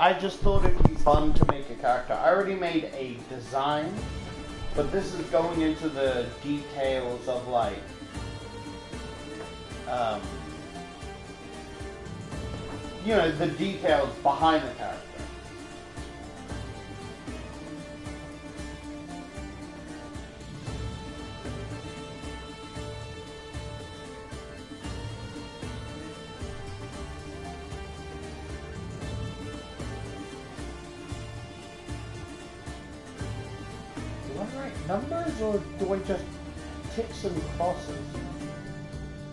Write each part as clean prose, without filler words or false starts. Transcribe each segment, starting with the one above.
I just thought it'd be fun to make a character. I already made a design, but this is going into the details of like, you know, the details behind the character. Do I write numbers or do I just ticks and crosses?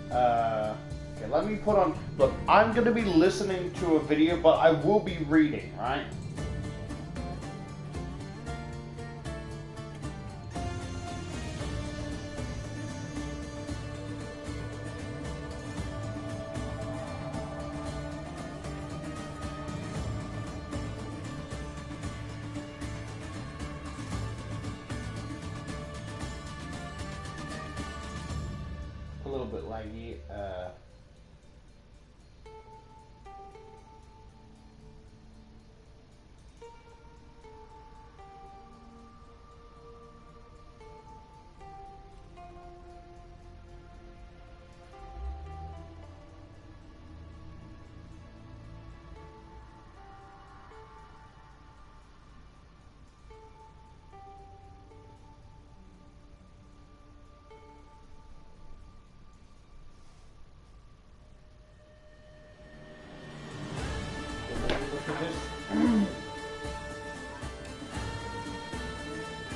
Okay, let me put on... Look, I'm going to be listening to a video, but I will be reading, right? A little bit laggy.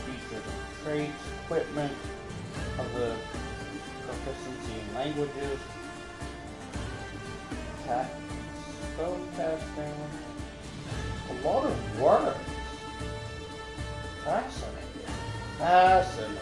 Features of traits, equipment, other proficiency in languages, spell casting, a lot of words. Fascinating. Fascinating.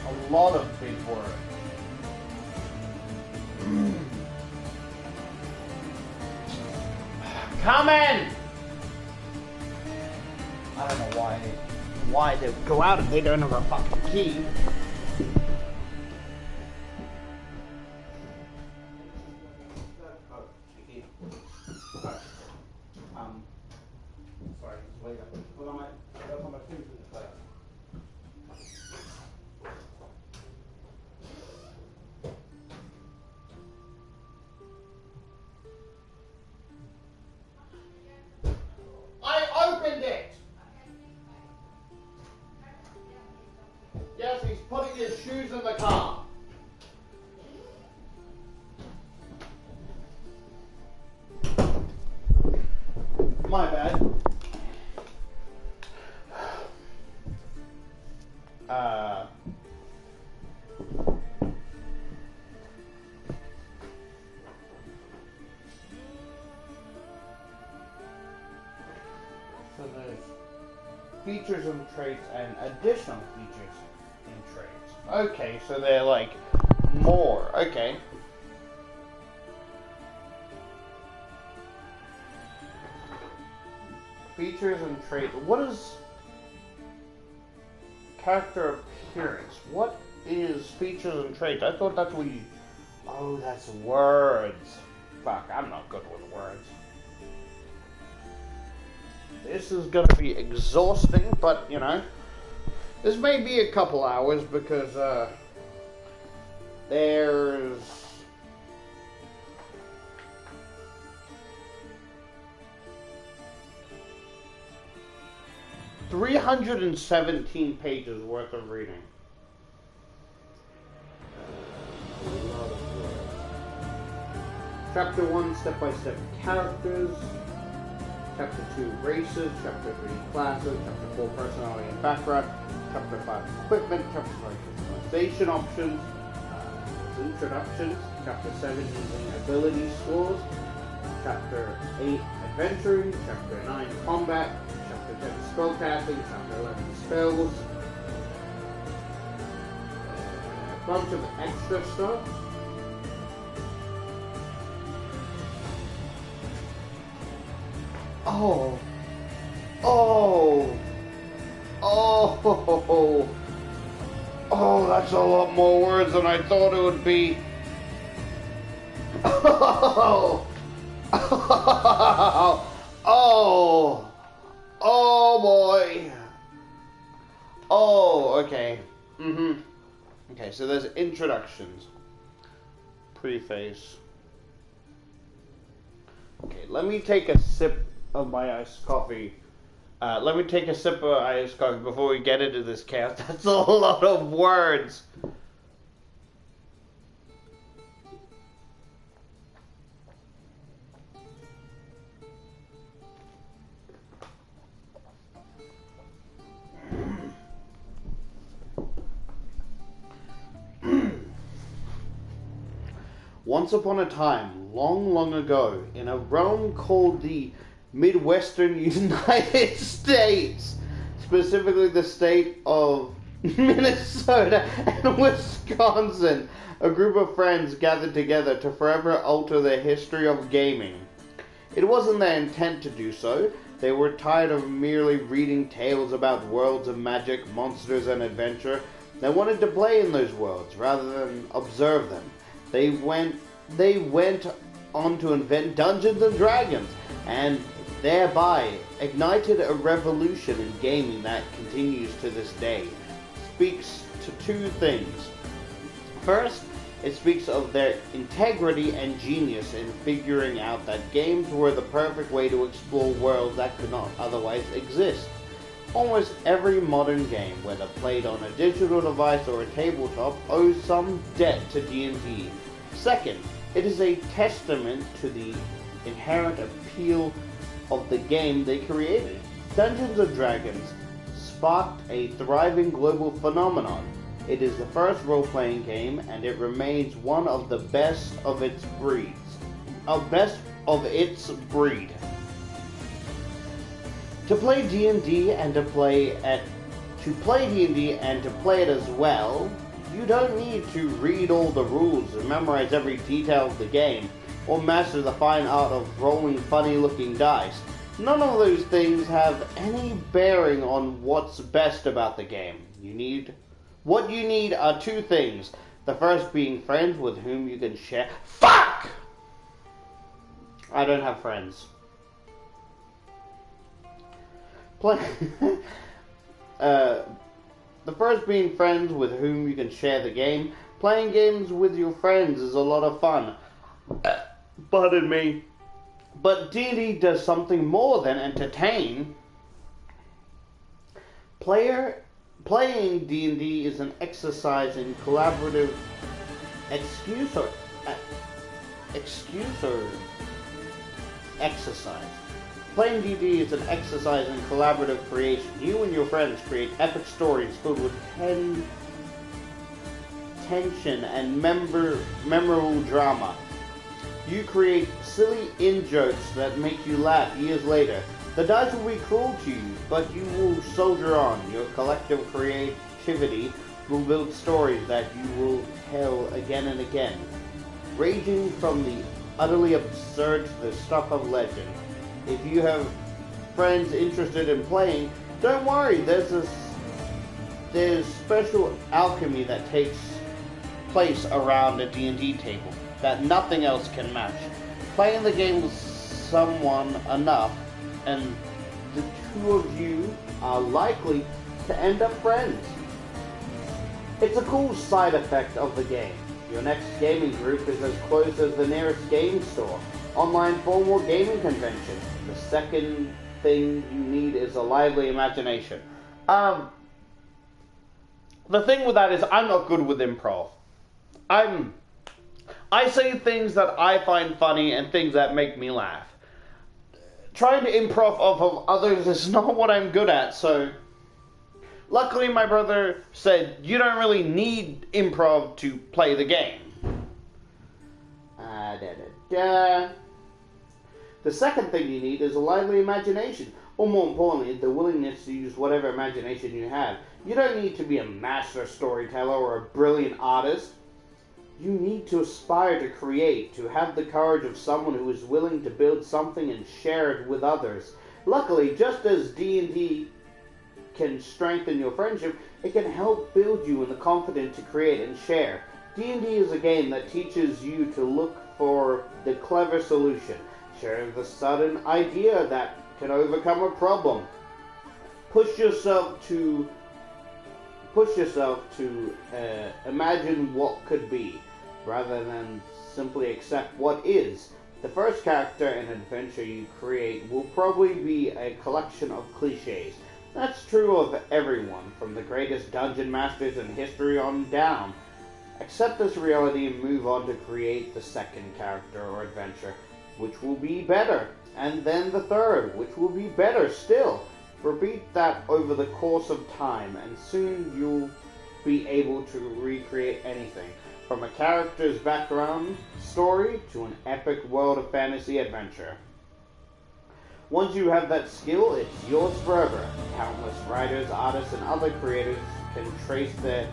A lot of big words. Come in! I don't know why they go out if they don't have a fucking key. Sorry, just wait up. Hold on, my fingers in the plate. Yes, he's putting his shoes in the car. My bad. So there's features and traits and additional features and traits. Okay, so they're like more. Okay. Features and traits. What is character appearance? What is features and traits? I thought that's what you... Oh, that's words. Fuck, I'm not good with words. This is gonna be exhausting, but, you know, this may be a couple hours because, there's... $317 pages worth of reading. A lot of words. Chapter 1, step-by-step characters. Chapter 2, races. Chapter 3, classes. Chapter 4, personality and background. Chapter 5, equipment. Chapter 5, customization options. Introductions. Chapter 7, using ability scores. Chapter 8, adventuring. Chapter 9, combat. Chapter chapter 10 spellcasting, chapter 11 spells, a bunch of extra stuff. Oh, that's a lot more words than I thought it would be. Oh boy. Okay. Okay, so there's introductions. Preface. Okay, let me take a sip of my iced coffee. Let me take a sip of iced coffee before we get into this chaos. That's a lot of words. Once upon a time, long, long ago, in a realm called the Midwestern United States, specifically the state of Minnesota and Wisconsin, a group of friends gathered together to forever alter the history of gaming. It wasn't their intent to do so. They were tired of merely reading tales about worlds of magic, monsters, and adventure. They wanted to play in those worlds rather than observe them. They went on to invent Dungeons and Dragons, and thereby ignited a revolution in gaming that continues to this day. It speaks to two things. First, it speaks of their integrity and genius in figuring out that games were the perfect way to explore worlds that could not otherwise exist. Almost every modern game, whether played on a digital device or a tabletop, owes some debt to D&D. Second, it is a testament to the inherent appeal of the game they created. Dungeons & Dragons sparked a thriving global phenomenon. It is the first role-playing game, and it remains one of the best of its breed. To play D&D and to play D&D and to play it as well, you don't need to read all the rules or memorize every detail of the game, or master the fine art of rolling funny-looking dice. None of those things have any bearing on what's best about the game. What you need are two things. The first being friends with whom you can share... Fuck! I don't have friends. The first being friends with whom you can share the game. Playing games with your friends is a lot of fun. Pardon me. But D&D does something more than entertain. Playing D&D is an exercise in collaborative exercise. Playing D&D is an exercise in collaborative creation. You and your friends create epic stories filled with tension and memorable drama. You create silly in-jokes that make you laugh years later. The dice will be cruel to you, but you will soldier on. Your collective creativity will build stories that you will tell again and again, ranging from the utterly absurd to the stuff of legend. If you have friends interested in playing, don't worry, there's special alchemy that takes place around a D&D table that nothing else can match. Playing the game with someone enough, and the two of you are likely to end up friends. It's a cool side effect of the game. Your next gaming group is as close as the nearest game store, online formal gaming convention. The second thing you need is a lively imagination. The thing with that is I'm not good with improv. I say things that I find funny and things that make me laugh. Trying to improv off of others is not what I'm good at, so... Luckily, my brother said, you don't really need improv to play the game. The second thing you need is a lively imagination. or more importantly, the willingness to use whatever imagination you have. You don't need to be a master storyteller or a brilliant artist. You need to aspire to create, to have the courage of someone who is willing to build something and share it with others. Luckily, just as D&D can strengthen your friendship, it can help build you in the confidence to create and share. D&D is a game that teaches you to look for the clever solution, share the sudden idea that can overcome a problem. Push yourself to imagine what could be, rather than simply accept what is. The first character and adventure you create will probably be a collection of cliches. That's true of everyone, from the greatest dungeon masters in history on down. Accept this reality and move on to create the second character or adventure, which will be better, and then the third, which will be better still. Repeat that over the course of time, and soon you'll be able to recreate anything, from a character's background story to an epic world of fantasy adventure. Once you have that skill, it's yours forever. Countless writers, artists, and other creators can trace their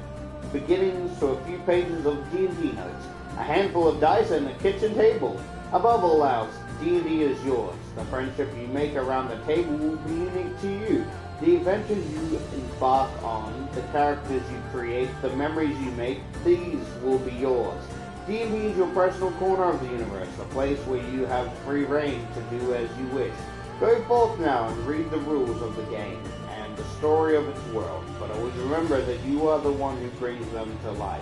beginnings to a few pages of D&D notes, a handful of dice, and a kitchen table. Above all else, D&D is yours. The friendship you make around the table will be unique to you. The adventures you embark on, the characters you create, the memories you make, these will be yours. D&D is your personal corner of the universe, a place where you have free reign to do as you wish. Go forth now and read the rules of the game and the story of its world, but always remember that you are the one who brings them to life.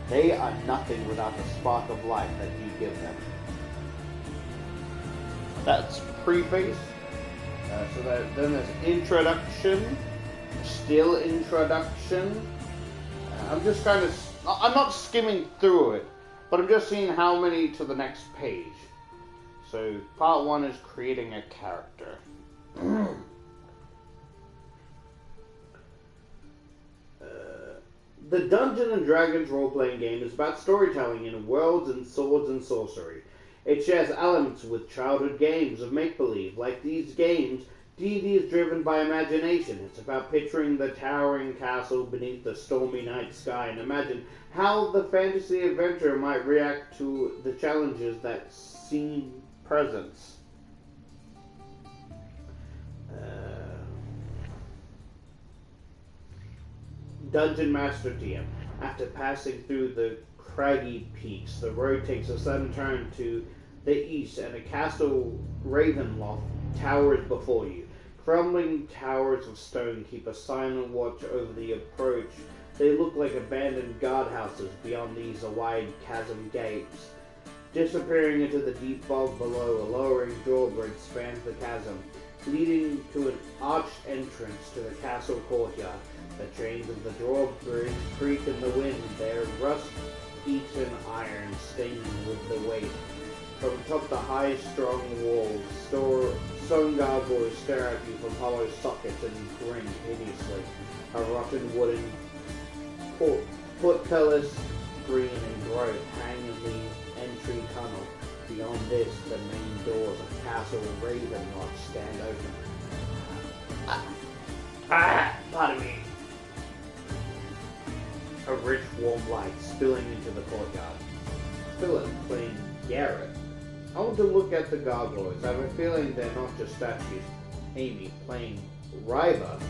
They are nothing without the spark of life that you give them. That's preface. Then there's introduction, still introduction. I'm not skimming through it, but I'm just seeing how many to the next page. So part 1 is creating a character. The Dungeons and Dragons role-playing game is about storytelling in worlds and swords and sorcery. It shares elements with childhood games of make-believe. Like these games, D&D is driven by imagination. It's about picturing the towering castle beneath the stormy night sky and imagine how the fantasy adventurer might react to the challenges that seem presence. Dungeon Master DM. After passing through the craggy peaks, the road takes a sudden turn to the east, and a castle Ravenloft towers before you. Crumbling towers of stone keep a silent watch over the approach. They look like abandoned guardhouses. Beyond these, a wide chasm gapes. Disappearing into the deep fog below, a lowering drawbridge spans the chasm, leading to an arched entrance to the castle courtyard. The chains of the drawbridge creak in the wind, their rust-eaten iron staining with the weight. From atop the high, strong walls, stone gargoyles stare at you from hollow sockets and grin hideously. A rotten wooden portcullis, green and gray, hang in the entry tunnel. Beyond this, the main doors of Castle Ravenloft stand open. Pardon me. A rich, warm light spilling into the courtyard. Philip playing Garrett. I want to look at the gargoyles. I have a feeling they're not just statues. Amy playing Ryva.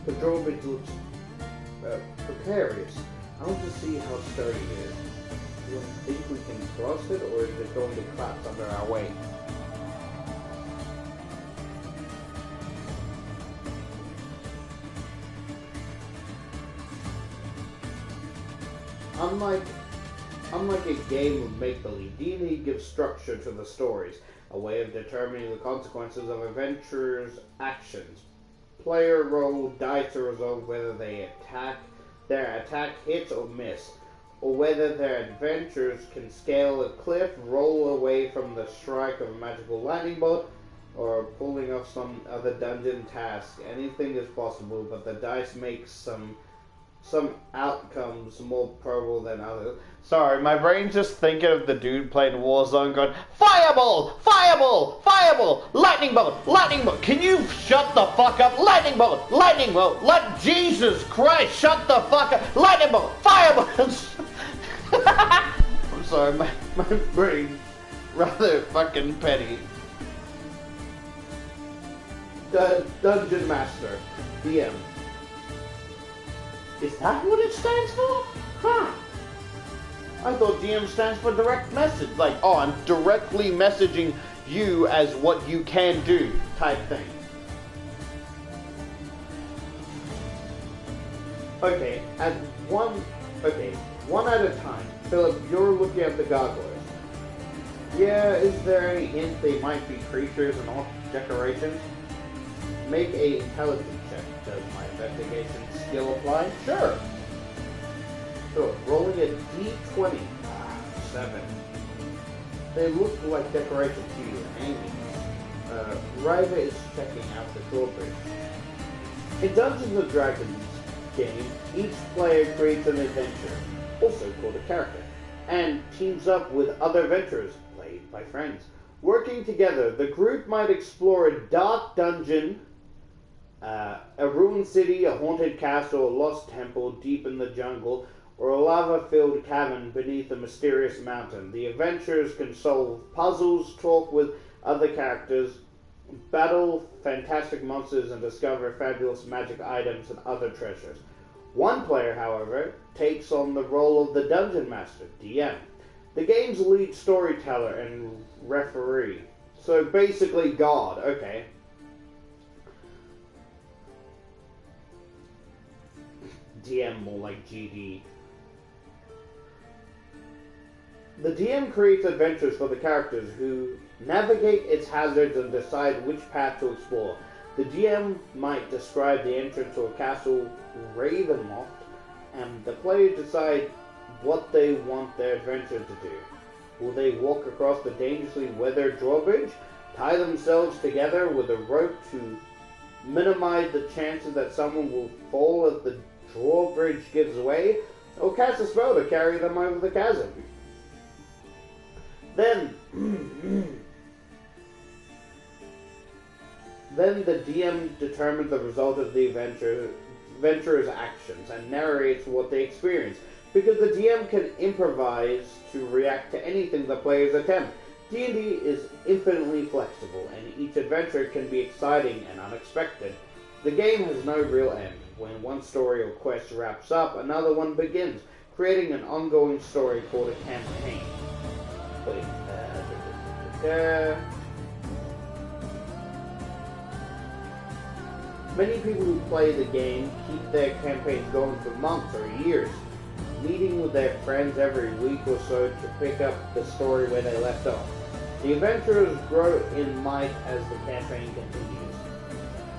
The drawbridge looks precarious. I want to see how sturdy it is. Do you think we can cross it, or is it going to collapse under our weight? Unlike a game of make-believe, D&D gives structure to the stories, a way of determining the consequences of adventurers' actions. Player roll dice to resolve whether their attack hits or miss, or whether their adventurers can scale a cliff, roll away from the strike of a magical lightning bolt, or pulling off some other dungeon task. Anything is possible, but the dice make some some outcomes more probable than others. Sorry, my brain's just thinking of the dude playing Warzone going, Fireball! Fireball! Fireball! Lightning bolt! Lightning bolt! Can you shut the fuck up? Lightning bolt! Lightning bolt! Jesus Christ! Shut the fuck up! Lightning bolt! Fireball! I'm sorry, my brain's rather fucking petty. Dungeon Master. DM. Is that what it stands for? Huh. I thought DM stands for direct message. Like, oh, I'm directly messaging you as what you can do type thing. Okay, one at a time. Philip, you're looking at the gargoyles. Yeah, is there any hint they might be creatures and not decorations? Make a intelligence check. Does my investigation skill apply? Sure. So, rolling a d20. 7. They look like decorations to you, Amy. Ryder is checking out the drawbridge. In Dungeons & Dragons game, each player creates an adventure, also called a character, and teams up with other adventurers, played by friends. Working together, the group might explore a dark dungeon, a ruined city, a haunted castle, a lost temple deep in the jungle, or a lava-filled cavern beneath a mysterious mountain. The adventurers can solve puzzles, talk with other characters, battle fantastic monsters, and discover fabulous magic items and other treasures. One player, however, takes on the role of the Dungeon Master, DM, the game's lead storyteller and referee. So basically God, okay. DM more like GD. The DM creates adventures for the characters who navigate its hazards and decide which path to explore. The DM might describe the entrance to a castle Ravenloft, and the players decide what they want their adventure to do. Will they walk across the dangerously weathered drawbridge, tie themselves together with a rope to minimize the chances that someone will fall if the drawbridge gives way, or cast a spell to carry them over the chasm? Then the DM determines the result of the adventurer's actions and narrates what they experience, because the DM can improvise to react to anything the players attempt. D&D is infinitely flexible, and each adventure can be exciting and unexpected. The game has no real end. When one story or quest wraps up, another one begins, creating an ongoing story called a campaign. Wait, Many people who play the game keep their campaigns going for months or years, meeting with their friends every week or so to pick up the story where they left off. The adventurers grow in might as the campaign continues.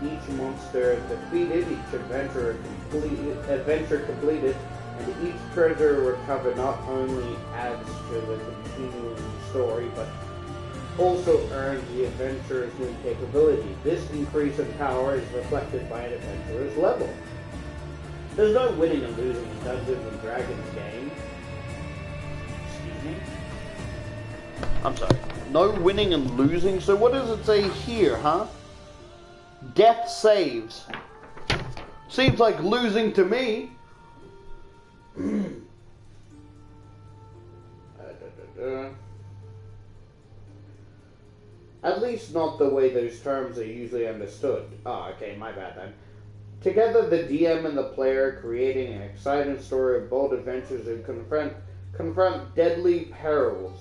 Each monster defeated, each adventure completed, and each treasure recovered not only adds to the continuing story, but also earns the adventurer's new capability. This increase in power is reflected by an adventurer's level. There's no winning and losing in Dungeons & Dragons game. Excuse me? I'm sorry. No winning and losing? So what does it say here, huh? Death saves. Seems like losing to me. At least not the way those terms are usually understood. Oh, okay, my bad then. Together, the DM and the player creating an exciting story of bold adventures and confront deadly perils.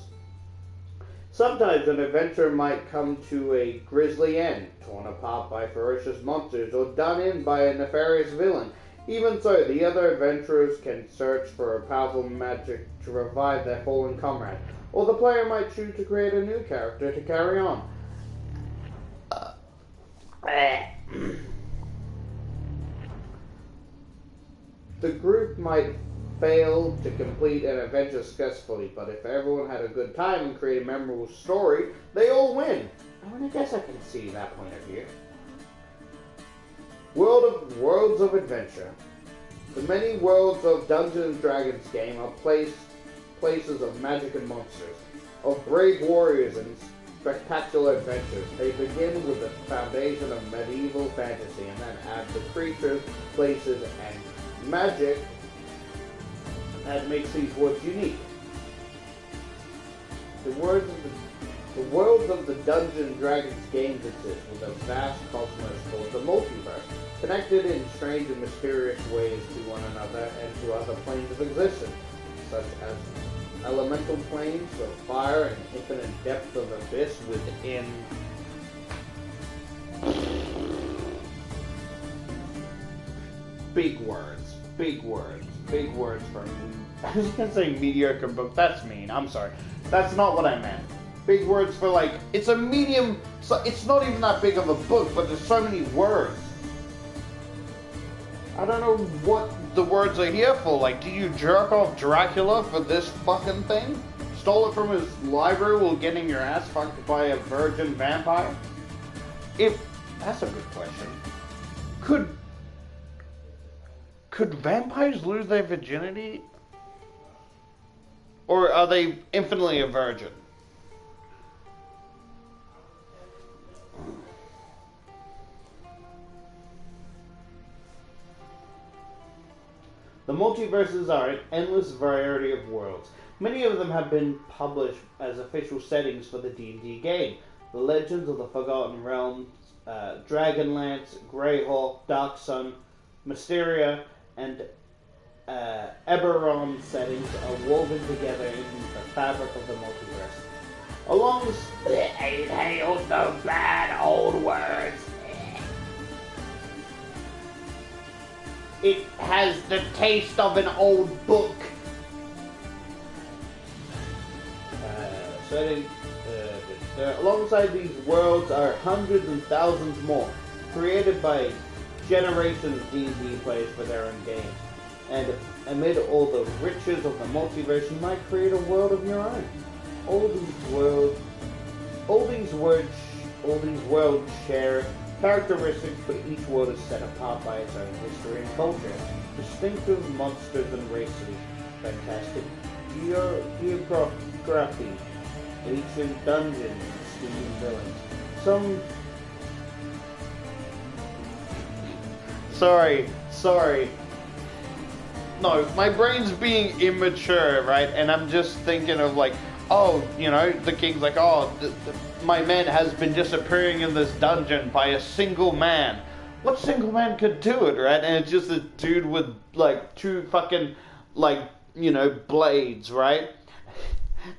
Sometimes an adventure might come to a grisly end, torn apart by ferocious monsters or done in by a nefarious villain. Even so, the other adventurers can search for a powerful magic to revive their fallen comrade, or the player might choose to create a new character to carry on. The group might fail to complete an adventure successfully, but if everyone had a good time and created a memorable story, they all win. I mean, I guess I can see that point of view. Worlds of Adventure. The many worlds of Dungeons & Dragons game are places of magic and monsters, of brave warriors and spectacular adventures. They begin with the foundation of medieval fantasy and then add the creatures, places, and magic that makes these worlds unique. The worlds of the Dungeons & Dragons games exist with a vast cosmos called the multiverse, connected in strange and mysterious ways to one another and to other planes of existence, such as elemental planes of fire and infinite depth of abyss within. Big words for me. I was gonna say mediocre book, that's mean, I'm sorry. That's not what I meant. Big words for, like, it's a medium, so it's not even that big of a book, but there's so many words. I don't know what the words are here for. Like, did you jerk off Dracula for this fucking thing? Stole it from his library while getting your ass fucked by a virgin vampire? That's a good question. Could vampires lose their virginity? Or are they infinitely a virgin? The multiverses are an endless variety of worlds. Many of them have been published as official settings for the D&D game. The Legends of the Forgotten Realms, Dragonlance, Greyhawk, Dark Sun, Mysteria, and Eberron settings are woven together in the fabric of the multiverse. I hate all the bad old words. It has the taste of an old book. Alongside these worlds are hundreds and thousands more, created by generations of D&D players for their own games. And amid all the riches of the multiverse, you might create a world of your own. All these worlds share characteristics, but each world is set apart by its own history and culture. Distinctive monsters and races, fantastic geography, ancient dungeons, scheming villains. Sorry. No, my brain's being immature, right? And I'm just thinking of like, oh, you know, the king's like, oh, my men has been disappearing in this dungeon by a single man. What single man could do it, right? And it's just a dude with, like, two fucking, like, you know, blades, right?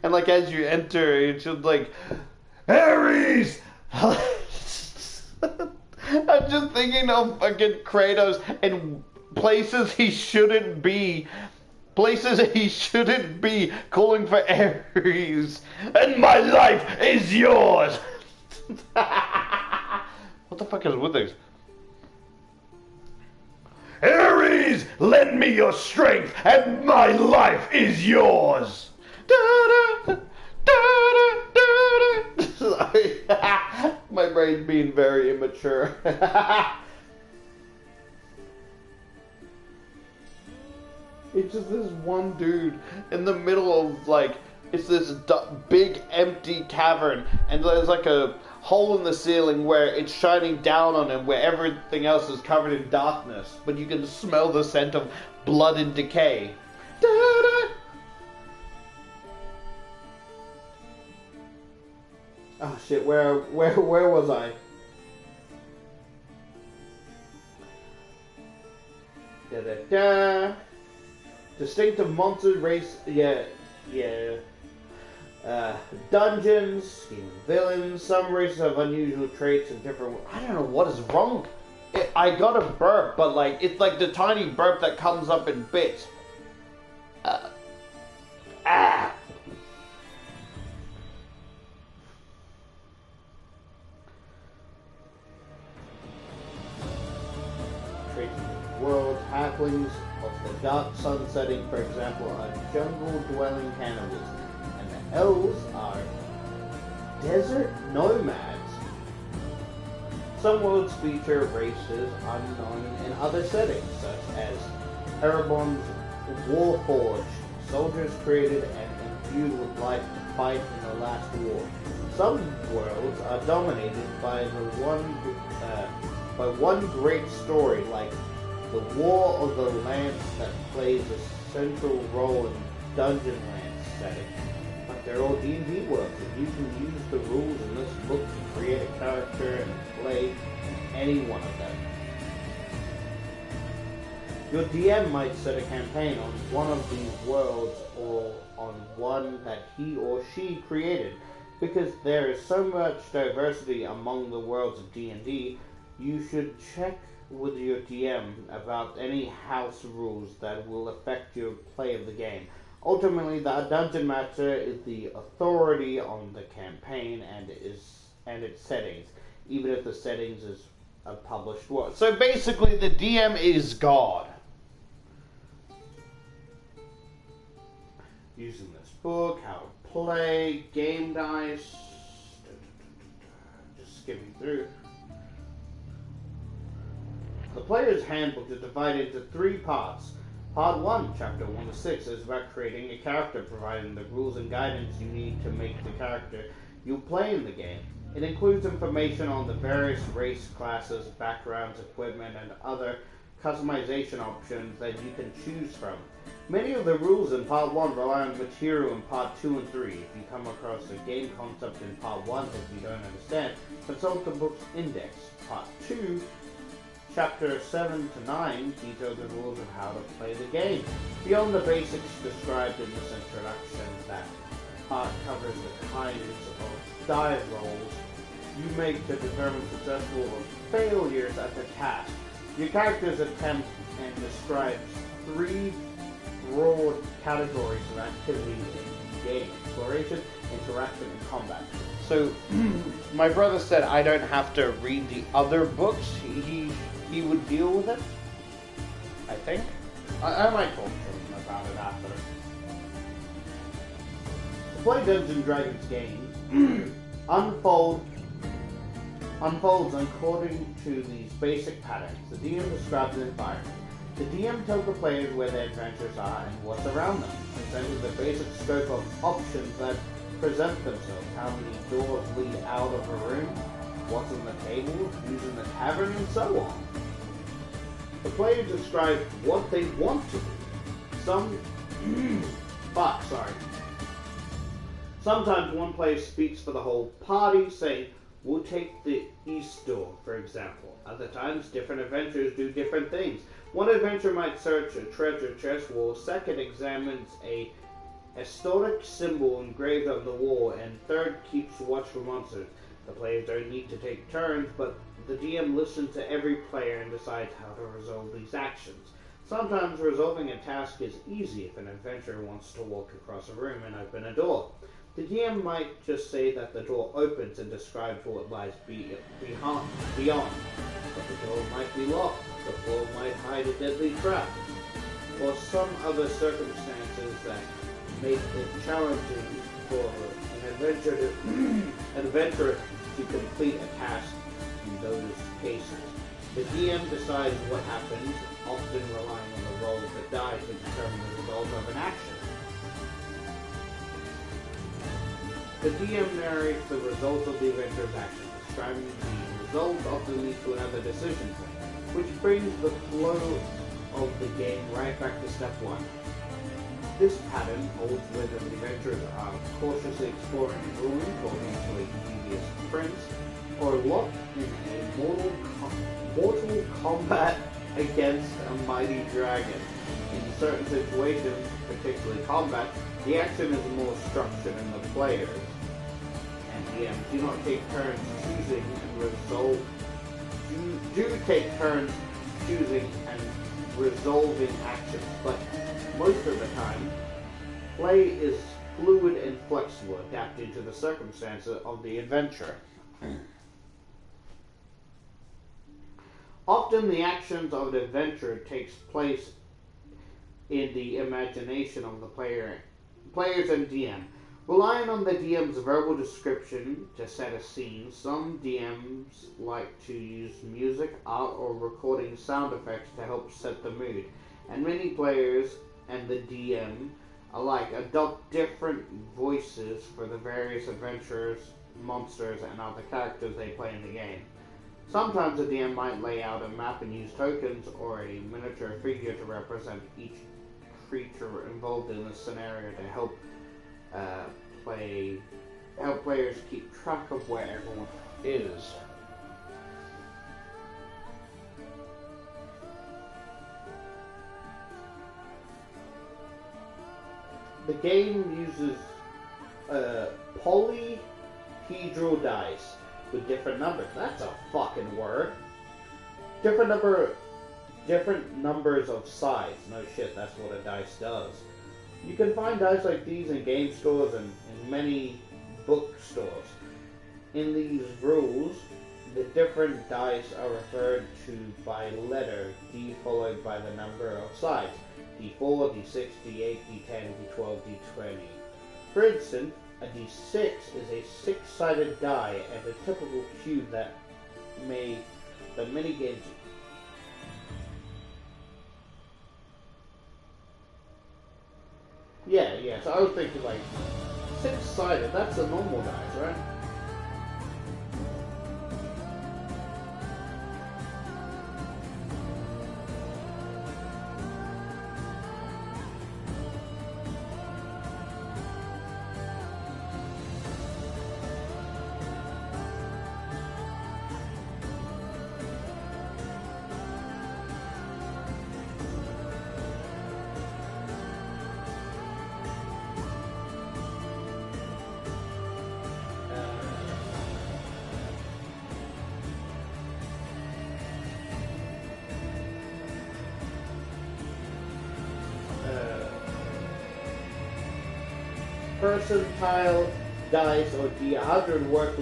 And, like, as you enter, it's just like, Ares! I'm just thinking of fucking Kratos and places he shouldn't be. Places he shouldn't be, calling for Ares. And my life is yours! What the fuck is with this? Ares, lend me your strength, and my life is yours! Sorry. My brain's being very immature. It's just this one dude in the middle of, like, it's this big empty cavern, and there's like a hole in the ceiling where it's shining down on him, where everything else is covered in darkness, but you can smell the scent of blood and decay. Oh shit, where was I? Distinctive monster race, dungeons, scheming villains. Some races have unusual traits and different. I don't know what is wrong. I got a burp, but like it's like the tiny burp that comes up in bits. Traits of the world, halflings of the dark sun setting, for example, are jungle-dwelling cannibals, and the elves are desert nomads. Some worlds feature races unknown in other settings, such as Erebon's Warforged, soldiers created and imbued with life to fight in the last war. Some worlds are dominated by one great story, like the War of the Lance, that plays a central role in Dungeonland setting. But they're all D&D worlds, and you can use the rules in this book to create a character and play any one of them. Your DM might set a campaign on one of these worlds or on one that he or she created. Because there is so much diversity among the worlds of D&D, you should check with your DM about any house rules that will affect your play of the game. Ultimately, the Dungeon Master is the authority on the campaign and its settings, even if the settings is a published world. So basically, the DM is God. Using this book, how to play, game dice, just skimming through. The player's handbook is divided into 3 parts. Part 1, chapter 1 to 6, is about creating a character, providing the rules and guidance you need to make the character you play in the game. It includes information on the various race classes, backgrounds, equipment, and other customization options that you can choose from. Many of the rules in Part 1 rely on material in Part 2 and 3. If you come across a game concept in Part 1 that you don't understand, consult the book's index. Part 2, Chapter 7 to 9, detail the rules of how to play the game. Beyond the basics described in this introduction, that part covers the kinds of die rolls you make to determine successful or failures at the task. Your character's attempt and describes 3 broad categories of activities in the game: exploration, interaction, and combat. So, my brother said I don't have to read the other books. He would deal with it, I think. I might talk to him about it after. To play Dungeons & Dragons games unfolds according to these basic patterns. The DM describes the environment. The DM tells the players where their adventures are and what's around them, presenting the basic scope of options that present themselves, how many doors lead out of a room, what's on the table, who's in the tavern, and so on. The players describe what they want to do. Sometimes one player speaks for the whole party, saying, "We'll take the east door," for example. Other times, different adventurers do different things. One adventurer might search a treasure chest, while a second examines a historic symbol engraved on the wall, and third keeps watch for monsters. The players don't need to take turns, but the DM listens to every player and decides how to resolve these actions. Sometimes resolving a task is easy if an adventurer wants to walk across a room and open a door. The DM might just say that the door opens and describes what lies beyond. But the door might be locked, the floor might hide a deadly trap, or some other circumstances that make it challenging for an adventurer to complete a task in those cases. The DM decides what happens, often relying on the roll of the die to determine the result of an action. The DM narrates the results of the adventurer's action. Describing the results often leads to another decision point, which brings the flow of the game right back to step 1. This pattern holds whether the adventurers are cautiously exploring a room according to a devious prince, or locked in a mortal combat against a mighty dragon. In certain situations, particularly combat, the action is more structured and the players and DM do not take turns choosing and resolving actions, but most of the time, play is fluid and flexible, adapting to the circumstances of the adventure. Often the actions of the adventurer takes place in the imagination of the players and DM. Relying on the DM's verbal description to set a scene, some DMs like to use music, art, or recording sound effects to help set the mood. and many players and the DM alike adopt different voices for the various adventurers, monsters, and other characters they play in the game. Sometimes the DM might lay out a map and use tokens or a miniature figure to represent each creature involved in the scenario to help players keep track of where everyone is. The game uses polyhedral dice with different numbers. That's a fucking word. Different numbers of size. No shit, that's what a dice does. You can find dice like these in game stores and in many bookstores. In these rules, the different dice are referred to by letter, D followed by the number of sides. D4, D6, D8, D10, D12, D20. For instance, a D6 is a six-sided die and a typical cube that many games. Yeah, so I was thinking like six-sided, that's a normal dice, right? Percentile dice or D100 work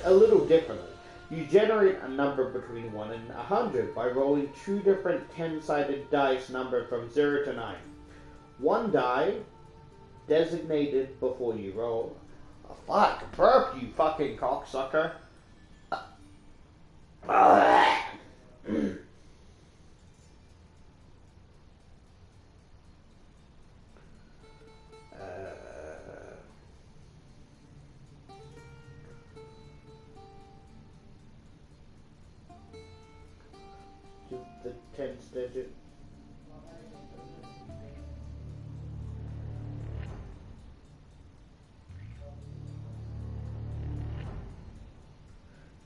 a little differently. You generate a number between 1 and 100 by rolling two different 10-sided dice numbered from 0 to 9. One die designated before you roll. Oh, fuck, burp, you fucking cocksucker. The 10th digit.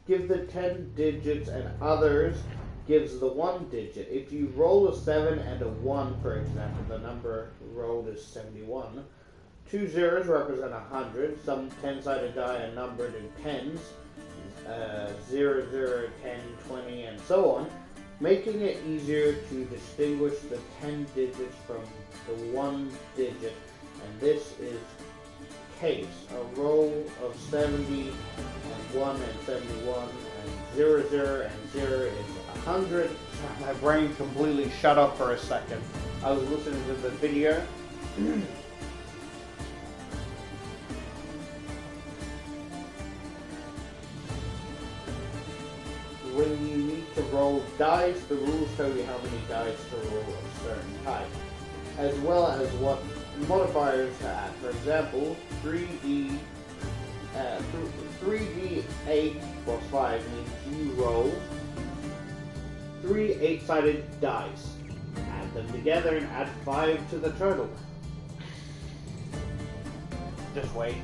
Give the 10 digits and others gives the 1 digit. If you roll a 7 and a 1, for example, the number rolled is 71. Two zeros represent 100. Some 10-sided die are numbered in tens, 0, 0, 10, 20, and so on, making it easier to distinguish the 10 digits from the 1 digit, and this is case. A roll of 70 and 1 and 71 and 0, 0 and 0 is 100. My brain completely shut up for a second. I was listening to the video. When you need to roll dice, the rules tell you how many dice to roll of a certain type, as well as what modifiers to add. For example, 3D 8 plus 5 means you roll 3 8-sided dice. Add them together and add 5 to the total. Just wait.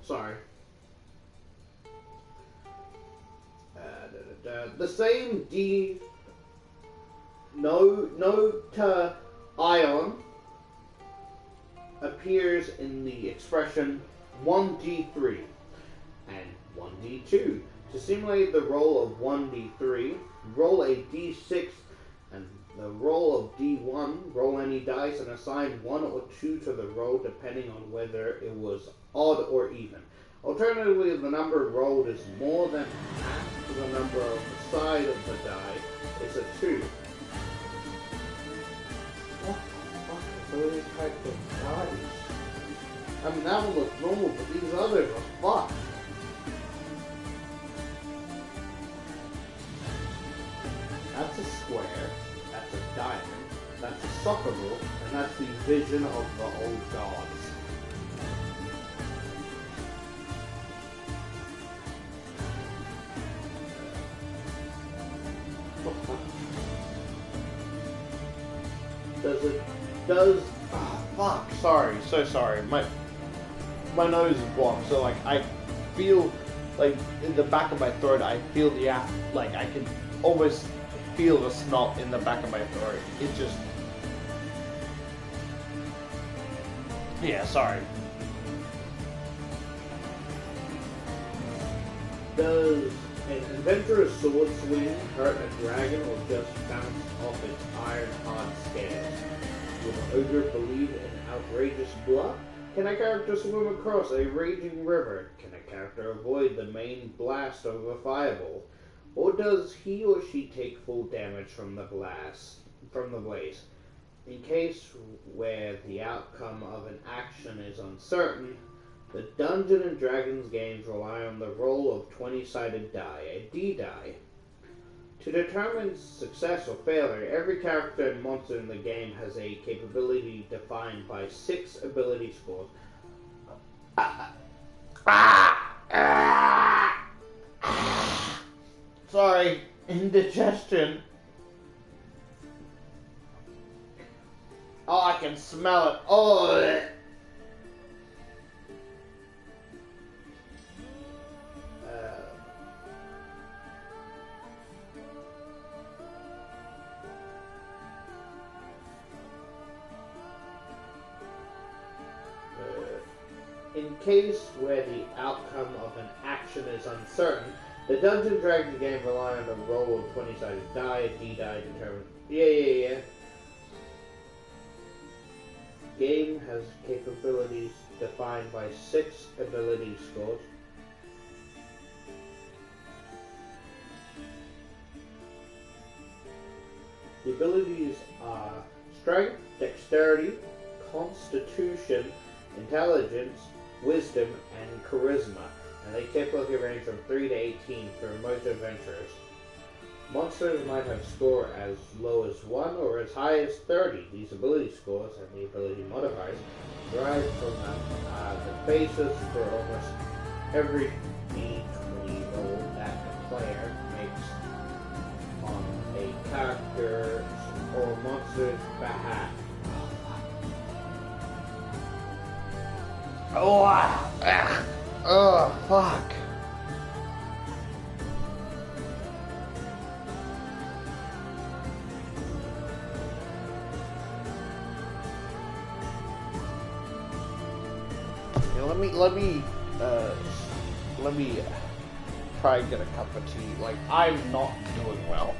Sorry. The same D nota ion appears in the expression 1d3 and 1d2. To simulate the roll of 1d3, roll a d6 and the roll of d1, roll any dice and assign 1 or 2 to the roll depending on whether it was odd or even. Alternatively, the number rolled is more than half the number of the side of the die. It's a 2. What the fuck are those types of dice? I mean, that one looks normal, but these others are fucked. That's a square, that's a diamond, that's a soccer ball, and that's the vision of the old gods. Fuck, sorry, so sorry. My nose is blocked, so like I feel like in the back of my throat, I feel like I can almost feel the snot in the back of my throat. It just, yeah, sorry. Does an adventurous sword swing hurt a dragon or just bounce off its iron hard scales? Will an ogre believe in outrageous bluff? Can a character swim across a raging river? Can a character avoid the main blast of a fireball? Or does he or she take full damage from the blaze? In case where the outcome of an action is uncertain, the Dungeons & Dragons games rely on the roll of 20-sided die, a D-die. To determine success or failure, every character and monster in the game has a capability defined by 6 ability scores. Sorry, indigestion. Oh, I can smell it. Oh. In case where the outcome of an action is uncertain, the Dungeons & Dragons game rely on a roll of 20-sided die, a D-die determined. Yeah. Game has capabilities defined by 6 ability scores. The abilities are Strength, Dexterity, Constitution, Intelligence, Wisdom, and Charisma, and they typically range from 3 to 18 for most adventurers. Monsters might have score as low as 1 or as high as 30. These ability scores and the ability modifiers derive from the basis for almost every D20 roll that the player makes on a character or monster's behalf. Oh, fuck. Let me try and get a cup of tea. Like, I'm not doing well.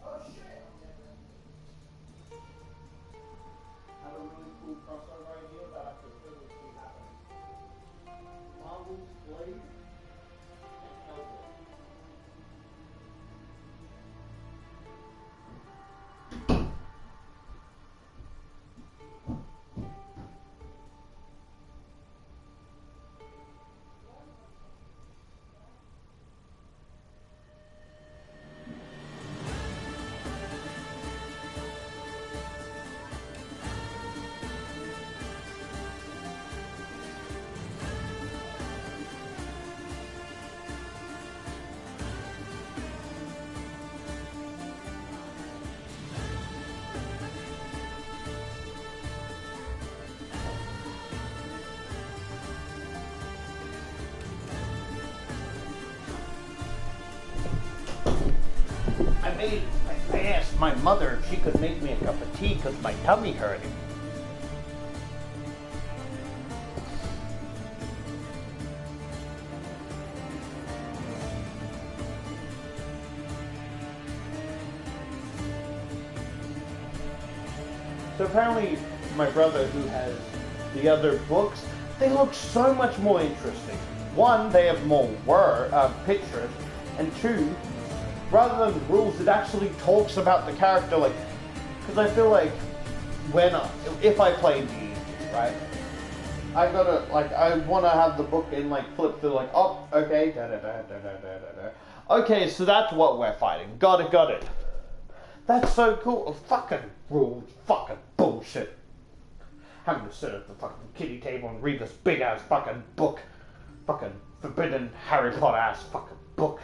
Oh shit! I have a really cool crossover idea that I could really see happening. Marvel's Blade and HandBook. I asked my mother if she could make me a cup of tea because my tummy hurting. So apparently my brother, who has the other books, they look so much more interesting. One, they have more pictures, and two, rather than rules, it actually talks about the character, like, because I feel like if I play D&D, right, I want to have the book in, like, flip through, like, oh, okay, okay, so that's what we're fighting, got it. That's so cool. Fucking rules, fucking bullshit. Having to sit at the fucking kiddie table and read this big ass fucking book. Fucking forbidden Harry Potter ass fucking book.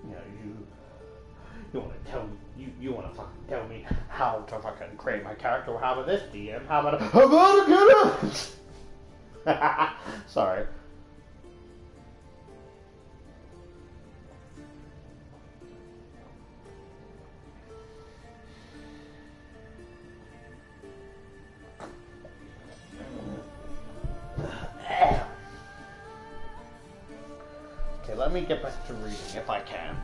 You know, you want to tell me, you want to fucking tell me how to fucking create my character, how about this DM, how about get it? Sorry. Okay, let me get back to reading if I can.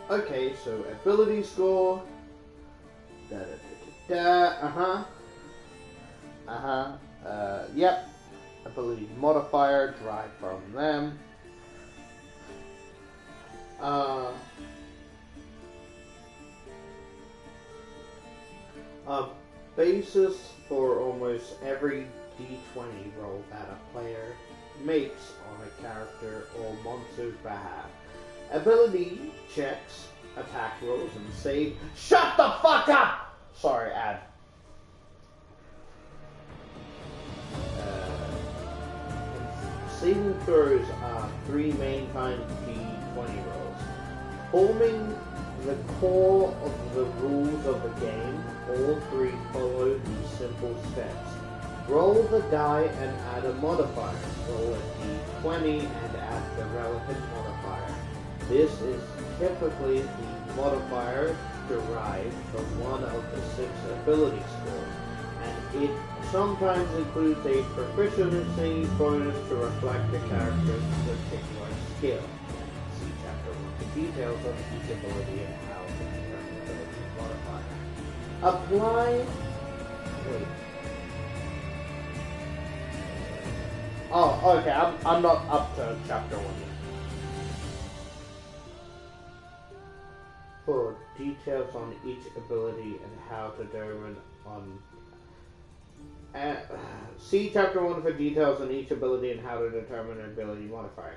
Okay, so ability score. Yep. Ability modifier derived from them. A basis for almost every D20 roll that a player makes on a character or monster's behalf. Ability checks, attack rolls, and save. Shut the fuck up! Sorry, ad. Saving throws are 3 main times D20 rolls. Forming the core of the rules of the game, all 3 follow these simple steps. Roll the die and add a modifier. Roll a D20 and add the relevant modifier. This is typically the modifier derived from one of the 6 ability scores, and it sometimes includes a proficiency bonus to reflect the character's particular skill. See Chapter 1 for details on each ability and how to determine the ability modifier. Apply... Wait. Oh, okay, I'm not up to Chapter 1 yet. For details on each ability and how to determine on... see Chapter 1 for details on each ability and how to determine an ability modifier.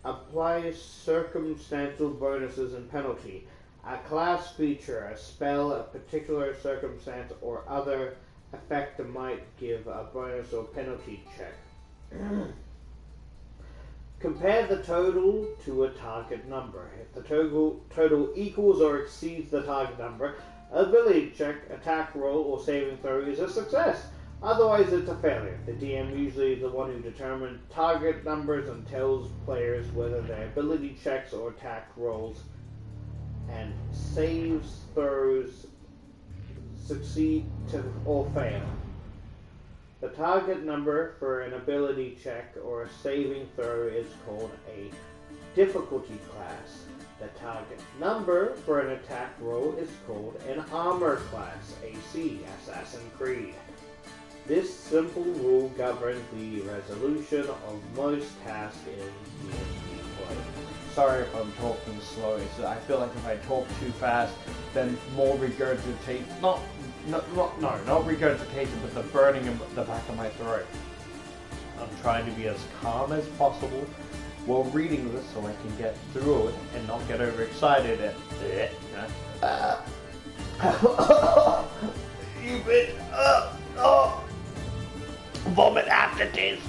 Apply circumstantial bonuses and penalty. A class feature, a spell, a particular circumstance, or other effect that might give a bonus or penalty check. Compare the total to a target number. If the total equals or exceeds the target number, ability check, attack roll, or saving throw is a success. Otherwise, it's a failure. The DM usually is the one who determines target numbers and tells players whether their ability checks or attack rolls and saves throws succeed or fail. The target number for an ability check or a saving throw is called a difficulty class. The target number for an attack roll is called an armor class, AC, Assassin's Creed. This simple rule governs the resolution of most tasks in D&D play. Sorry if I'm talking slow. I feel like if I talk too fast, then more regurgitation, not regurgitation, but the burning in the back of my throat. I'm trying to be as calm as possible while reading this so I can get through it and not get overexcited and vomit aftertaste,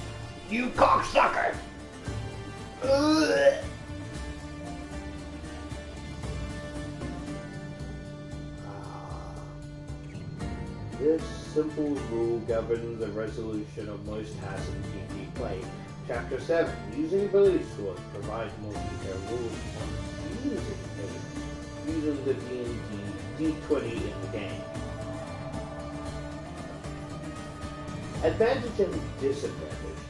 you cocksucker. This simple rule governs the resolution of most tasks in D&D play. Chapter 7, Using Ability Scores, provides more detailed rules on using the D&D D20 in the game. Advantage and disadvantage.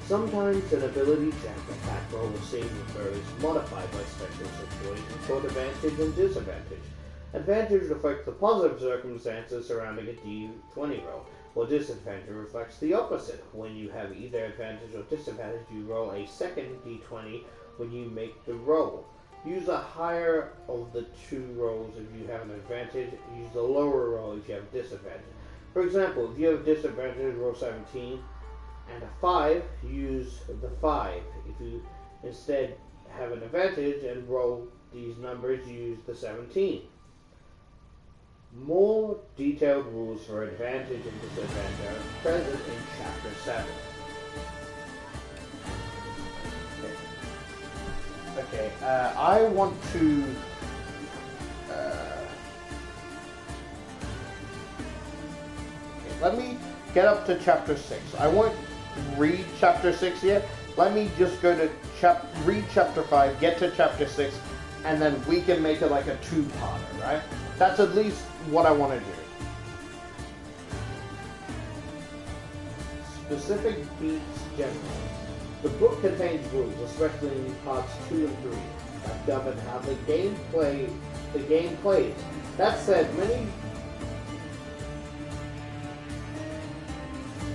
Sometimes an ability check, attack roll, or saving throw is modified by special situations called advantage and disadvantage. Advantage reflects the positive circumstances surrounding a D20 roll, while disadvantage reflects the opposite. When you have either advantage or disadvantage, you roll a second D20 when you make the roll. Use the higher of the two rolls if you have an advantage. Use the lower roll if you have disadvantage. For example, if you have disadvantage, roll 17 and a 5, use the 5. If you instead have an advantage and roll these numbers, use the 17. More detailed rules for advantage and disadvantage are present in Chapter 7. Okay, I want to... let me get up to Chapter 6. I won't read Chapter 6 yet. Let me just go to read Chapter 5, get to Chapter 6, and then we can make it like a two-parter, right? That's at least what I want to do. Specific beats generally. The book contains rules, especially in parts 2 and 3, that govern how the game plays. That said,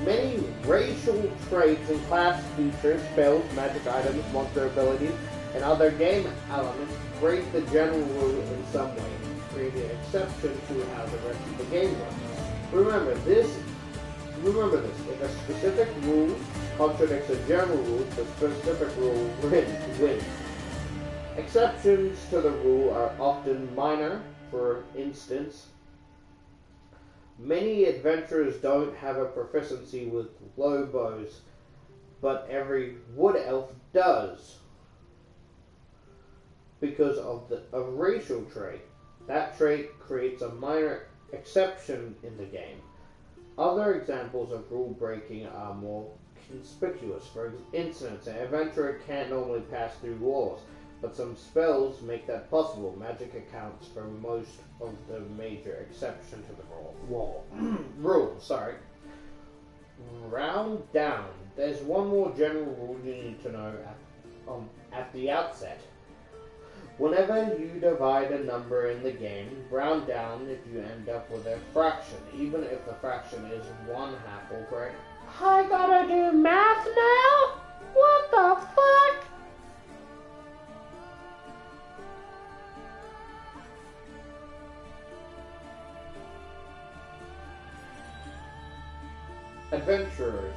many racial traits and class features, spells, magic items, monster abilities, and other game elements break the general rule in some way, creating an exception to how the rest of the game works. Remember this, if a specific rule contradicts a general rule, the specific rule wins. Exceptions to the rule are often minor. For instance, many adventurers don't have a proficiency with low bows, but every wood elf does because of a racial trait. That trait creates a minor exception in the game. Other examples of rule breaking are more conspicuous. For instance, an adventurer can't normally pass through walls, but some spells make that possible. Magic accounts for most of the major exception to the rule. Round down. There's one more general rule you need to know at the outset. Whenever you divide a number in the game, round down if you end up with a fraction, even if the fraction is 1/2 or greater. I gotta do math now? What the fuck? Adventurers?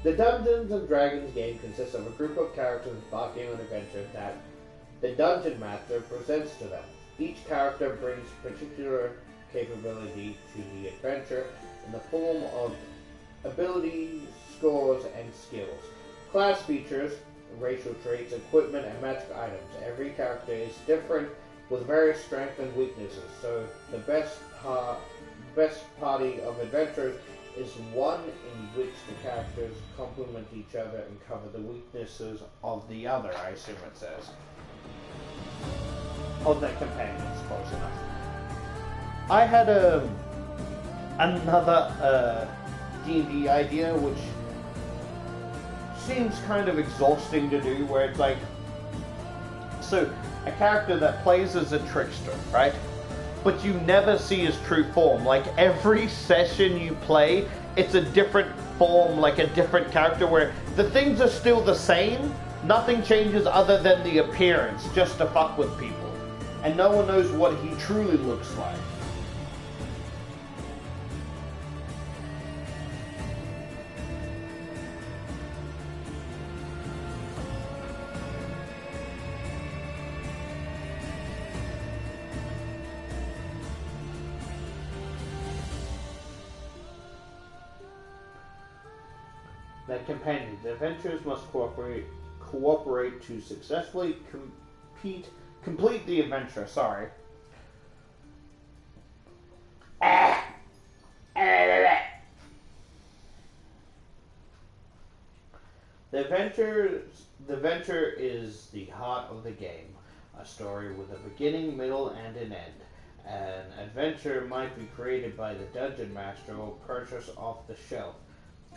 The Dungeons & Dragons game consists of a group of characters embarking on adventures that the Dungeon Master presents to them. Each character brings particular capability to the adventure in the form of abilities, scores, and skills. Class features, racial traits, equipment, and magic items. Every character is different with various strengths and weaknesses, so the best party of adventurers is one in which the characters complement each other and cover the weaknesses of the other, I assume it says. Of their companions, close enough. I had another D&D idea which seems kind of exhausting to do, where it's like, so a character that plays as a trickster, right? But you never see his true form. Like every session you play, it's a different form, like a different character, where the things are still the same, nothing changes other than the appearance, just to fuck with people. And no one knows what he truly looks like. Their companions. Adventurers must cooperate to successfully complete the adventure. Sorry. The adventure is the heart of the game. A story with a beginning, middle, and an end. An adventure might be created by the dungeon master or purchased off the shelf,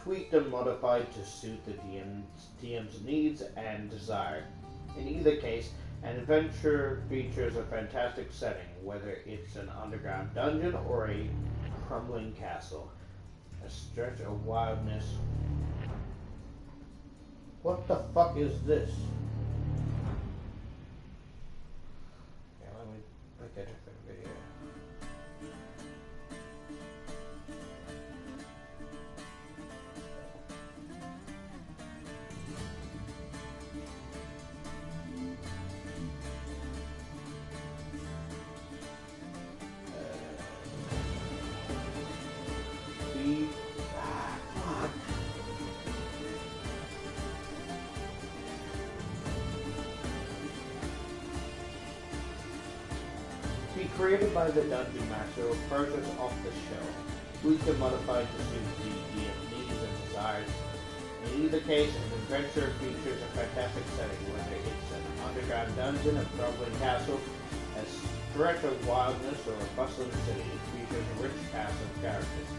tweaked and modified to suit the DM's needs and desire. In either case, an adventure features a fantastic setting, whether it's an underground dungeon or a crumbling castle. A stretch of wildness. What the fuck is this? Okay, let me pick a different video. Created by the dungeon master or purchased off the shelf, tweaked and modified to suit the DM's needs and desires. In either case, an adventure features a fantastic setting, whether it's an underground dungeon, a crumbling castle, a stretch of wildness, or a bustling city. It features a rich cast of characters.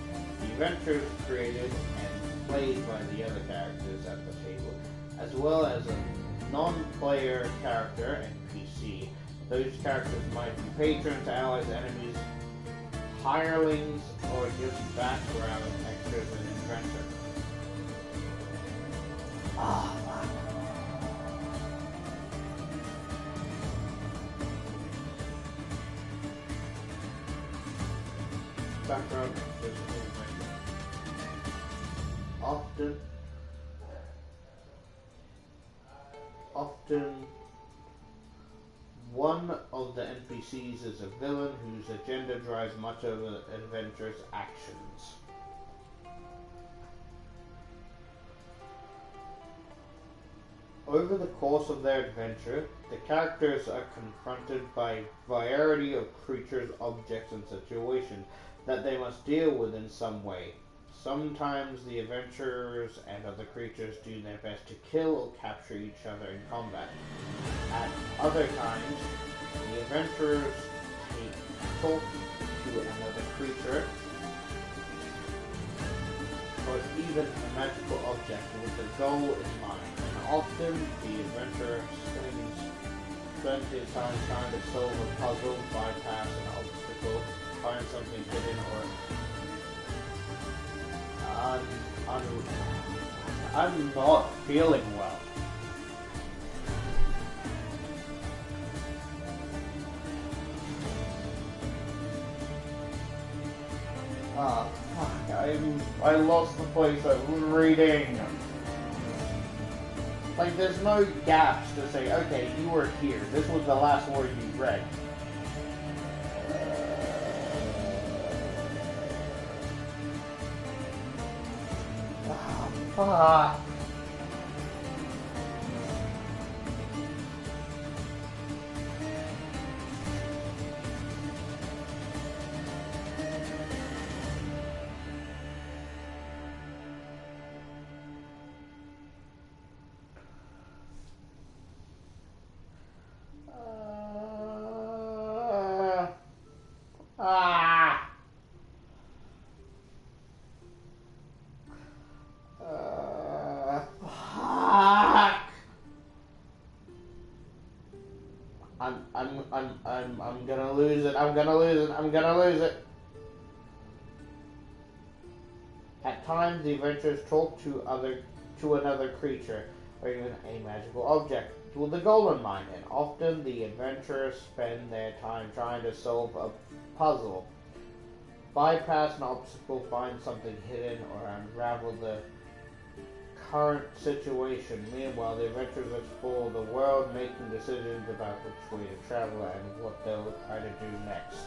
The adventure is created and played by the other characters at the table, as well as a non-player character, NPC. Those characters might be patrons, allies, enemies, hirelings, or just background extras in an adventure. Ah, fuck. Background extras in an adventure. Often one of the NPCs is a villain whose agenda drives much of the adventure's actions. Over the course of their adventure, the characters are confronted by a variety of creatures, objects, and situations that they must deal with in some way. Sometimes the adventurers and other creatures do their best to kill or capture each other in combat. At other times, the adventurers talk to another creature or even a magical object with a goal in mind. And often, the adventurer spends his time trying to solve a puzzle, bypass an obstacle, find something hidden, or I'm not feeling well. Ah, fuck, I lost the place I was reading. Like, there's no gaps to say, okay, you were here. This was the last word you read. Fuck. I'm gonna lose it. I'm gonna lose it. I'm gonna lose it. At times, the adventurers talk to another creature, or even a magical object, with the golden mine, and often the adventurers spend their time trying to solve a puzzle, bypass an obstacle, find something hidden, or unravel the current situation. Meanwhile, the adventurers explore the world, making decisions about which way to travel and what they'll try to do next.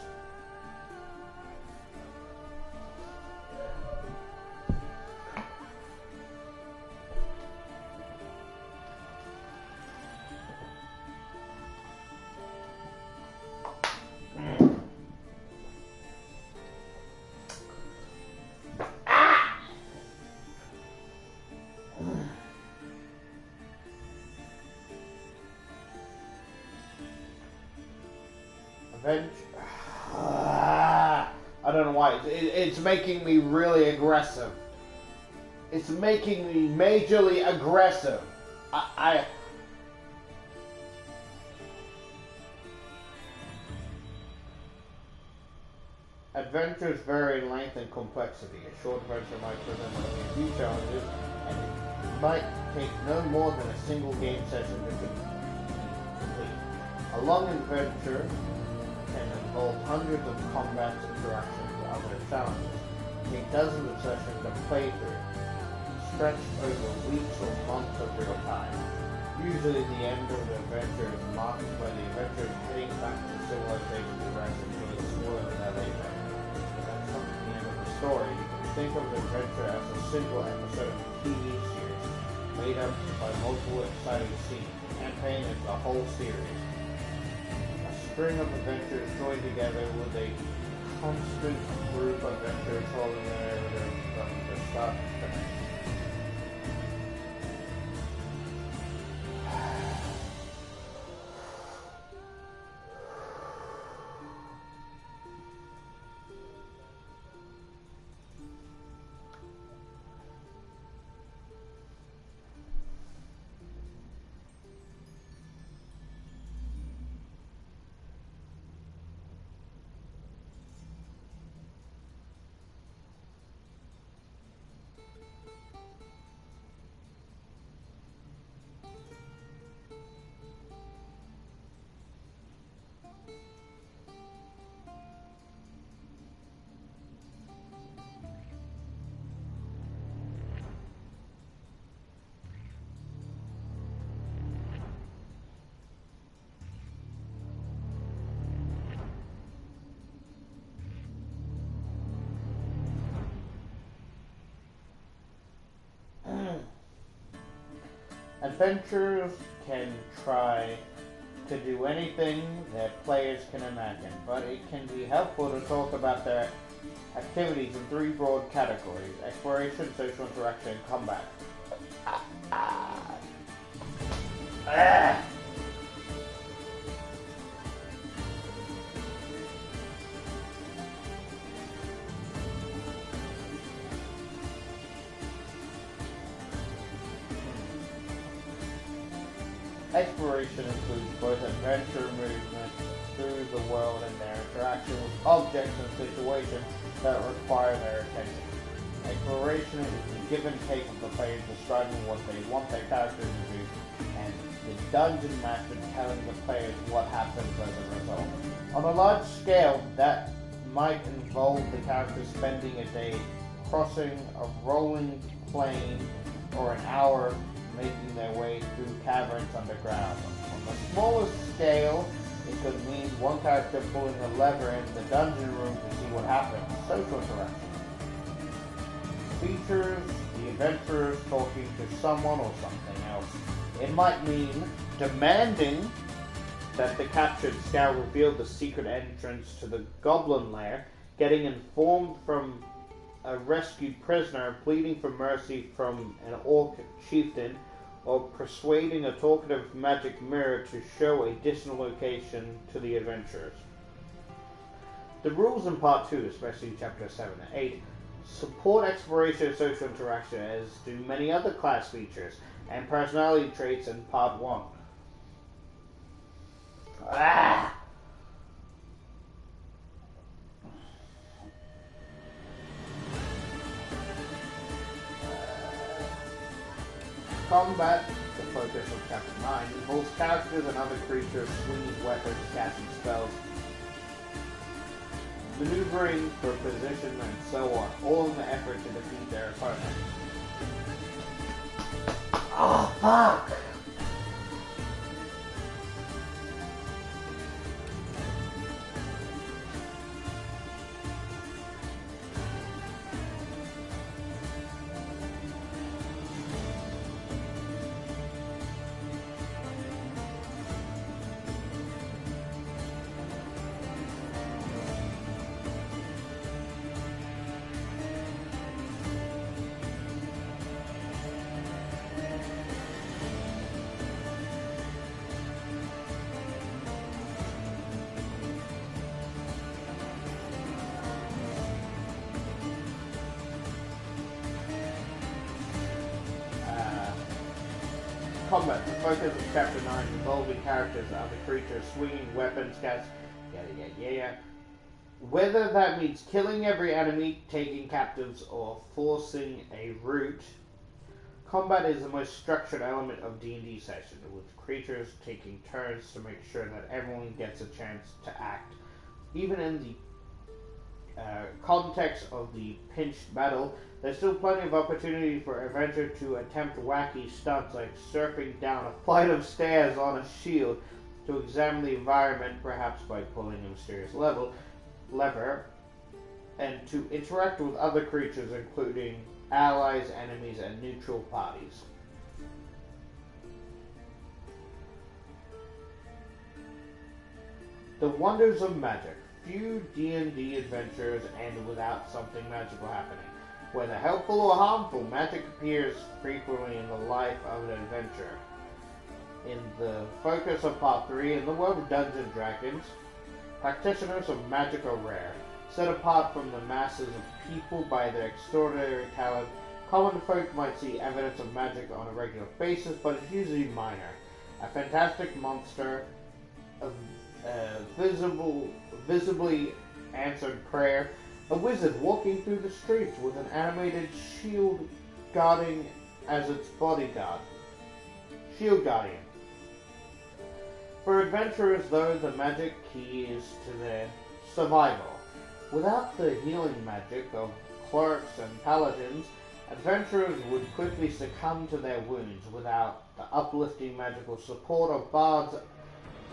I don't know why. It's making me really aggressive. It's making me majorly aggressive. Adventures vary in length and complexity. A short adventure might present only a few challenges, and it might take no more than a single game session to complete. A long adventure can involve hundreds of combats, interactions, and other challenges. Take dozens of sessions to play through, stretched over weeks or months of real time. Usually the end of the adventure is marked by the adventurers heading back to civilization to rest until the spoiler that they make. That's not the end of the story. You can think of the adventure as a single episode of a TV series, made up by multiple exciting scenes. The campaign is the whole series. String of adventurers joined together with a constant group of adventurers holding their evidence from the start to finish. Adventurers can try to do anything that players can imagine, but it can be helpful to talk about their activities in three broad categories: exploration, social interaction, and combat. Exploration includes both adventure movement through the world and their interaction with objects and situations that require their attention. Exploration is the give and take of the players describing what they want their characters to do, and the dungeon master telling the players what happens as a result. On a large scale, that might involve the characters spending a day crossing a rolling plain or an hour making their way through caverns underground. On the smallest scale, it could mean one character pulling a lever in the dungeon room to see what happens. Social interaction. Features the adventurers talking to someone or something else. It might mean demanding that the captured scout reveal the secret entrance to the goblin lair, getting informed from a rescued prisoner, pleading for mercy from an orc chieftain, or persuading a talkative magic mirror to show a distant location to the adventurers. The rules in Part 2, especially Chapter 7 and 8, support exploration and social interaction, as do many other class features and personality traits in Part 1. Ah! Combat, the focus of Chapter 9, involves characters and other creatures swinging weapons, casting spells, maneuvering for position, and so on, all in the effort to defeat their opponent. Oh, fuck! Combat, the focus of Chapter 9, involving characters and other creatures, swinging weapons, cats, yada. Whether that means killing every enemy, taking captives, or forcing a route, combat is the most structured element of D&D session, with creatures taking turns to make sure that everyone gets a chance to act. Even in the context of the pinched battle, there's still plenty of opportunity for adventure to attempt wacky stunts like surfing down a flight of stairs on a shield, to examine the environment, perhaps by pulling a mysterious lever, and to interact with other creatures, including allies, enemies, and neutral parties. The wonders of magic. Few D&D adventures end without something magical happening. Whether helpful or harmful, magic appears frequently in the life of an adventurer. In the focus of Part 3, in the world of Dungeons & Dragons, practitioners of magic are rare. Set apart from the masses of people by their extraordinary talent, common folk might see evidence of magic on a regular basis, but it's usually minor. A fantastic monster, visibly answered prayer, a wizard walking through the streets with an animated shield guarding as its bodyguard. Shield Guardian. For adventurers, though, the magic key is to their survival. Without the healing magic of clerics and paladins, adventurers would quickly succumb to their wounds. Without the uplifting magical support of bards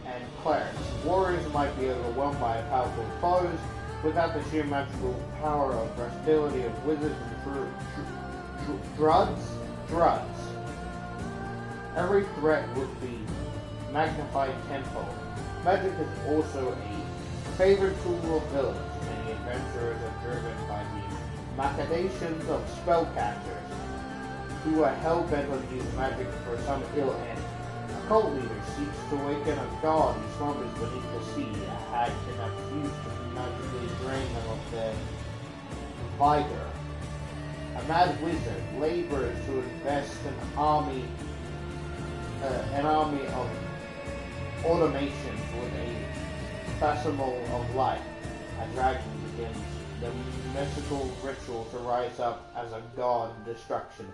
and clerics, warriors might be overwhelmed by powerful foes. Without the sheer magical power of versatility of wizards and druids, every threat would be magnified tenfold. Magic is also a favorite tool of villains. Many adventurers are driven by the machinations of spellcasters, who are hell-bent on using magic for some ill end. A cult leader seeks to awaken a god who slumbers beneath the sea. A hag cannot use to magically drain them of their vigor. A mad wizard labors to invest an army of automations with a facsimile of life. A dragon begins the mystical ritual to rise up as a god of destruction.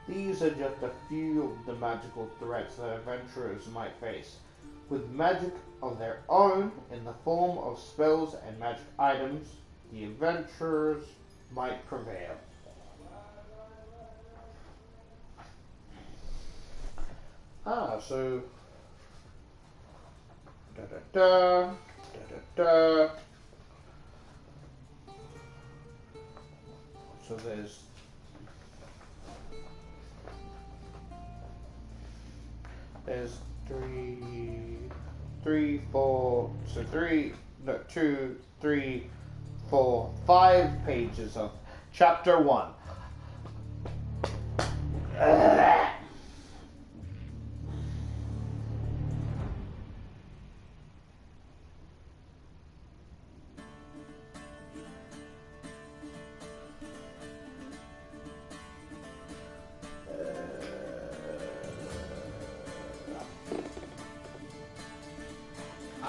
These are just a few of the magical threats that adventurers might face. With magic of their own, in the form of spells and magic items, the adventurers might prevail. So So there's five pages of chapter 1.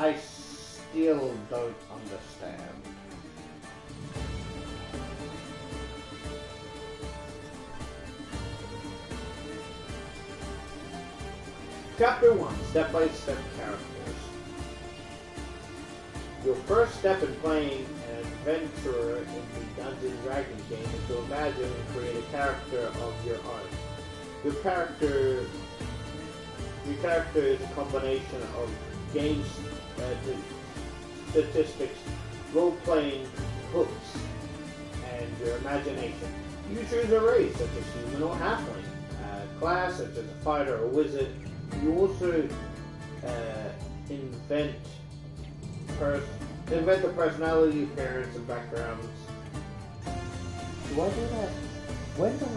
I still don't understand. Chapter 1, Step-by-Step Characters. Your first step in playing an adventurer in the Dungeons & Dragons game is to imagine and create a character of your own. Your character is a combination of game statistics, role-playing hooks, and your imagination. You choose a race, such as human or halfling, a class, such as a fighter or wizard. You also invent the personality, appearance, and backgrounds. Do I do that? When do I?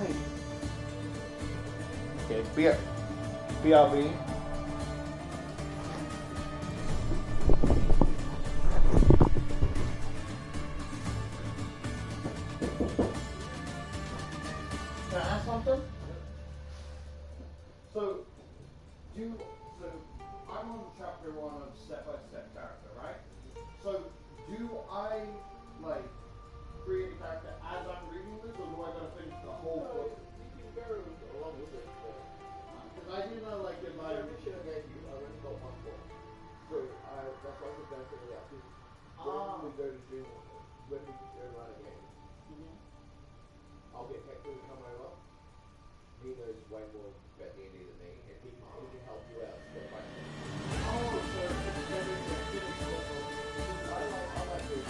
Okay, BRB. Can I ask something? So I'm on chapter 1 of Step-by-Step Character, right? So do I create a character as I'm reading this, or do I gotta finish the whole book? You can go along with it. Because I do know, if I Mission again, you already got one book. So that's why I said don't figure it out. Because when we go to do, when we go run a game, I'll get Hector to come over. He knows way more about D&D than me, and he can help you out step by step. Oh, so it's better to finish the book. I like this.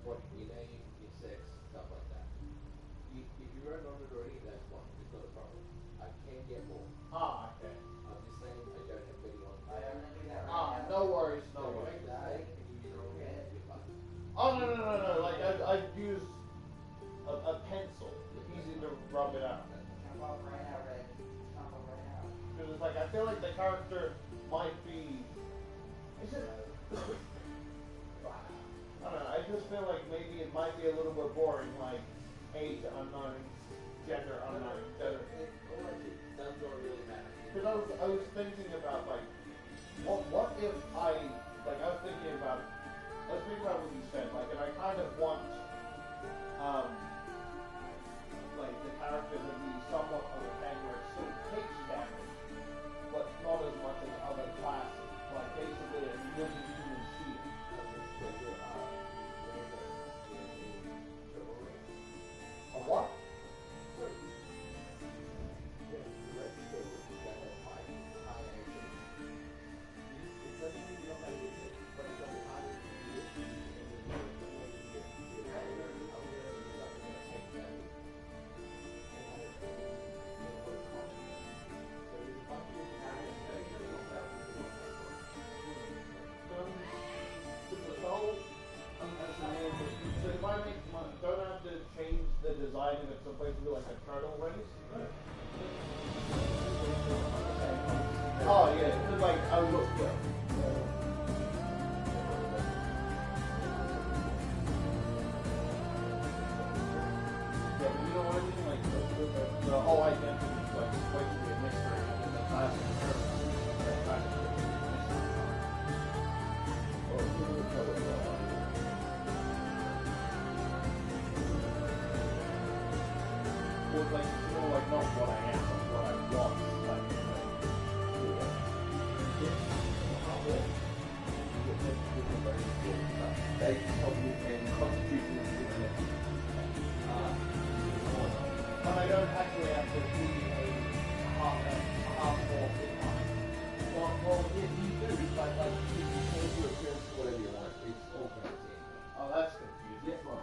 What your name, your sex, stuff like that. If you wrote on it already, that's fine. It's not a problem. I can get more. Ah, okay. I'm just saying I don't have many on. Ah, no worries, no worries. Oh, no. I'd use a pencil. Easy to rub it out. Because it's I feel like the character might be... Is it... I don't know, I just feel like maybe it might be a little bit boring, age unknown, gender unknown. Doesn't really matter. Because I was thinking about, what if I was thinking about what you said, and I kind of want, the character to be somewhat of a thing where it still takes damage, but not as much as other classes, basically a really human shield. A what? they can help you in constitution and humanity. But I don't actually have to be a half orc in mine. Well, yeah, you do. Like you can change your appearance to whatever you want. It's all fancy. Oh, that's confusing. Yes, ma'am.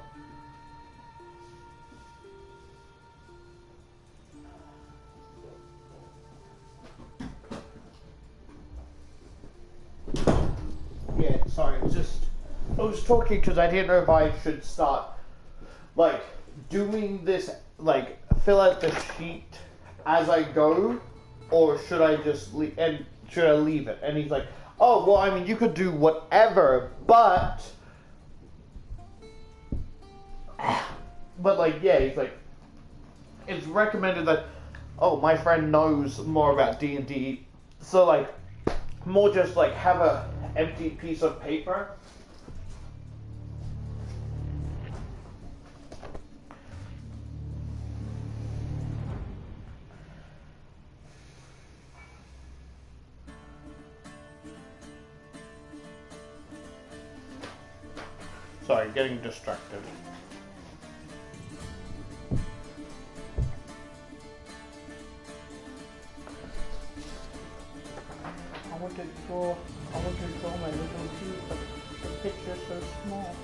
Yeah, sorry, I was talking because I didn't know if I should start, like, doing this, like, fill out the sheet as I go, or should I just should I leave it? And he's like, oh, well, I mean, you could do whatever, but, like, yeah, he's like, it's recommended that, oh, my friend knows more about D&D, so, like, more just, like, have a empty piece of paper. Sorry, getting distracted. I want to draw my little teeth, but the picture's so small.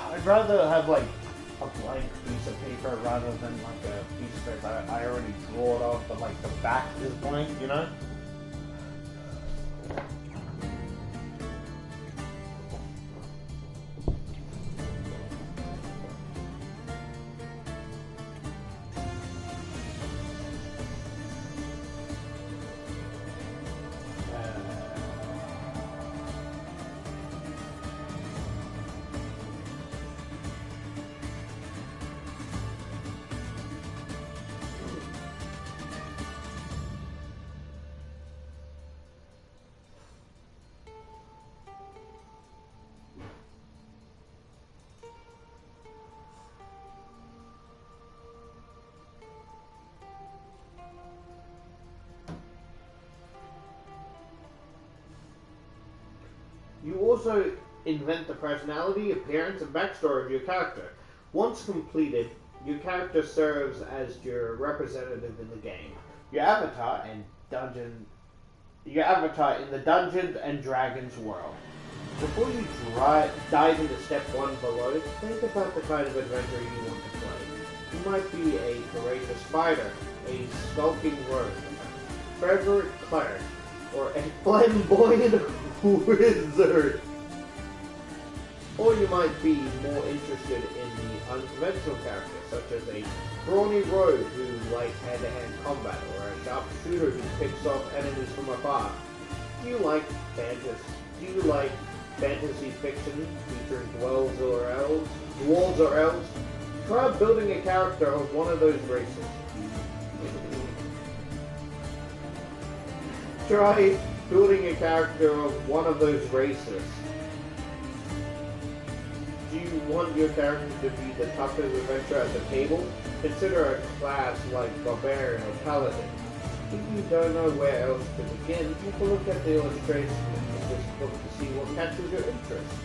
I'd rather have like a blank piece of paper rather than like a piece of paper I already draw it off, but like the back is blank, you know? You also invent the personality, appearance, and backstory of your character. Once completed, your character serves as your representative in the game. Your avatar in the Dungeons and Dragons world. Before you dive into step 1 below, think about the kind of adventure you want to play. You might be a courageous fighter, a skulking rogue, a fervent cleric, or a flamboyant wizard. Or you might be more interested in the unconventional characters, such as a brawny rogue who likes hand-to-hand combat, or a sharpshooter who picks off enemies from afar. Do you like fantasy fiction featuring dwarves or elves? Try building a character of one of those races. Try building a character of one of those races. Do you want your character to be the toughest adventurer at the table? Consider a class like Barbarian or Paladin. If you don't know where else to begin, you can look at the illustrations of this book to see what catches your interest.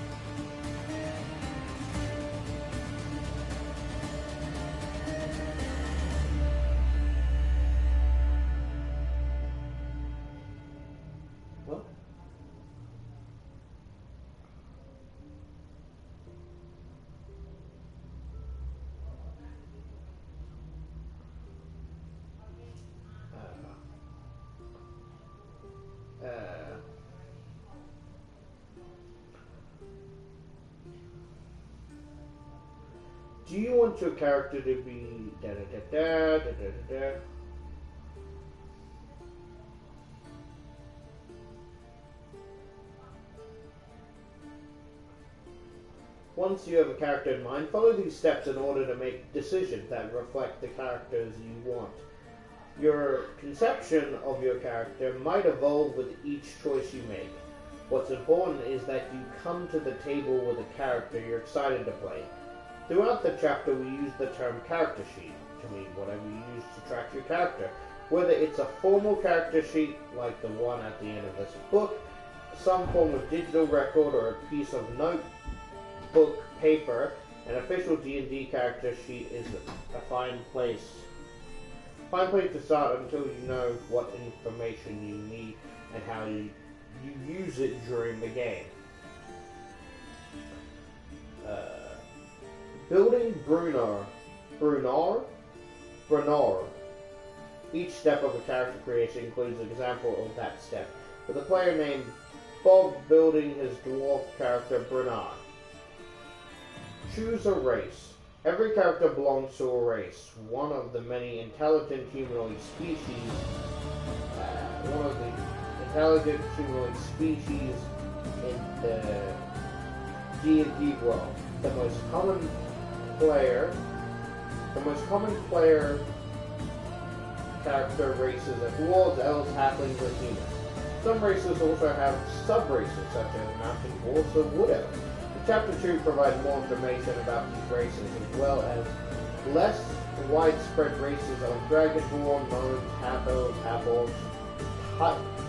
What? Do you want your character to be da-da-da-da? Once you have a character in mind, follow these steps in order to make decisions that reflect the characters you want. Your conception of your character might evolve with each choice you make. What's important is that you come to the table with a character you're excited to play. Throughout the chapter, we use the term character sheet to mean whatever you use to track your character. Whether it's a formal character sheet, like the one at the end of this book, some form of digital record, or a piece of notebook paper, an official D&D character sheet is a fine place to start until you know what information you need and how you use it during the game. Building Brunar. Each step of a character creation includes an example of that step, with a player named Bob building his dwarf character Brunar. Choose a race. Every character belongs to a race, one of the many intelligent humanoid species in the D&D world. The most common player character races are dwarves, elves, halflings, and humans. Some races also have sub-races such as mountain dwarves or wood elves. Chapter 2 provides more information about these races, as well as less widespread races of dragonborn, gnomes, half-elves, half-orcs,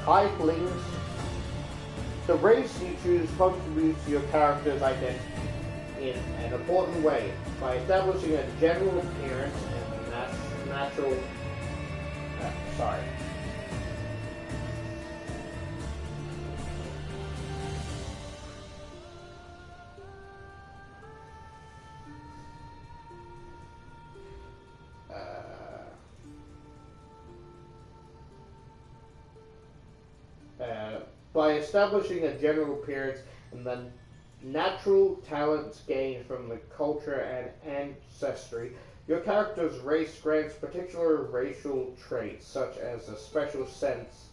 tieflings. The race you choose contributes to your character's identity in an important way by establishing a general appearance and natural. By establishing a general appearance and the natural talents gained from the culture and ancestry, your character's race grants particular racial traits such as a special senses,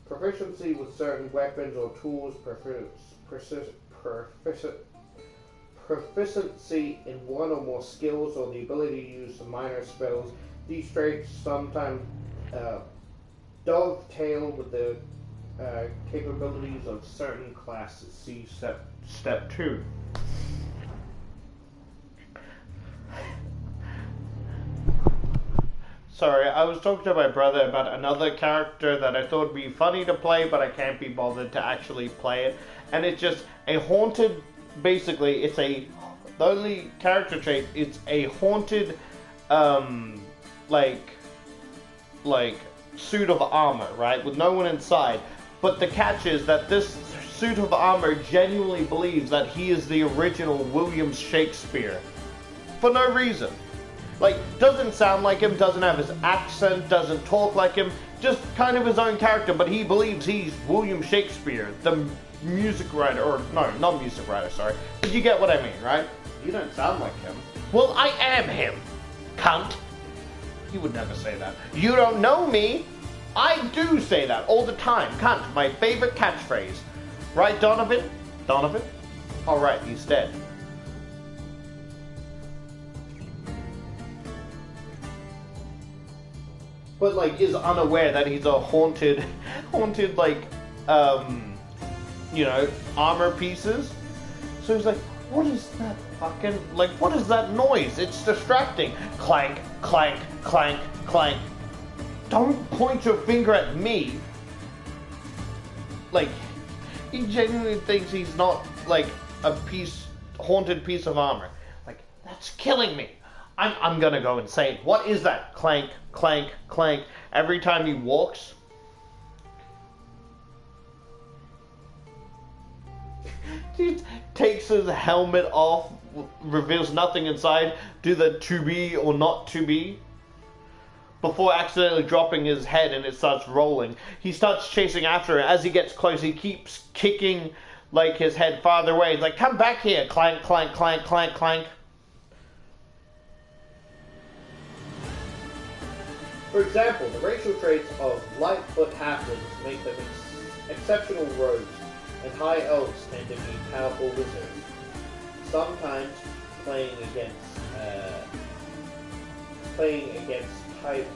proficiency with certain weapons or tools, proficiency in one or more skills, or the ability to use minor spells. These traits sometimes dovetail with the capabilities of certain classes. See step 2. Sorry, I was talking to my brother about another character that I thought would be funny to play, but I can't be bothered to actually play it. And it's just a haunted, basically, the only character trait, it's a haunted, like suit of armor, right? With no one inside. But the catch is that this suit of armor genuinely believes that he is the original William Shakespeare. For no reason. Like, doesn't sound like him, doesn't have his accent, doesn't talk like him, just kind of his own character, but he believes he's William Shakespeare, the music writer, or no, not music writer, sorry. But you get what I mean, right? You don't sound like him. Well, I am him, cunt. He would never say that. You don't know me. I do say that all the time. Cunt, my favorite catchphrase. Right, Donovan? Donovan? Alright, he's dead. But, like, is unaware that he's a haunted, like, you know, armor pieces. So he's like, what is that fucking, like, what is that noise? It's distracting. Clank, clank, clank, clank. Don't point your finger at me. Like, he genuinely thinks he's not, like, a haunted piece of armor. Like, that's killing me. I'm gonna go insane. What is that? Clank, clank, clank. Every time he walks. He takes his helmet off, reveals nothing inside, do the to be or not to be. Before accidentally dropping his head and it starts rolling. He starts chasing after it. As he gets close, he keeps kicking, like, his head farther away. He's like, come back here. Clank, clank, clank, clank, clank. For example, the racial traits of Lightfoot halflings make them exceptional rogues, and high elves tend to be powerful wizards. Sometimes playing against type.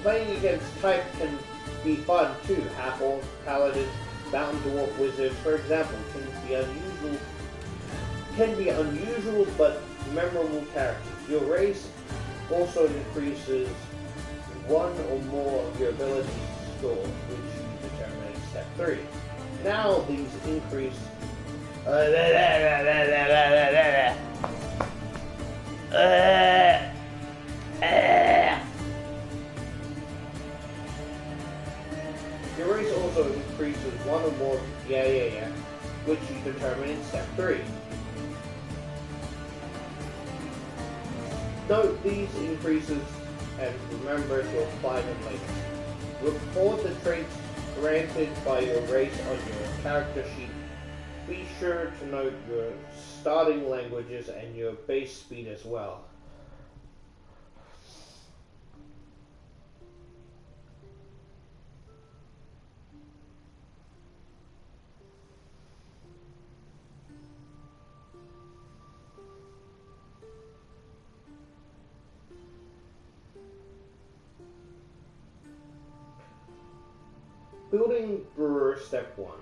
Playing against type can be fun too. Half-orc, paladins, mountain dwarf wizards, for example, can be unusual but memorable characters. Your race also increases one or more of your abilities to score, which you determine in step 3. Now these increase your race also increases one or more, which you determine in step 3. Note these increases and remember to apply them later. Record the traits granted by your race on your character sheet. Be sure to note your starting languages and your base speed as well. Building Brewer Step 1.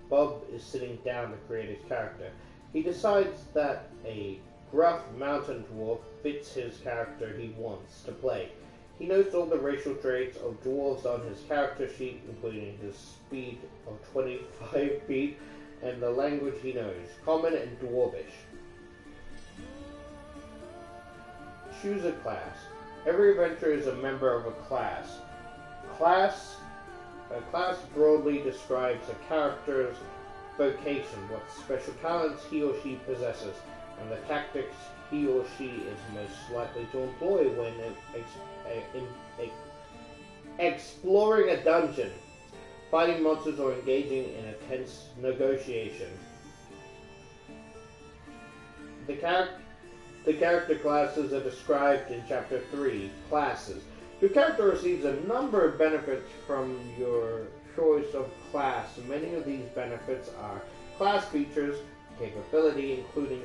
Bob is sitting down to create his character. He decides that a gruff mountain dwarf fits his character he wants to play. He notes all the racial traits of dwarves on his character sheet, including his speed of 25 feet and the language he knows, Common and Dwarvish. Choose a class. Every adventurer is a member of a class. A class broadly describes a character's vocation, what special talents he or she possesses, and the tactics he or she is most likely to employ when exploring a dungeon, fighting monsters, or engaging in a tense negotiation. The character classes are described in Chapter 3, Classes. Your character receives a number of benefits from your choice of class. Many of these benefits are class features, capability, including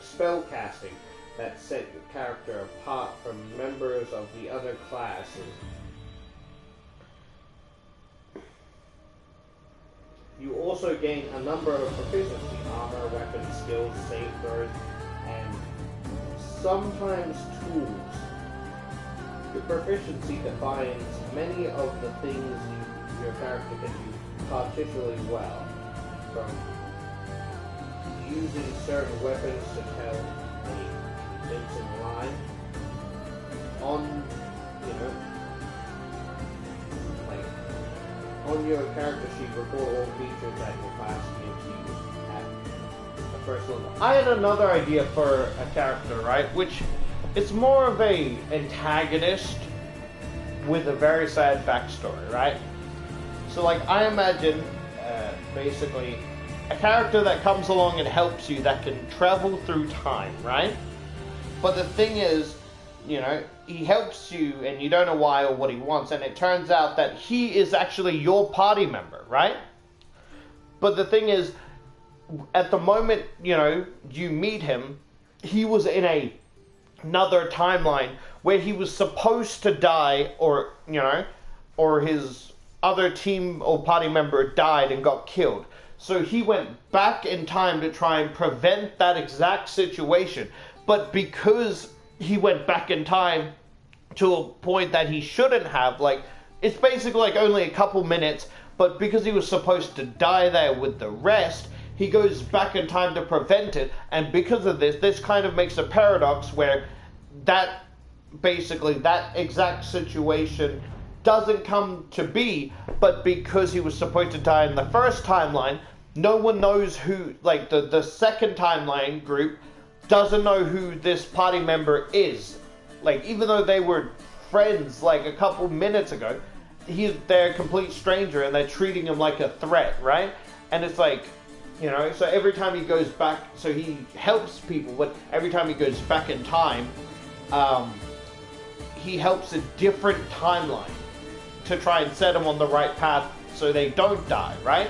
spell casting, that set your character apart from members of the other classes. You also gain a number of proficiency, armor, weapons, skills, save throws, and sometimes tools. Your proficiency defines many of the things your character can do particularly well, from using certain weapons to tell a convincing lie, on your character sheet, record all features that your class gives you at the first level. I had another idea for a character, right, which it's more of a antagonist with a very sad backstory, right? So, like, I imagine, basically, a character that comes along and helps you that can travel through time, right? But the thing is, he helps you and you don't know why or what he wants, and it turns out that he is actually your party member, right? But the thing is, at the moment, you meet him, he was in another timeline where he was supposed to die, or his other team or party member died and got killed. So he went back in time to try and prevent that exact situation. But because he went back in time to a point that he shouldn't have, it's basically only a couple minutes, but because he was supposed to die there with the rest, he goes back in time to prevent it, and because of this kind of makes a paradox where that exact situation doesn't come to be, but because he was supposed to die in the first timeline, no one knows who, the second timeline group doesn't know who this party member is. Even though they were friends a couple minutes ago, they're a complete stranger and they're treating him like a threat, right? And it's so every time he goes back, so he helps people, but every time he goes back in time, he helps a different timeline to try and set them on the right path so they don't die, right?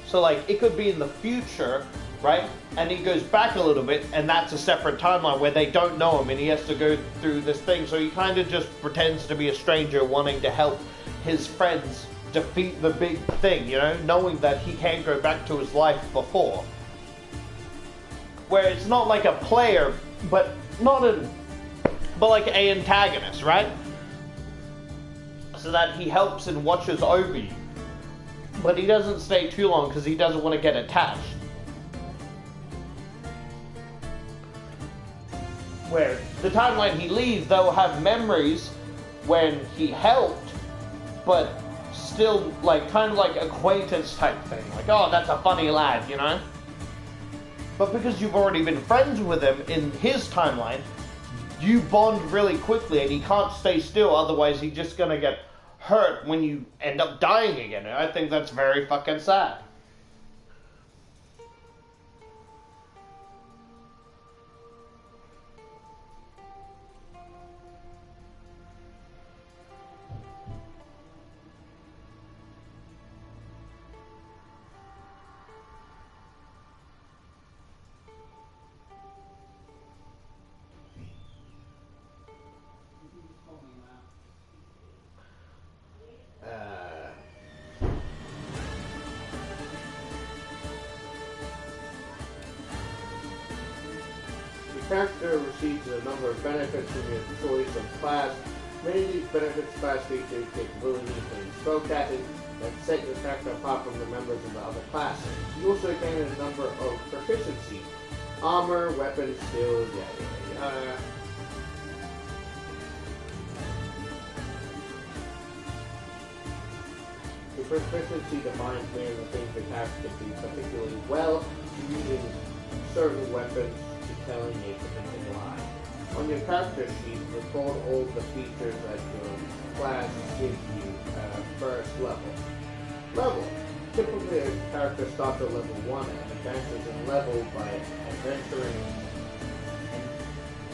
So it could be in the future, right? And he goes back a little bit, and that's a separate timeline where they don't know him, and he has to go through this thing. So he kind of just pretends to be a stranger wanting to help his friends defeat the big thing, you know, knowing that he can't go back to his life before. Where it's not like a player, but like an antagonist, right? So that he helps and watches over you. But he doesn't stay too long because he doesn't want to get attached. Where the timeline he leaves, they'll have memories when he helped, but still like kind of like acquaintance type thing. Like, oh, that's a funny lad, you know? But because you've already been friends with him in his timeline, you bond really quickly and he can't stay still, otherwise he's just gonna get hurt when you end up dying again. And I think that's very fucking sad. The character receives a number of benefits from your choice of class. Many of these benefits class features capabilities and spellcasting that set your character apart from the members of the other classes. You also gain a number of proficiency. Armor, weapons, skills, yada yada yada. Your proficiency defines many of the things your character can do particularly well, using certain weapons to telling a particular lie. On your character sheet, record all the features that your class gives you at first level. Typically, a character starts at level 1 and advances in level by adventuring and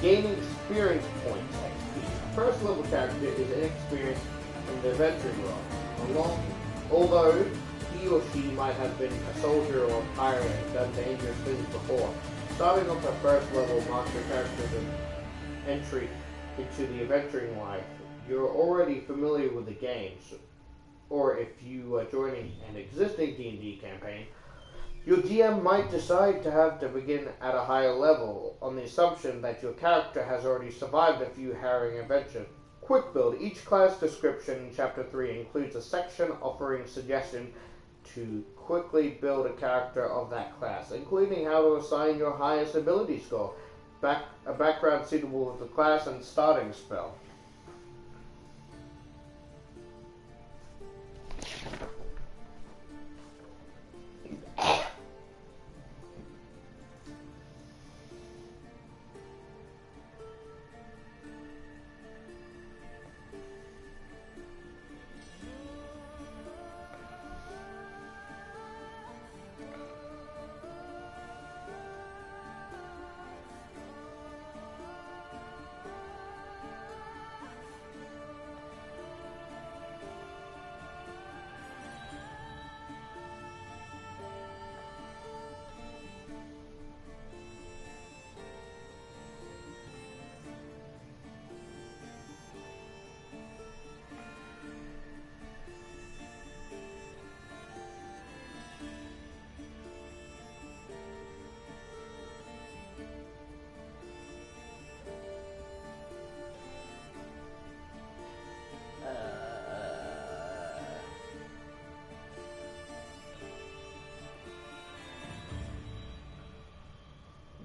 gaining experience points XP. A first level character is inexperienced in the adventuring world. Although he or she might have been a soldier or a pirate and done dangerous things before, starting off at first level marks your character's entry into the adventuring life. You're already familiar with the games, or if you are joining an existing D&D campaign, your DM might decide to have to begin at a higher level on the assumption that your character has already survived a few harrowing adventures. Quick build. Each class description in Chapter 3 includes a section offering suggestions to quickly build a character of that class, including how to assign your highest ability score, a background suitable with the class, and starting spell.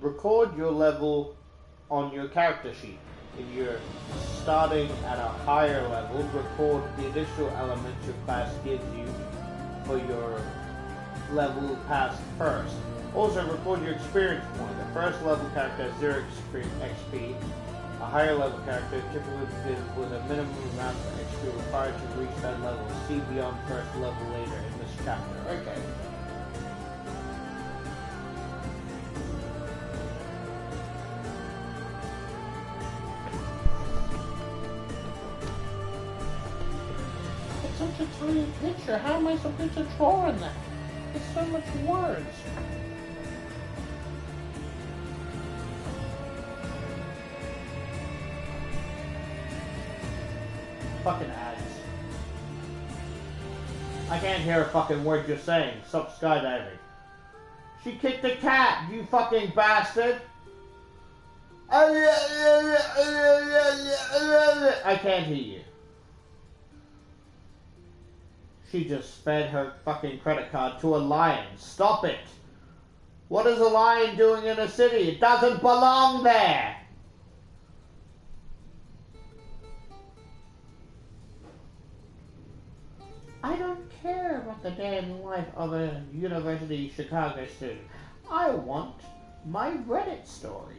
Record your level on your character sheet. If you're starting at a higher level, record the additional elements your class gives you for your level passed first. Also, record your experience point. A first level character has 0 XP. A higher level character typically begins with a minimum amount of XP required to reach that level. See beyond first level later in this chapter. Okay. Such a tiny picture. How am I supposed to draw in that? There's so much words. fucking ads. I can't hear a fucking word you're saying. Stop skydiving. She kicked the cat, you fucking bastard! I can't hear you. She just fed her fucking credit card to a lion. Stop it! What is a lion doing in a city? It doesn't belong there! I don't care about the day in the life of a University of Chicago student. I want my Reddit stories.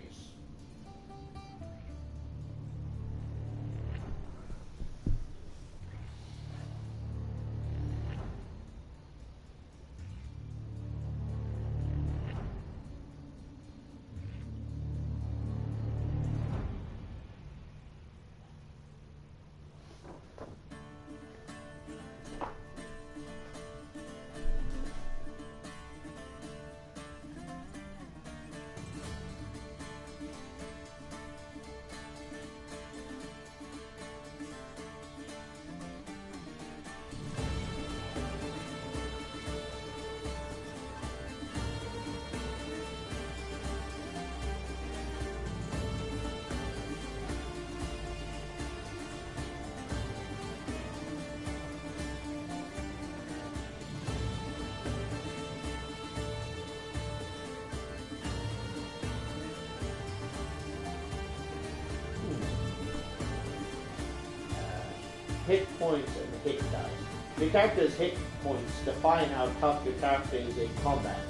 Hit points and hit dice. Your character's hit points define how tough your character is in combat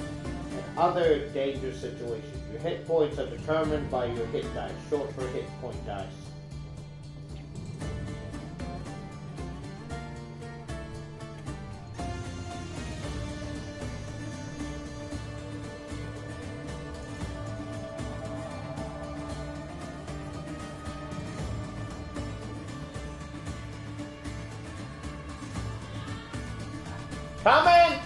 and other dangerous situations. Your hit points are determined by your hit dice, short for hit point dice. Coming!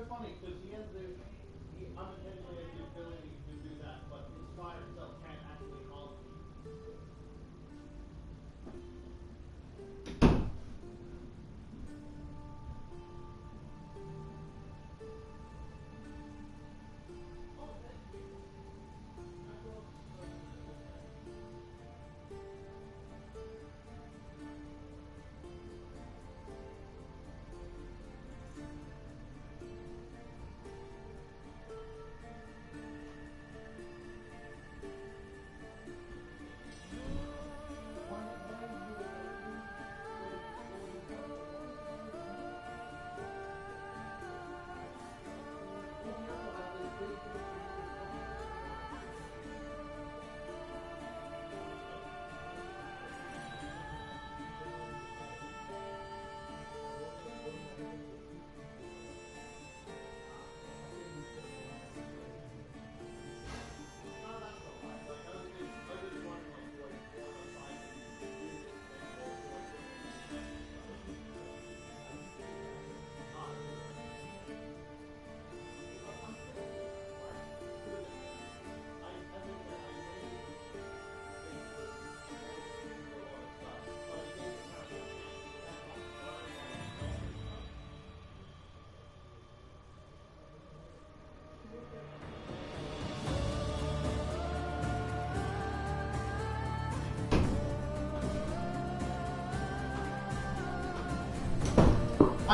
Funny because he unintentionally has the ability to do that, but his fire itself can't actually cause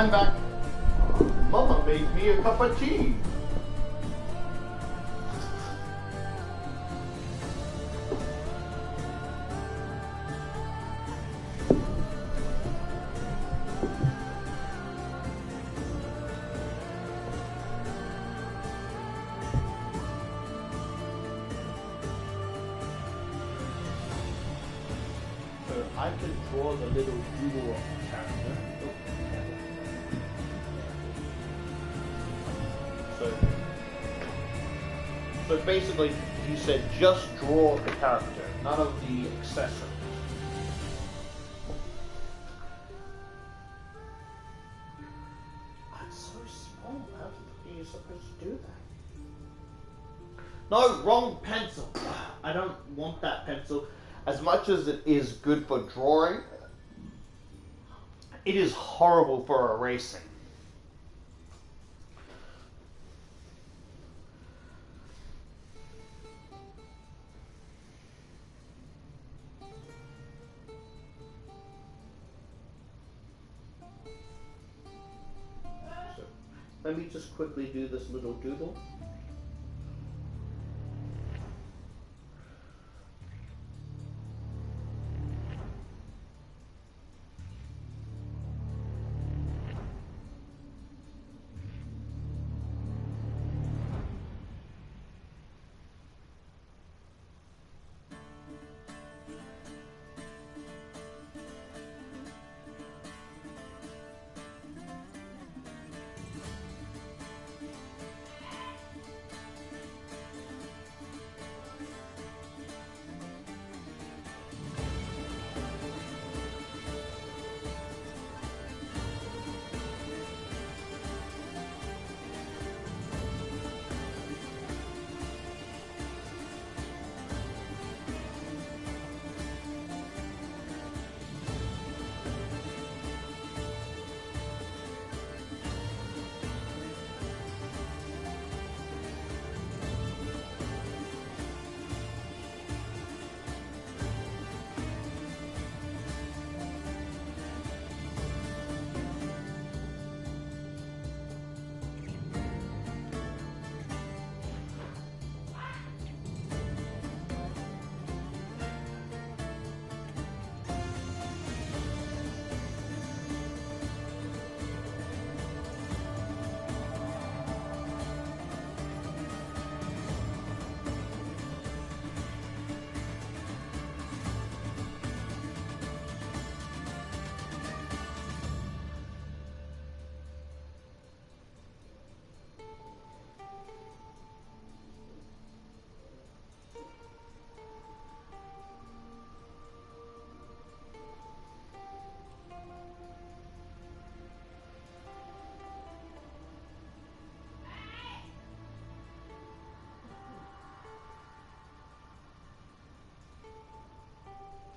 I'm back. Mama made me a cup of tea. So I can draw the little doodle of the character. So basically, you said just draw the character, none of the accessories. That's so small. How are you supposed to do that? No, wrong pencil. I don't want that pencil. As much as it is good for drawing, it is horrible for erasing. So, let me just quickly do this little doodle.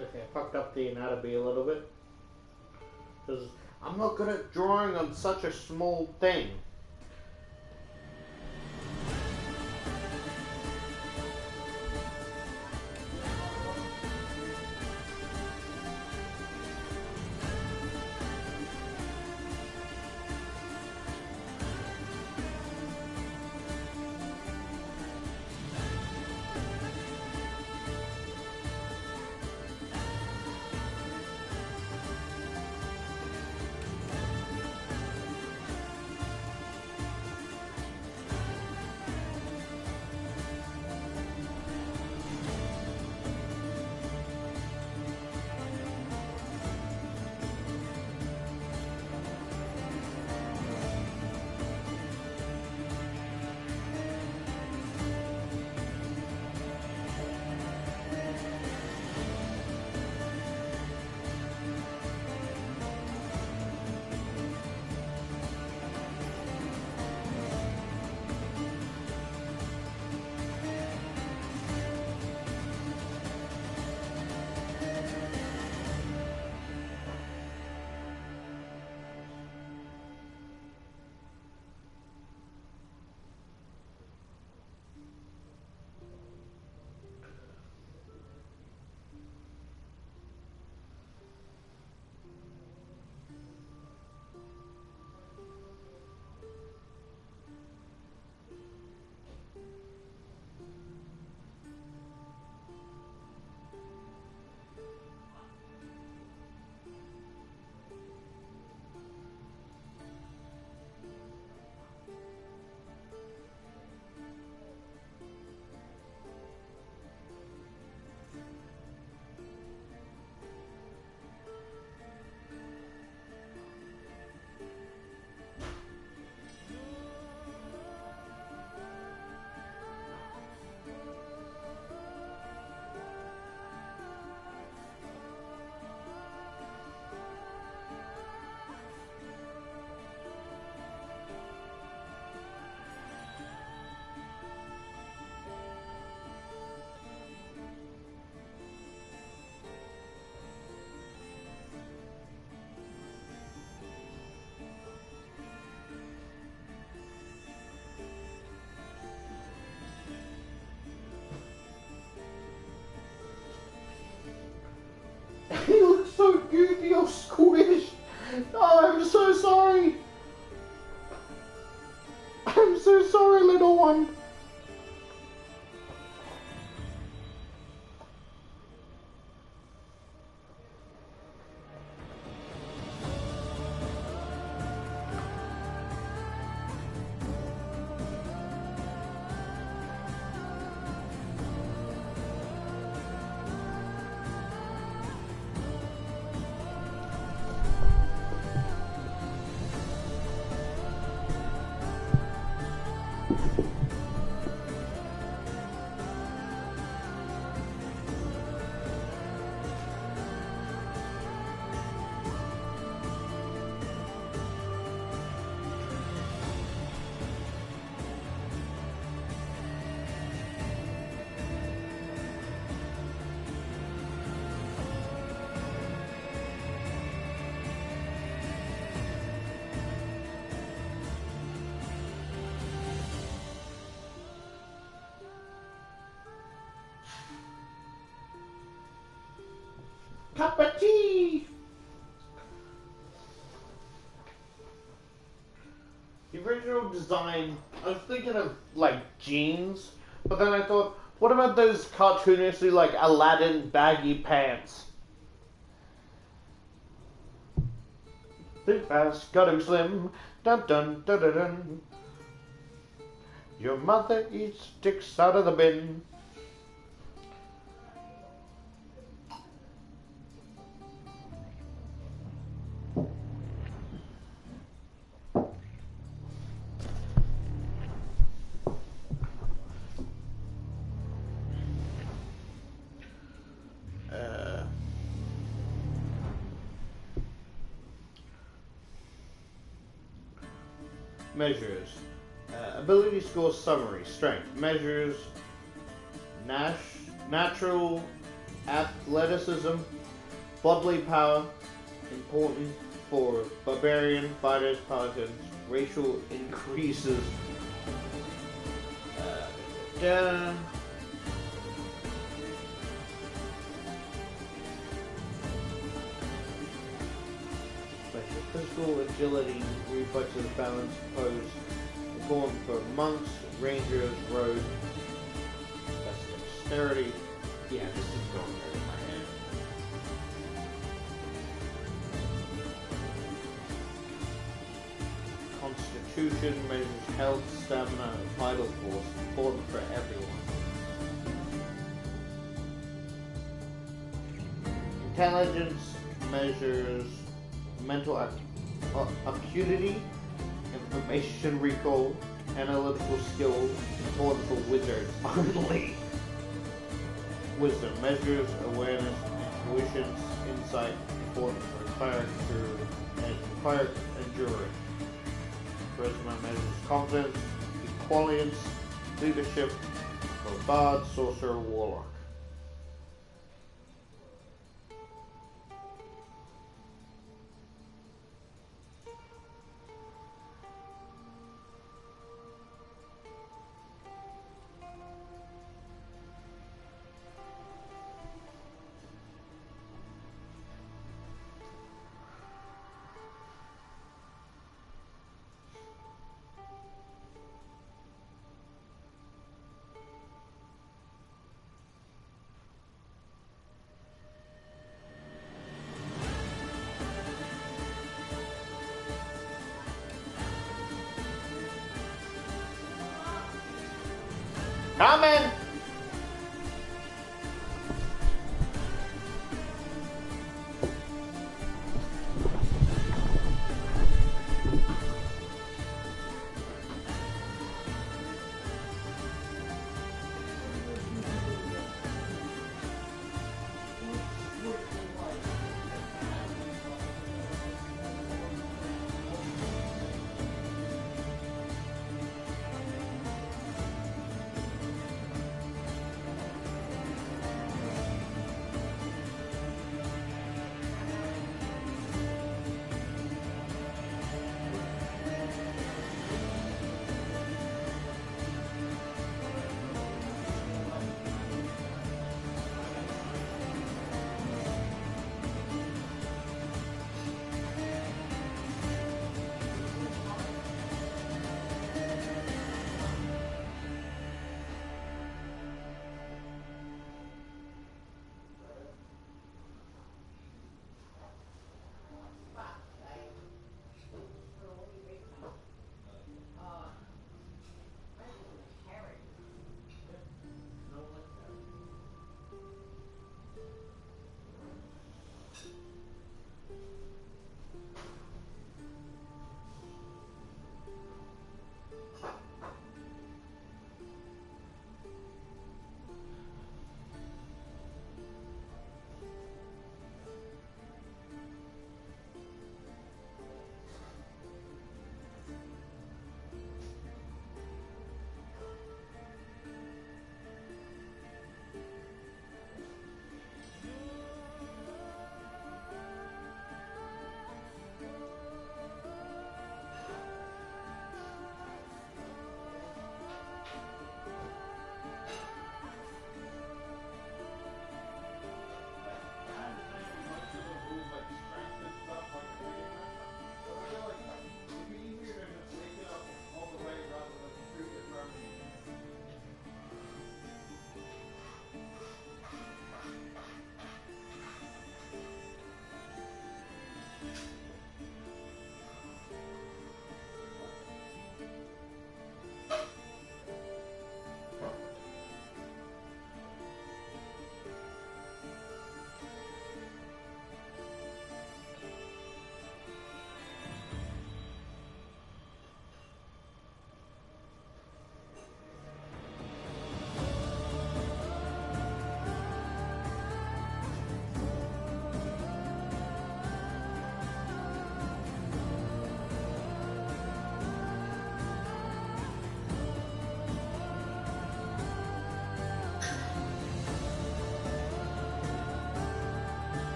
Okay, I fucked up the anatomy a little bit. Because I'm not good at drawing on such a small thing. so goofy or squished. Oh, I'm so sorry. I'm so sorry, little one. Cup of tea! The original design, I was thinking of like jeans, but then I thought, what about those cartoonishly like Aladdin baggy pants? Think fast, gotta slim, dun dun dun dun dun. Your mother eats sticks out of the bin. Measures. Ability score summary. Strength. Measures. Natural athleticism. Bloodly power. Important for barbarian, fighters, paladins. Racial increases. Physical agility, reflexes, balance, pose, important for monks, rangers, rogues, that's dexterity. Yeah, this is going over my head. Constitution measures health, stamina, and vital force, important for everyone. Intelligence measures mental acuity, information recall, analytical skills, important for wizards only. Wisdom measures awareness, intuition, insight, important for cleric and jury. Charisma measures confidence, equalence, leadership for bard, sorcerer, warlock. Coming!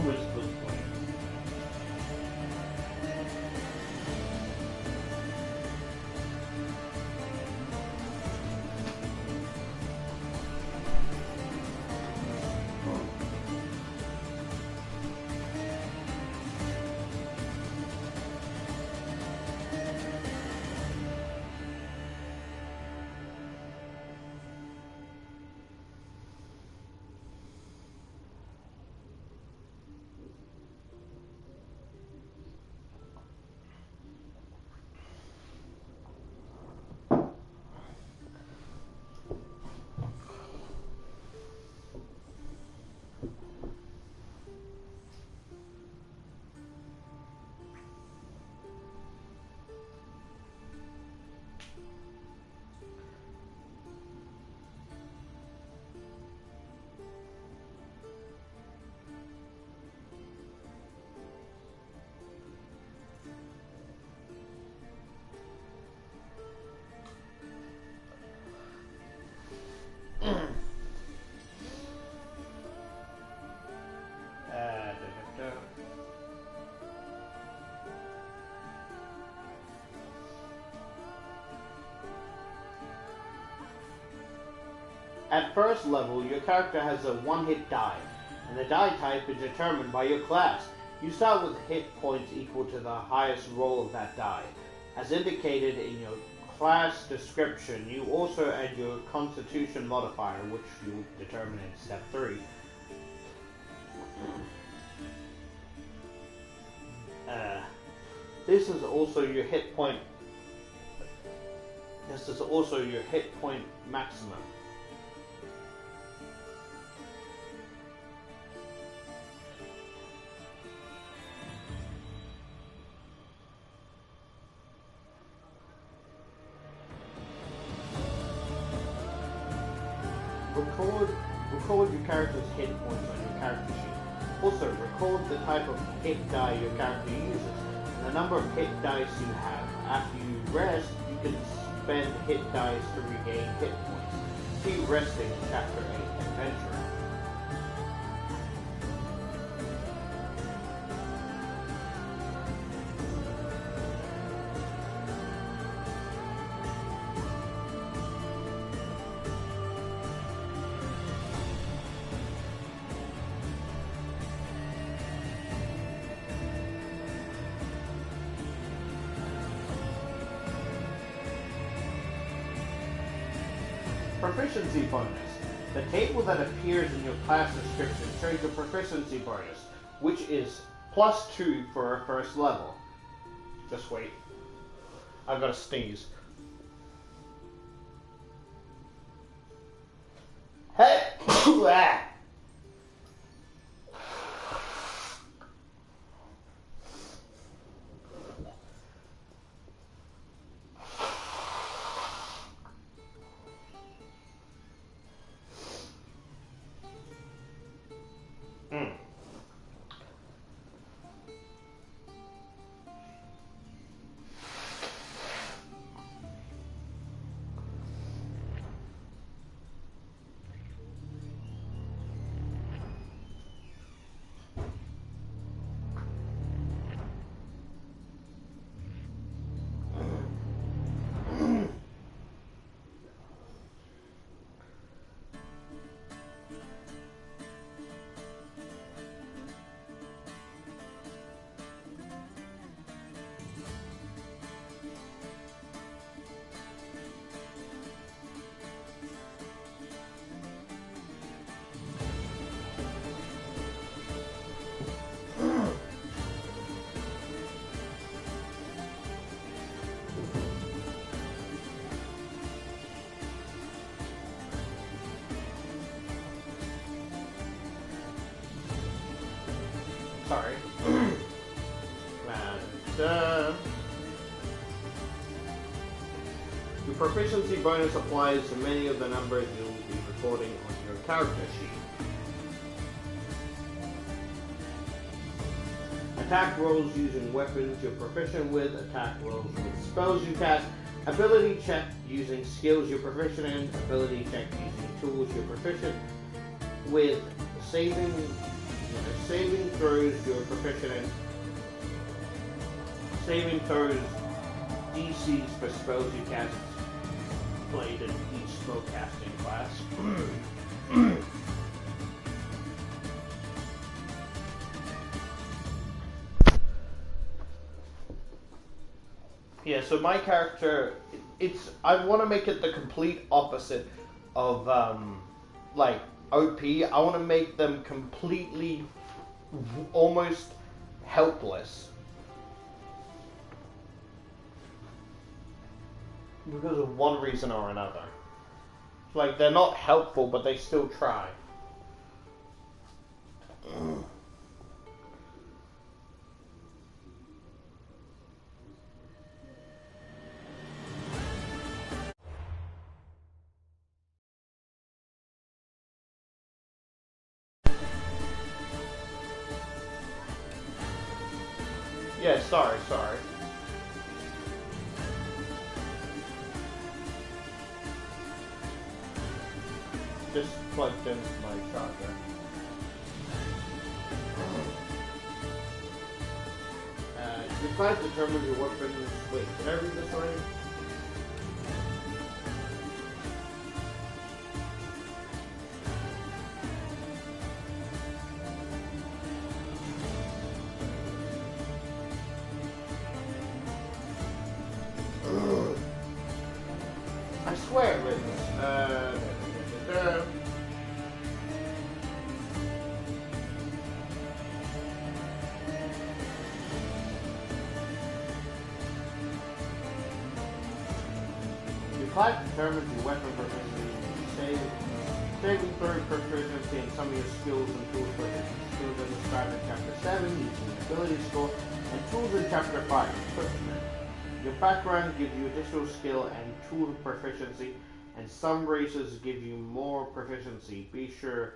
was playing. At first level, your character has a one-hit die, and the die type is determined by your class. You start with hit points equal to the highest roll of that die. As indicated in your class description, you also add your constitution modifier, which you'll determine in step 3. This is also your hit point maximum. Record your character's hit points on your character sheet. Also, record the type of hit die your character uses and the number of hit dice you have. After you rest, you can spend hit dice to regain hit points. See resting in Chapter 8 Adventure. Proficiency bonus. The table that appears in your class description shows your proficiency bonus, which is +2 for a first level. Just wait. I've got to sneeze. Hey! Sorry. Your proficiency bonus applies to many of the numbers you'll be recording on your character sheet. Attack rolls using weapons you're proficient with, attack rolls with spells you cast, ability check using skills you're proficient in, ability check using tools you're proficient with, saving saving throws you're proficient in. Saving throws DCs for spells you cast played in each spellcasting class. Yeah, so my character, I want to make it the complete opposite of like OP. I want to make them completely almost helpless because of one reason or another. Like, they're not helpful, but they still try. Yeah, sorry. Just plugged in my charger. Your class determines your weapons. Wait, did I read this right? I swear I read this. Your class determines your weapon proficiency, saving throw proficiency, and some of your skills and tools proficiency. Skills are described in Chapter 7, using the ability score, and tools in Chapter 5, equipment. Your background gives you additional skill and tool proficiency, and some races give you more proficiency. Be sure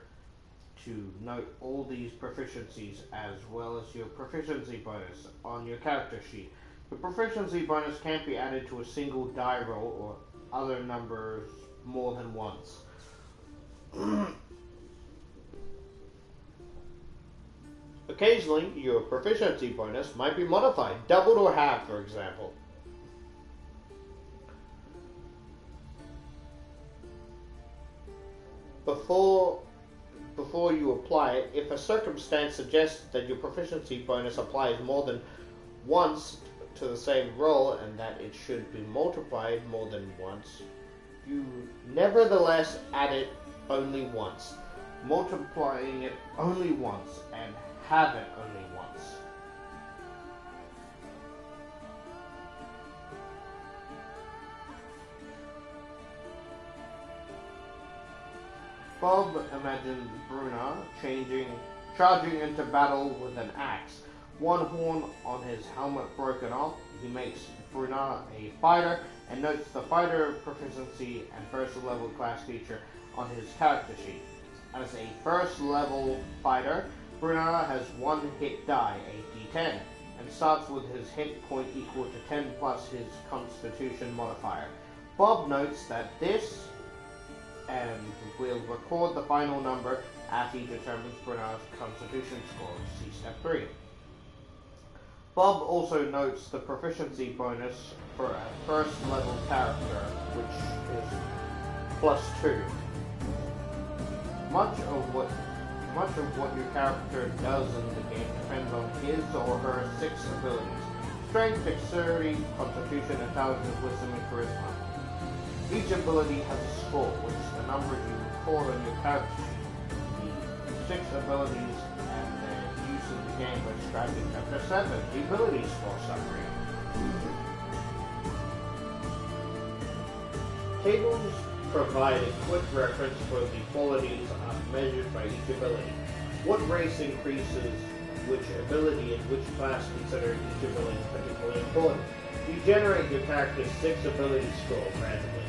to note all these proficiencies as well as your proficiency bonus on your character sheet. The proficiency bonus can't be added to a single die roll or other numbers more than once. Occasionally, your proficiency bonus might be modified, doubled or halved, for example. Before you apply it, if a circumstance suggests that your proficiency bonus applies more than once to the same roll and that it should be multiplied more than once, you nevertheless add it only once, multiplying it only once, and have it only once. Bob imagined Bruna charging into battle with an axe. One horn on his helmet broken off. He makes Bruna a fighter and notes the fighter proficiency and first level class feature on his character sheet. As a first level fighter, Bruna has one hit die, a d10, and starts with his hit point equal to 10 plus his constitution modifier. Bob notes that this and will record the final number after he determines Bruna's constitution score. See step 3. Bob also notes the proficiency bonus for a first level character, which is +2. Much of what your character does in the game depends on his or her 6 abilities: strength, dexterity, constitution, intelligence, wisdom, and charisma. Each ability has a score, which is the number you record on your character sheet. The 6 abilities and their use in the game are described in Chapter 7, the ability score summary. Tables provide a quick reference for the qualities measured by each ability. What race increases which ability and which class consider each ability particularly important. You generate your character's 6 ability score randomly.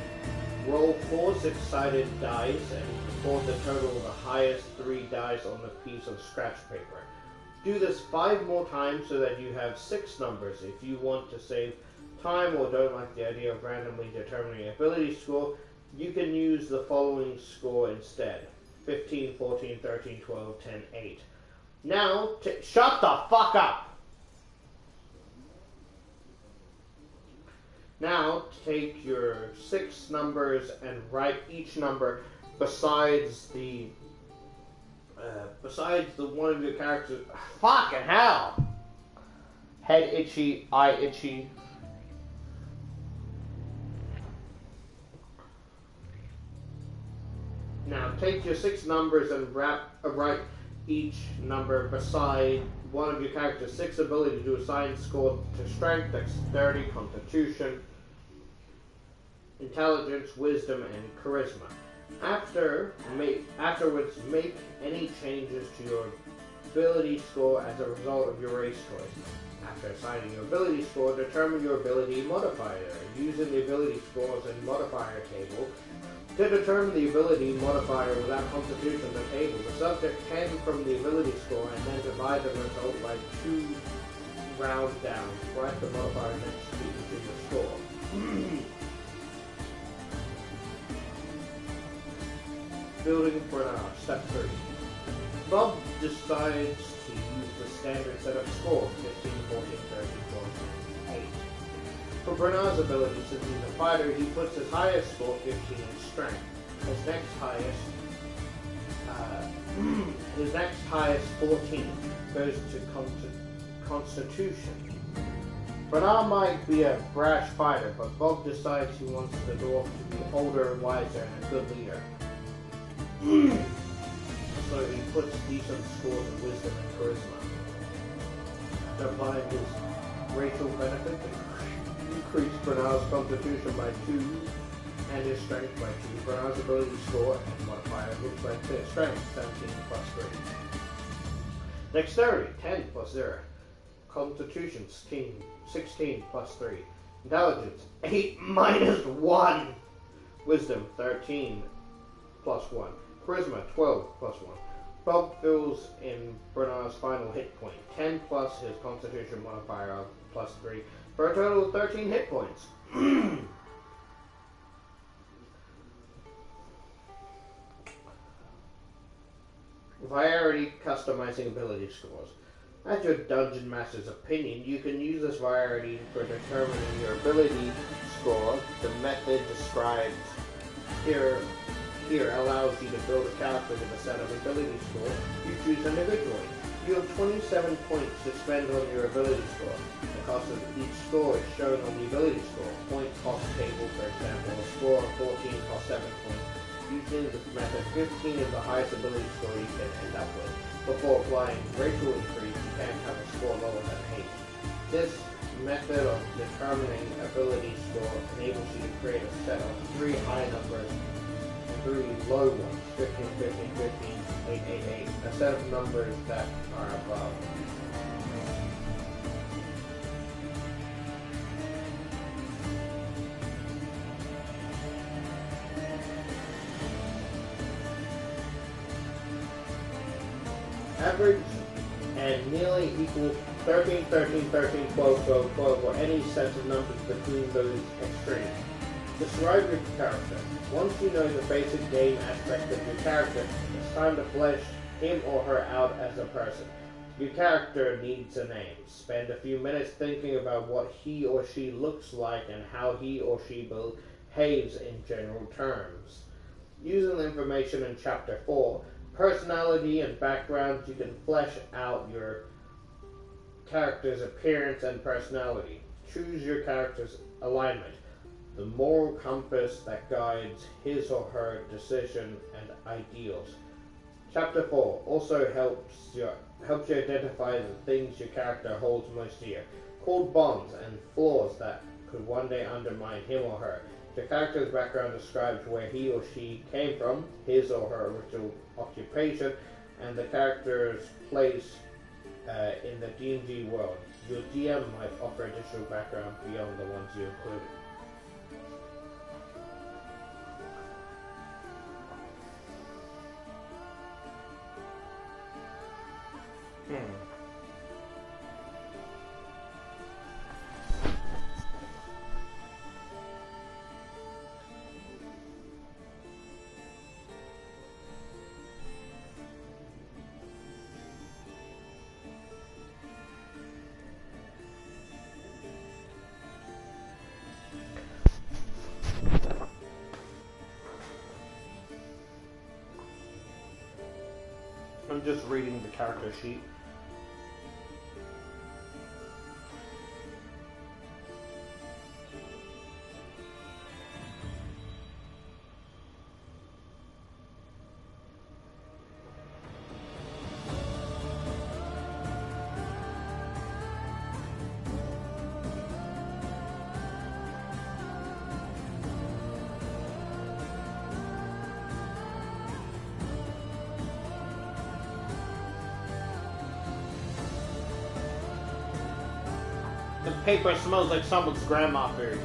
Roll 4 6-sided dice and record the total of the highest 3 dice on the piece of scratch paper. Do this 5 more times so that you have 6 numbers. If you want to save time or don't like the idea of randomly determining ability score, you can use the following score instead: 15, 14, 13, 12, 10, 8. Now, shut the fuck up. Now, take your 6 numbers and write each number besides the one of your characters. Fucking hell! Head itchy, eye itchy. Now, take your 6 numbers and write each number beside one of your character's 6 ability to assign score to strength, dexterity, constitution, intelligence, wisdom, and charisma. Afterwards, make any changes to your ability score as a result of your race choice. After assigning your ability score, determine your ability modifier. Using the ability scores and modifier table, to determine the ability modifier without constitution in the table, the subject can from the ability score and then divide the result by 2 rounds down. Write the modifier next to each of your score. Building for now, step 3. Bob decides to use the standard set of scores, 15, 14, 13, 14, 8. For Bernard's ability, since he's a fighter, he puts his highest score, 15, in strength. His next highest, 14, goes to constitution. Bernard might be a brash fighter, but Bob decides he wants the dwarf to be older, wiser, and a good leader. So he puts decent scores in wisdom and charisma. To apply his racial benefit, increase Bernard's constitution by 2 and his strength by 2. Bernard's ability score and modifier looks like this. Strength, 17 plus 3. Dexterity, 10 plus 0. Constitution, 16 plus 3. Intelligence, 8 minus 1. Wisdom, 13 plus 1. Charisma, 12 plus 1. Bob fills in Bernard's final hit point, 10 plus his constitution modifier of plus 3, for a total of 13 hit points. Variety customizing ability scores. As your dungeon master's opinion, you can use this variety for determining your ability score. The method described here allows you to build a character with a set of ability scores you choose individually. You have 27 points to spend on your ability score. The cost of each score is shown on the ability score. Point cost table, for example, a score of 14 costs 7 points. Using this method, 15 is the highest ability score you can end up with. Before applying racial increase, you can't have a score lower than 8. This method of determining ability score enables you to create a set of 3 high numbers 3 low ones, 15, 15, 15, 8, 8, 8, a set of numbers that are above. Average and nearly equal 13, 13, 13, 12, 12, 12, or any set of numbers between those extremes. Describe your character. Once you know the basic game aspect of your character, it's time to flesh him or her out as a person. Your character needs a name. Spend a few minutes thinking about what he or she looks like and how he or she behaves in general terms. Using the information in Chapter 4, personality and background, you can flesh out your character's appearance and personality. Choose your character's alignment, the moral compass that guides his or her decision and ideals. Chapter 4 also helps you identify the things your character holds most dear, called bonds and flaws that could one day undermine him or her. The character's background describes where he or she came from, his or her original occupation, and the character's place in the D&D world. Your DM might offer additional background beyond the ones you included. just reading the character sheet. The paper smells like someone's grandma food.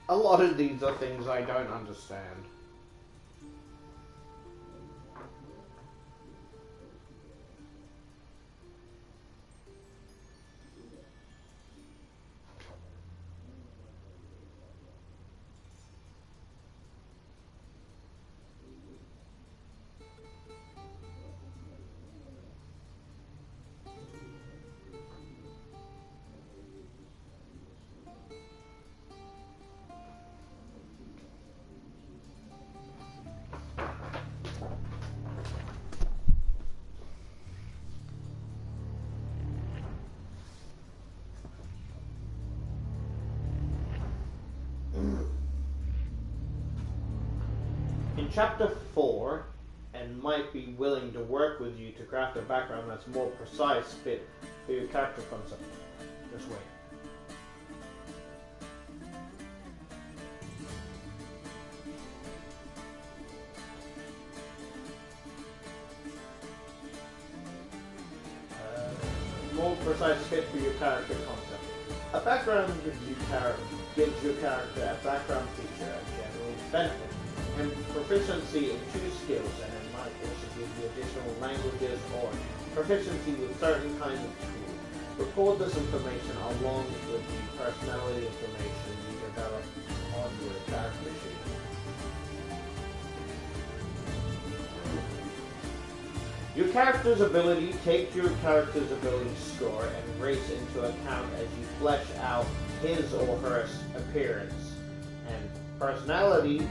A lot of these are things I don't understand. In Chapter 4, and might be willing to work with you to craft a background that's more precise fit for your character concept. Just wait. More precise fit for your character concept. A background gives your character a background feature and general benefit, and proficiency in 2 skills, and it might also give you additional languages or proficiency with certain kinds of tools. Record this information along with the personality information you develop on your character sheet. Your character's ability takes your character's ability score and rates into account as you flesh out his or her appearance and personality.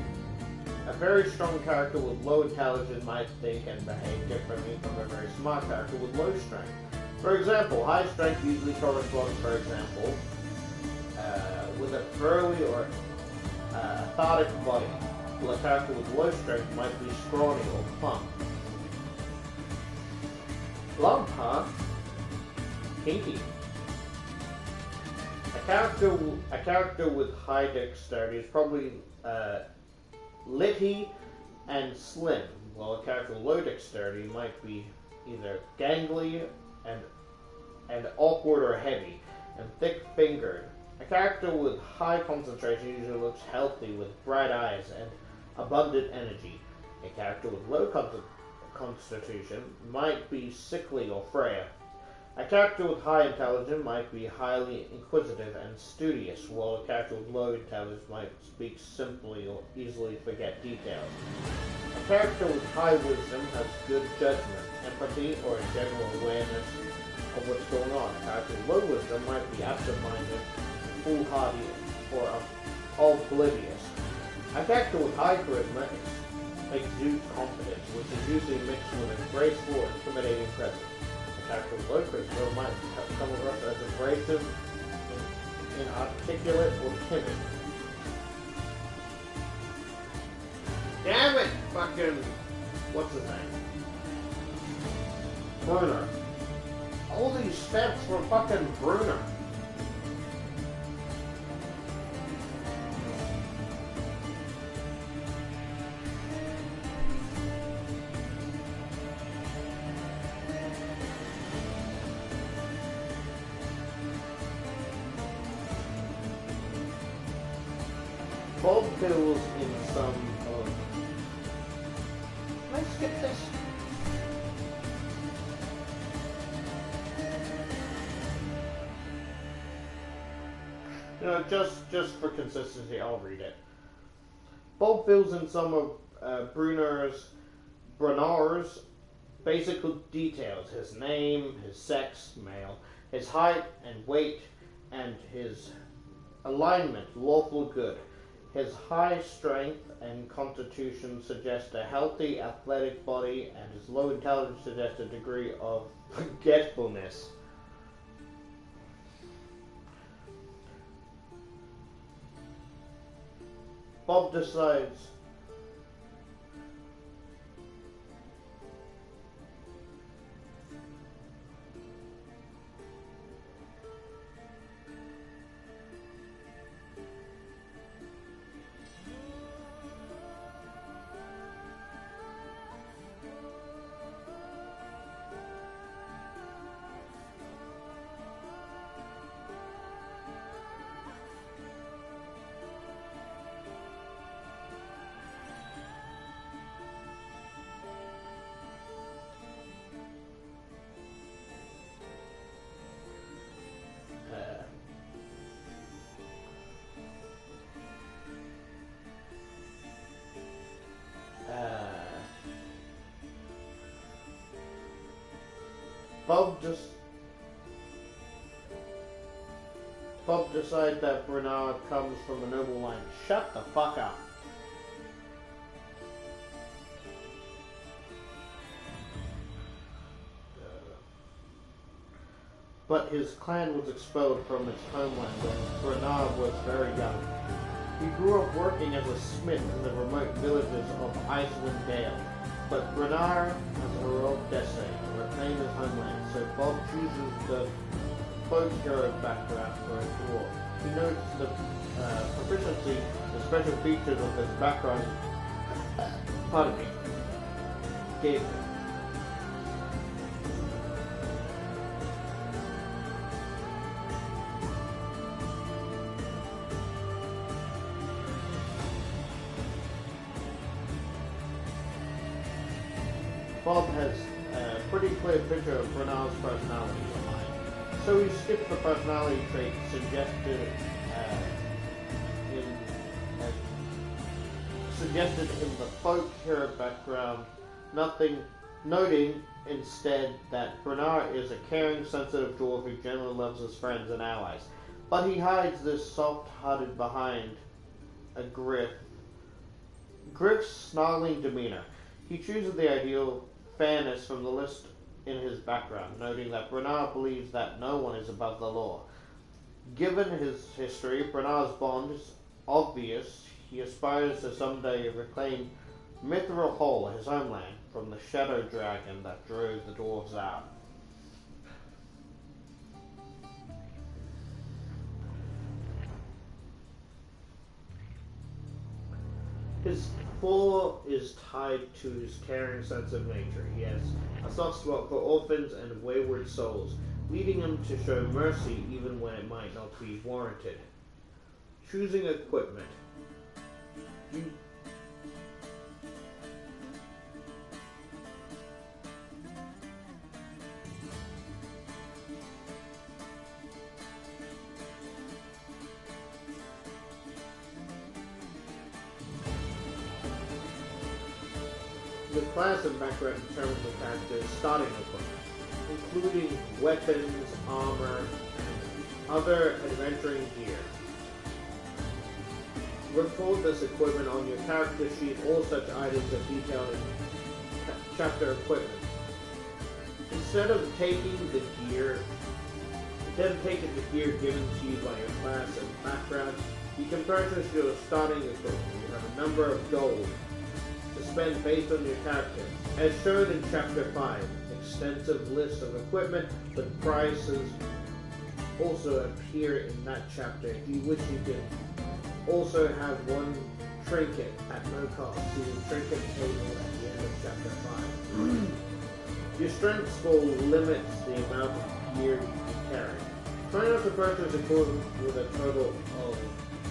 A very strong character with low intelligence might think and behave differently from a very smart character with low strength. For example, high strength usually corresponds, for example, with a burly or athletic body, while a character with low strength might be scrawny or plump. Plump, huh? Kinky. A character with high dexterity is probably litty and slim, while a character with low dexterity might be either gangly and awkward or heavy, and thick-fingered. A character with high concentration usually looks healthy with bright eyes and abundant energy. A character with low constitution might be sickly or frail. A character with high intelligence might be highly inquisitive and studious, while a character with low intelligence might speak simply or easily forget details. A character with high wisdom has good judgment, empathy, or a general awareness of what's going on. A character with low wisdom might be absent-minded, foolhardy, or oblivious. A character with high charisma exudes confidence, which is usually mixed with a graceful and intimidating presence. A character with low charisma might come across as abrasive, inarticulate, or timid. Damn it! Fucking... what's his name? Bruner. All these steps for fucking Bruner. Bob fills in some of... I skip this? You know, just for consistency, I'll read it. Bob fills in some of Brunar's basic details: his name, his sex, male, his height and weight, and his alignment, lawful good. His high strength and constitution suggest a healthy, athletic body, and his low intelligence suggests a degree of forgetfulness. Bob decides Bob decides that Bernard comes from a noble line. Shut the fuck up. But his clan was expelled from its homeland when Bernard was very young. He grew up working as a smith in the remote villages of Icewind Dale. But Bernard has a heroic destiny to reclaim his homeland, so Bob chooses the folk hero background for his dwarf. He notes the proficiency, the special features of his background, gave him. Bob has a pretty clear picture of Bernard's personality in mind, so he skips the personality traits suggested in the folk hero background, noting instead that Bernard is a caring, sensitive dwarf who generally loves his friends and allies. But he hides this soft-hearted behind a Griff's snarling demeanor. He chooses the ideal fairness from the list in his background, noting that Bernard believes that no one is above the law. Given his history, Bernard's bond is obvious. He aspires to someday reclaim Mithril Hall, his homeland, from the shadow dragon that drove the dwarves out. His fall is tied to his caring sense of nature. He has a soft spot for orphans and wayward souls, leading him to show mercy even when it might not be warranted. Choosing equipment. The class and background determines the character's starting equipment, including weapons, armor, and other adventuring gear. Record this equipment on your character sheet. All such items are detailed in chapter equipment. Instead of taking the gear given to you by your class and background, you can purchase your starting equipment. You have a number of gold to spend based on your character. As shown in Chapter 5, extensive list of equipment, but prices also appear in that chapter. If you wish, you can also have one trinket at no cost. See the trinket table at the end of Chapter 5. Your strength score limits the amount of gear you can carry. Try not to purchase equipment with a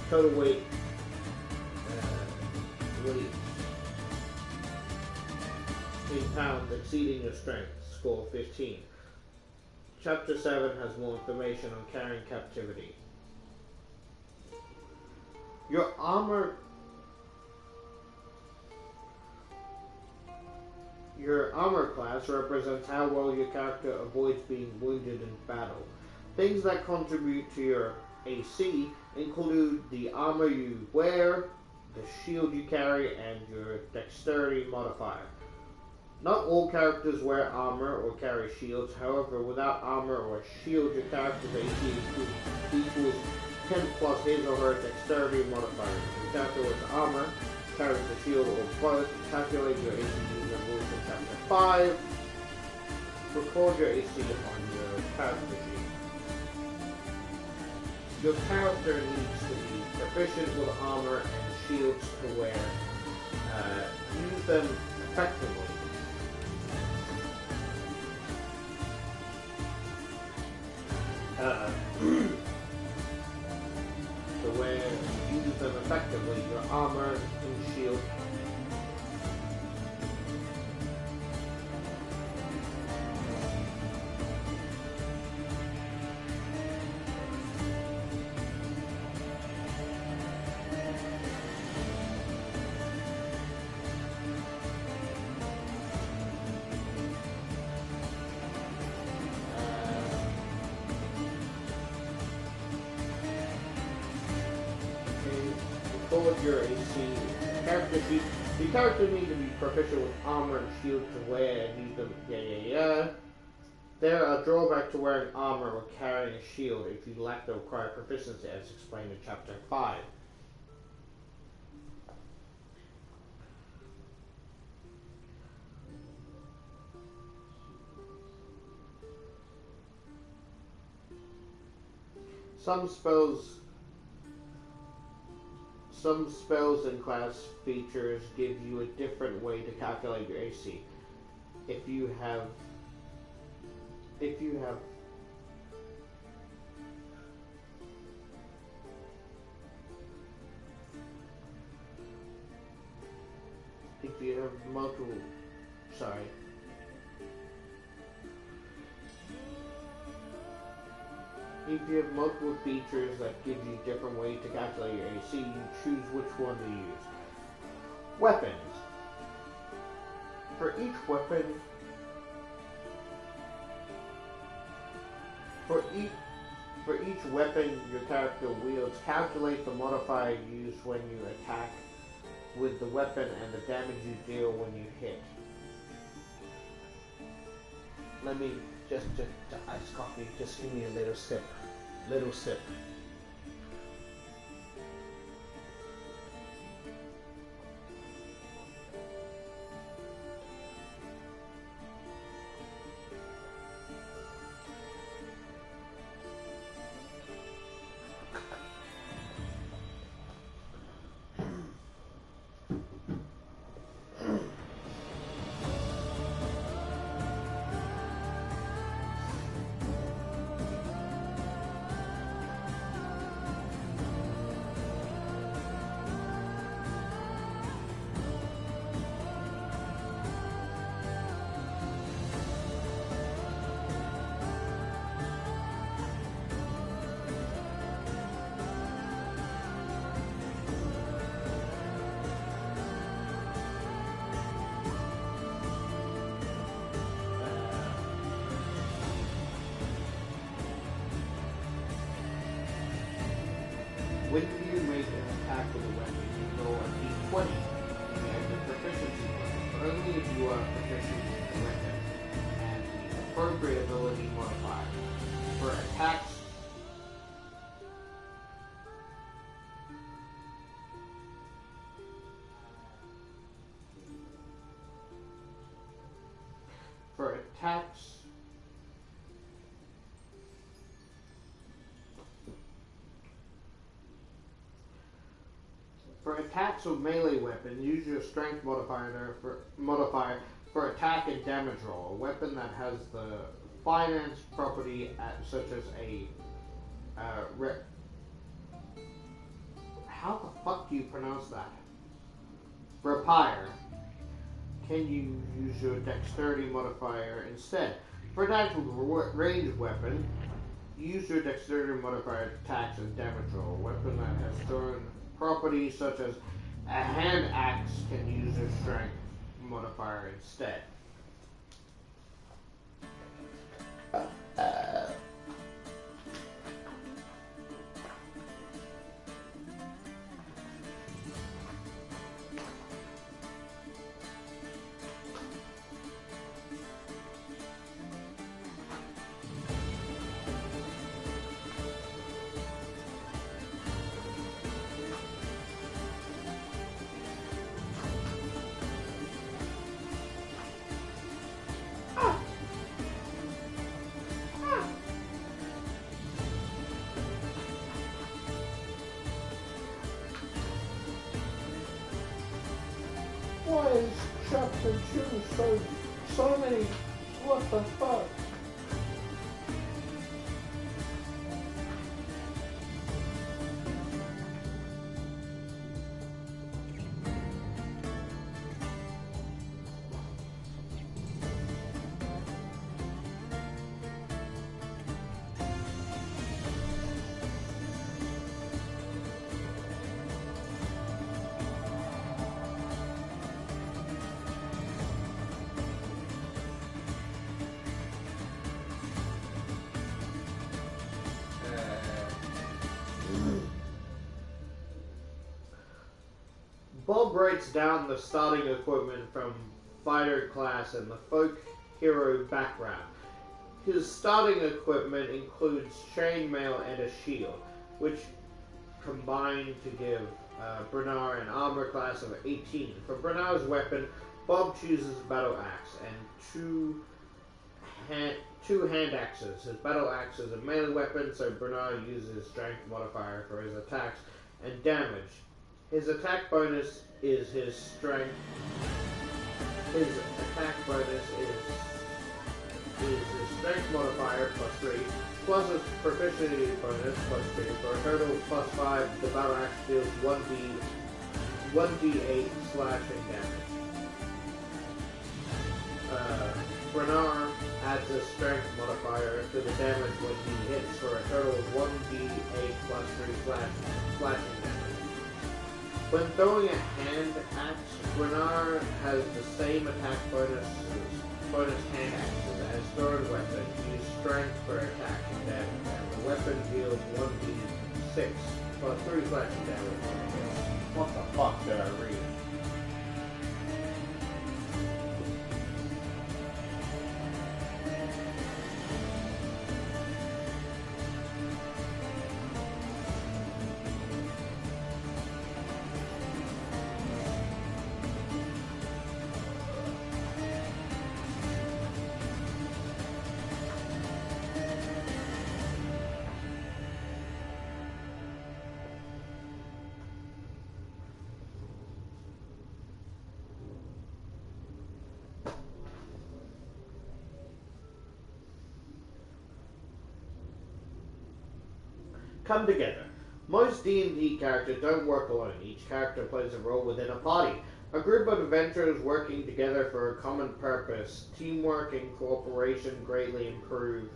total weight in pounds exceeding your strength. Score 15. Chapter 7 has more information on carrying captivity. Your armor class represents how well your character avoids being wounded in battle. Things that contribute to your AC include the armor you wear, the shield you carry, and your dexterity modifier. Not all characters wear armor or carry shields. However, without armor or shield, your character's AC equals 10 plus his or her dexterity modifier. If your character wears armor, carries a shield, or both, calculate your AC using rules in Chapter 5. Record your AC on your character sheet. Your character needs to be proficient with armor and shields to wear. Use them effectively. Use them effectively. Your armor and shield. Your AC character sheet. The character needs to be proficient with armor and shield to wear and use them. There are drawbacks to wearing armor or carrying a shield if you lack the required proficiency, as explained in Chapter 5. Some spells and class features give you a different way to calculate your AC. If you have multiple, If you have multiple features that give you different ways to calculate your AC, you choose which one to use. Weapons. For each weapon your character wields, calculate the modifier used when you attack with the weapon and the damage you deal when you hit. Let me just iced coffee. Just give me a little sip. When you make an attack with a weapon, you roll a d20 and add your proficiency bonus. Only if you are proficient with the weapon and the appropriate ability modifier. For attacks, For attacks with melee weapon, use your strength modifier for attack and damage roll. A weapon that has the finance property such as a how the fuck do you pronounce that? Rapier can you use your dexterity modifier instead? For an actual ranged weapon, use your dexterity modifier to attacks and damage roll. A weapon that has certain properties such as a hand axe can use your strength modifier instead. Why is chapter 2 so many? What the fuck? Bob writes down the starting equipment from fighter class and the folk hero background. His starting equipment includes chainmail and a shield, which combine to give Bernard an armor class of 18. For Bernard's weapon, Bob chooses battle axe and two hand axes. His battle axe is a melee weapon, so Bernard uses strength modifier for his attacks and damage. His attack bonus is his strength. His attack bonus is his strength modifier +3, plus his proficiency bonus +3, for a total of +5. The battle axe deals 1d8 slashing damage. Bernard adds a strength modifier to the damage when he hits for a total of 1d8 +3 slashing damage. When throwing a hand axe, Bernard has the same attack bonus hand axes as thrown weapon. Use strength for attack and damage, and the weapon deals 1d6 +3 slashing damage. What the fuck did I read? Come together. Most D&D characters don't work alone. Each character plays a role within a party. A group of adventurers working together for a common purpose. Teamwork and cooperation greatly improve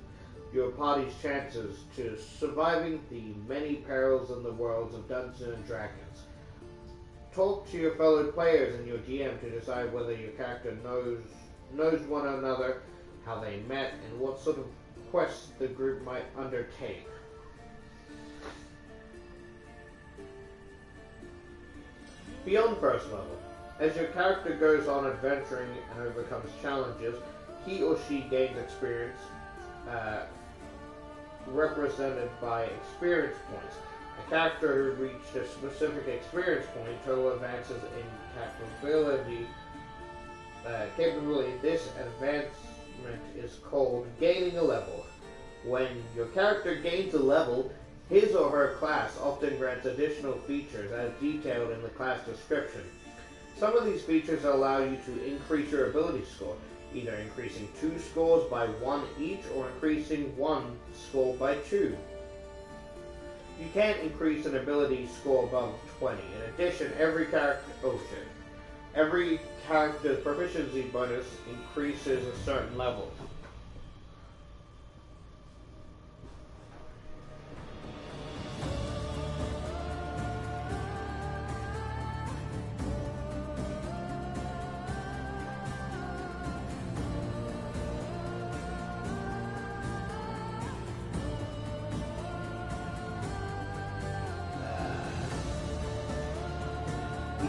your party's chances to surviving the many perils in the worlds of Dungeons and Dragons. Talk to your fellow players and your GM to decide whether your character knows one another, how they met, and what sort of quests the group might undertake. Beyond first level. As your character goes on adventuring and overcomes challenges, he or she gains experience, represented by experience points. A character who reached a specific experience point, total advances in capability. This advancement is called gaining a level. When your character gains a level, his or her class often grants additional features as detailed in the class description. Some of these features allow you to increase your ability score, either increasing 2 scores by 1 each or increasing 1 score by 2. You can't increase an ability score above 20. In addition, every character... Oh shit. Every character's proficiency bonus increases a certain level.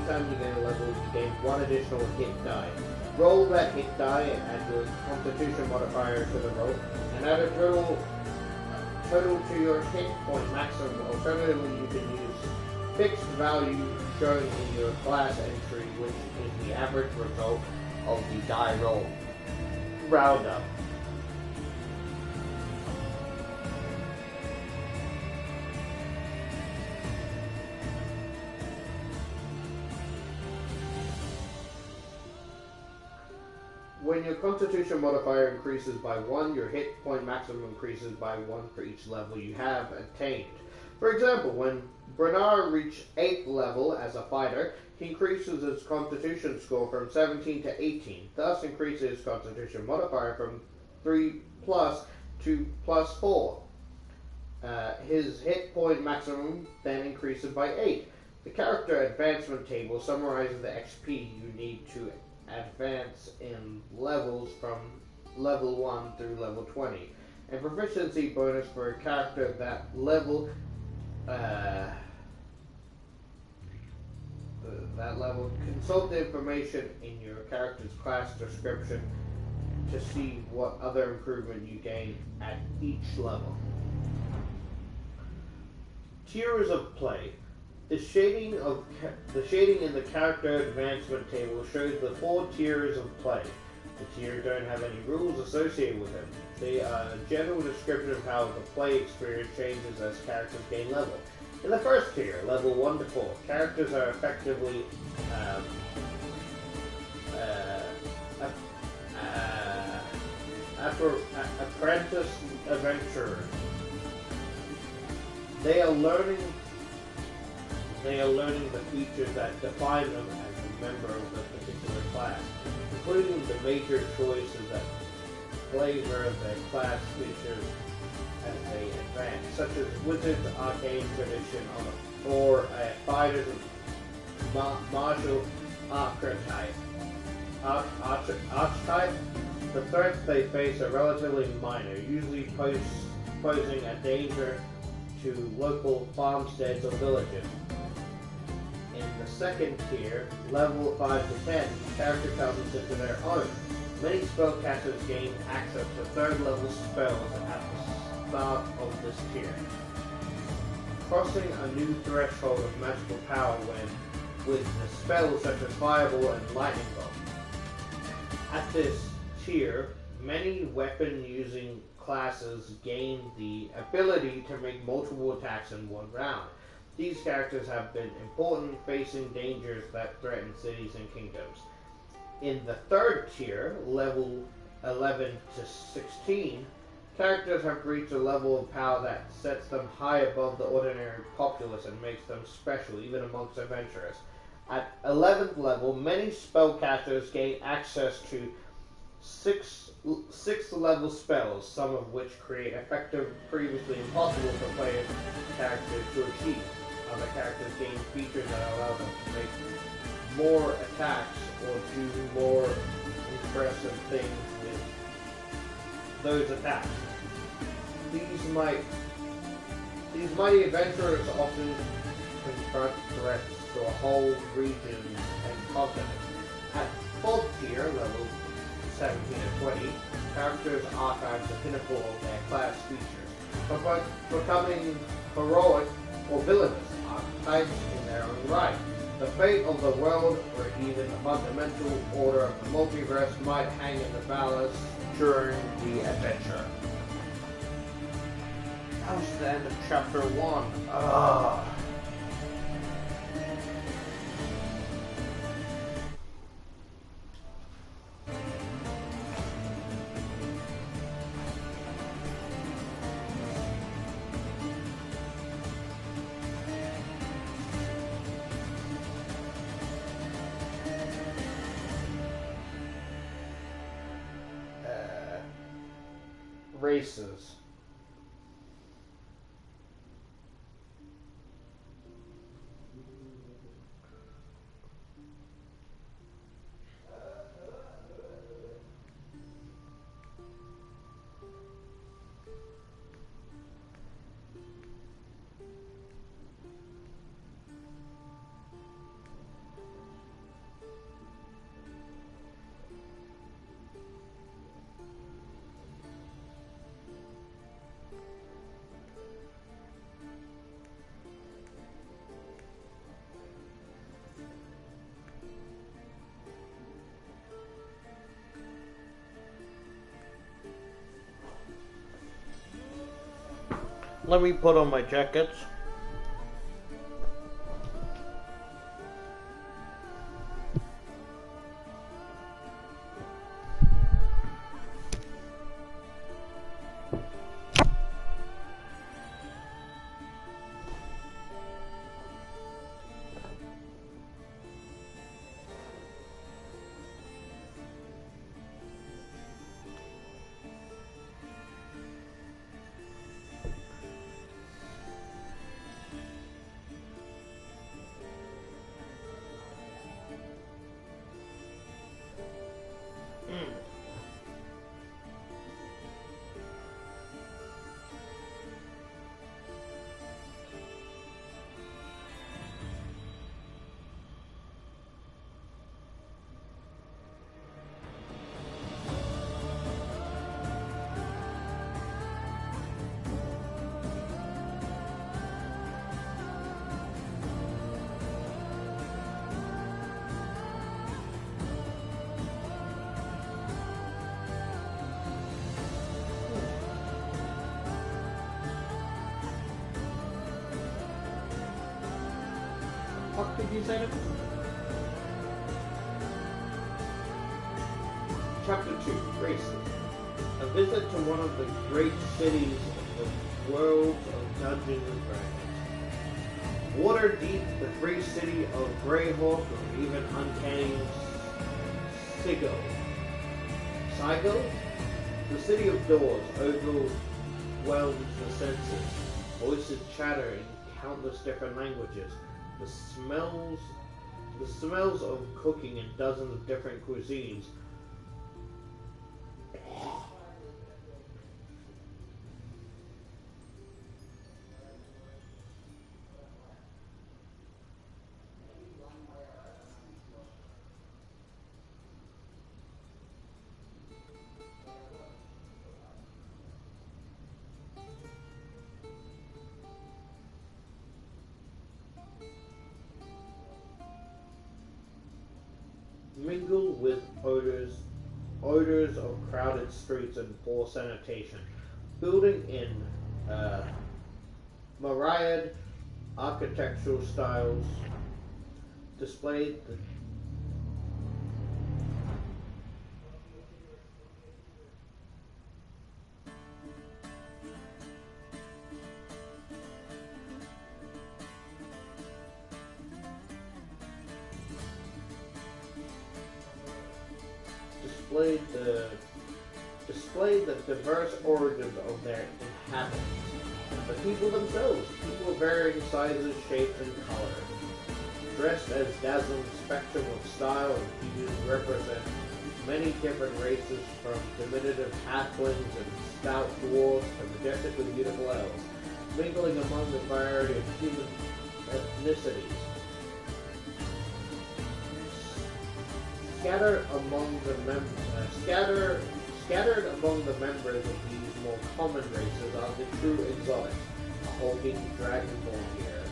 Time you gain a level, you gain one additional hit die. Roll that hit die, add your constitution modifier to the roll, and add a total to your hit point maximum. Alternatively, you can use fixed value shown in your class entry, which is the average result of the die roll. Round up. When your constitution modifier increases by 1, your hit point maximum increases by 1 for each level you have attained. For example, when Bernard reached 8th level as a fighter, he increases his constitution score from 17 to 18, thus increases his constitution modifier from 3 plus to plus 4. His hit point maximum then increases by 8. The character advancement table summarizes the XP you need to advance in levels from level 1 through level 20. And proficiency bonus for a character that level consult the information in your character's class description to see what other improvement you gain at each level. Tiers of play. The shading in the character advancement table shows the 4 tiers of play. The tiers don't have any rules associated with them. They are a general description of how the play experience changes as characters gain level. In the first tier, level 1 to 4, characters are effectively apprentice adventurers. They are learning the features that define them as a member of the particular class, including the major choices that flavor their class features as they advance, such as Wizard's Arcane Tradition or a Fighter's Martial Archetype. The threats they face are relatively minor, usually posing a danger to local farmsteads or villages. In the second tier, level 5 to 10, character comes into their own. Many spellcasters gain access to 3rd level spells at the start of this tier, crossing a new threshold of magical power with the spells such as Fireball and Lightning Bolt. At this tier, many weapon-using classes gain the ability to make multiple attacks in one round. These characters have been important, facing dangers that threaten cities and kingdoms. In the 3rd tier, level 11 to 16, characters have reached a level of power that sets them high above the ordinary populace and makes them special, even amongst adventurers. At 11th level, many spellcasters gain access to 6th level spells, some of which create effective, previously impossible for players' characters to achieve. Other characters gain features that allow them to make more attacks or do more impressive things with those attacks. These mighty adventurers often confront threats to a whole region and continent. At 4th tier, level 17 and 20, characters archive the pinnacle of their class features, but becoming heroic or villainous archetypes in their own right. The fate of the world, or even the fundamental order of the multiverse, might hang in the balance during the adventure. That was the end of chapter 1. races. Let me put on my jackets. What did you say to me? Chapter 2, Races. A visit to one of the great cities of the world of Dungeons and Dragons. Waterdeep, the free city of Greyhawk, or even uncanny Sigo. The city of doors overwhelms the senses. Voices chatter in countless different languages. The smells of cooking in dozens of different cuisines. Mingle with odors of crowded streets and poor sanitation. Building in myriad architectural styles displayed displayed the diverse origins of their inhabitants. The people themselves, people of varying sizes, shapes, and colors, dressed as dazzling spectrum of style and hues, represent many different races, from diminutive halflings and stout dwarves to majestically beautiful elves, mingling among the variety of human ethnicities. Scattered among the members of these more common races are the true exotics, a hulking dragonborn here,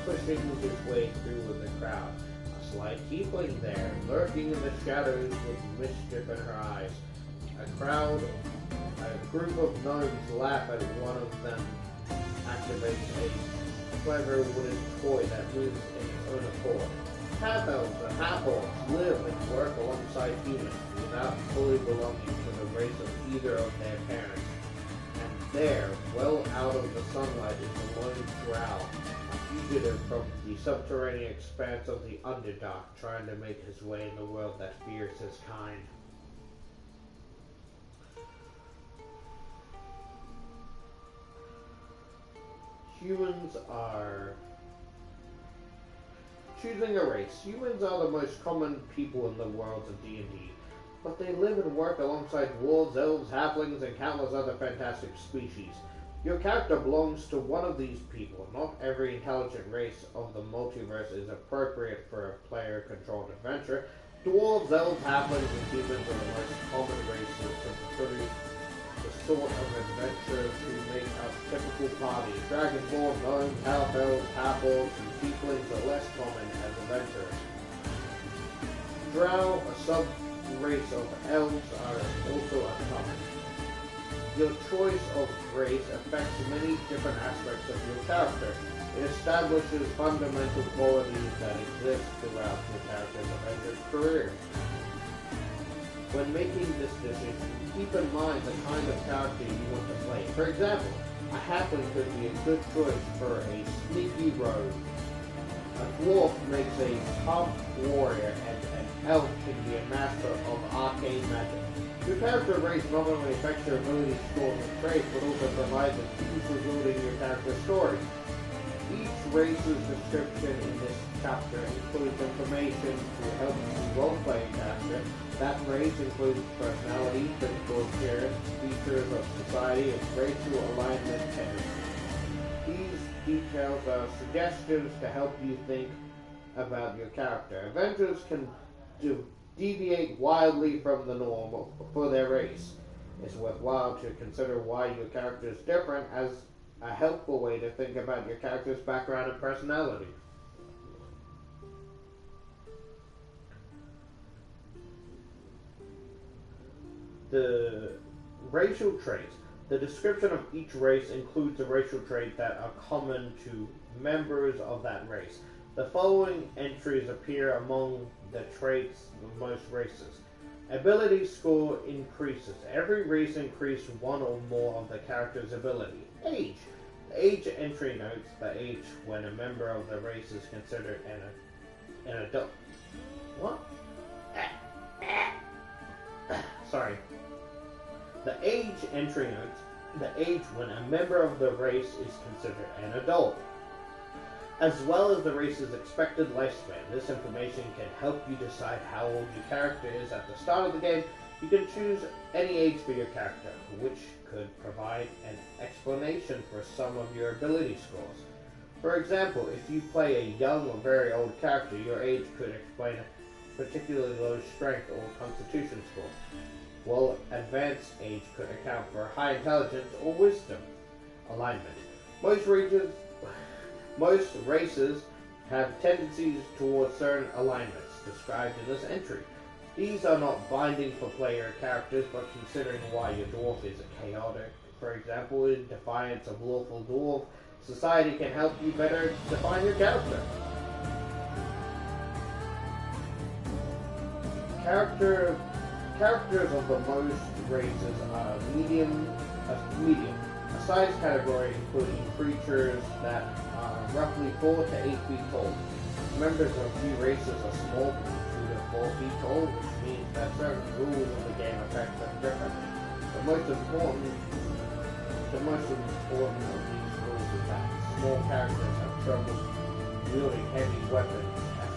pushing his way through with the crowd, a slight tiefling there, lurking in the shadows with mischief in her eyes. A group of gnomes laugh at one of them, activates a clever wooden toy that moves in its own accord. Half-elves and half-orcs live and work alongside humans without fully belonging to the race of either of their parents. And there, well out of the sunlight, is the lone drow, a fugitive from the subterranean expanse of the Underdark, trying to make his way in the world that fears his kind. Humans are choosing a race. Humans are the most common people in the worlds of D&D, but they live and work alongside dwarves, elves, halflings, and countless other fantastic species. Your character belongs to one of these people. Not every intelligent race of the multiverse is appropriate for a player-controlled adventure. Dwarves, elves, halflings, and humans are the most common races to produce the sort of adventurers who make up typical parties. Dragonborn, gnomes, half-elves, half-orcs, and tieflings are less common as adventurers. Drow, a sub-race of elves, are also uncommon. Your choice of race affects many different aspects of your character. It establishes fundamental qualities that exist throughout your character's adventure career. When making this decision, keep in mind the kind of character you want to play. For example, a halfling could be a good choice for a sneaky rogue. A dwarf makes a tough warrior, and an elf can be a master of arcane magic. Your character race not only affects your ability scores and traits, but also provides a key for building your character's story. Each race's description in this chapter includes information to help you role-play a character. That race includes personality, physical appearance, features of society, and racial alignment tendencies. These details are suggestions to help you think about your character. Adventurers can deviate wildly from the norm for their race. It's worthwhile to consider why your character is different as a helpful way to think about your character's background and personality. The racial traits. The description of each race includes a racial trait that are common to members of that race. The following entries appear among the traits of most races. Ability score increases. Every race increases one or more of the character's ability. Age. The age entry notes the age when a member of the race is considered an adult. What? Sorry. The age entry notes the age when a member of the race is considered an adult, as well as the race's expected lifespan. This information can help you decide how old your character is at the start of the game. You can choose any age for your character, which could provide an explanation for some of your ability scores. For example, if you play a young or very old character, your age could explain a particularly low strength or constitution score, while advanced age could account for high intelligence or wisdom alignment. Most races have tendencies towards certain alignments described in this entry. These are not binding for player characters, but considering why your dwarf is chaotic, for example, in defiance of lawful dwarf society, can help you better define your character. Characters of the most races are medium. A size category including creatures that are roughly 4 to 8 feet tall. Members of few races are small, 2 to 4 feet tall, which means that certain rules of the game affect them differently. The most important of these rules is that small characters have trouble wielding heavy weapons, as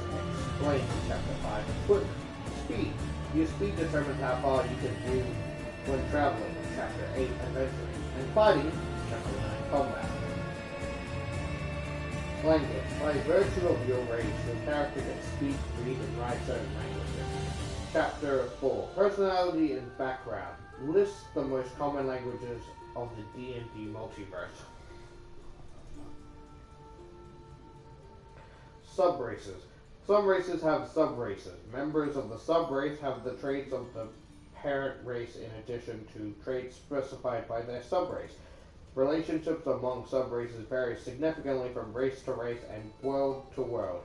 explained in Chapter 5. Equipment. Speed. Your speed determines how far you can move when traveling in Chapter 8 Adventuring. And fighting, Chapter 9 Combat. Language. By virtue of your race, your character can speak, read, and write certain languages. Chapter 4 Personality and Background. Lists the most common languages of the D&D multiverse. Subraces. Some races have subraces. Members of the subrace have the traits of the parent race in addition to traits specified by their subrace. Relationships among subraces vary significantly from race to race and world to world.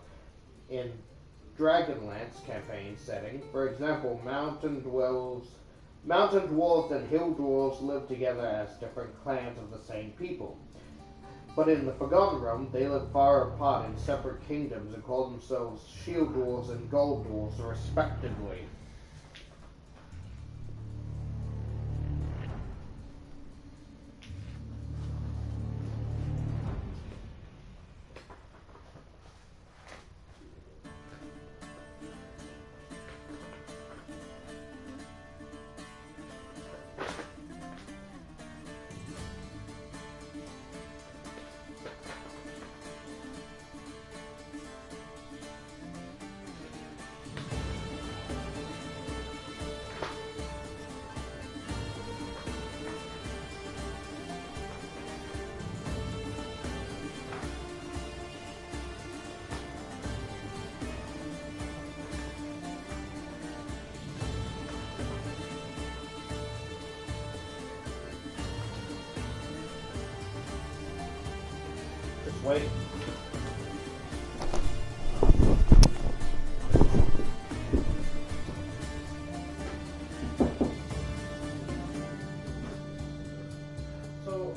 In Dragonlance campaign setting, for example, mountain dwarves and hill dwarves live together as different clans of the same people. But in the Forgotten Realm, they live far apart in separate kingdoms and call themselves shield dwarves and gold dwarves, respectively. wait. So,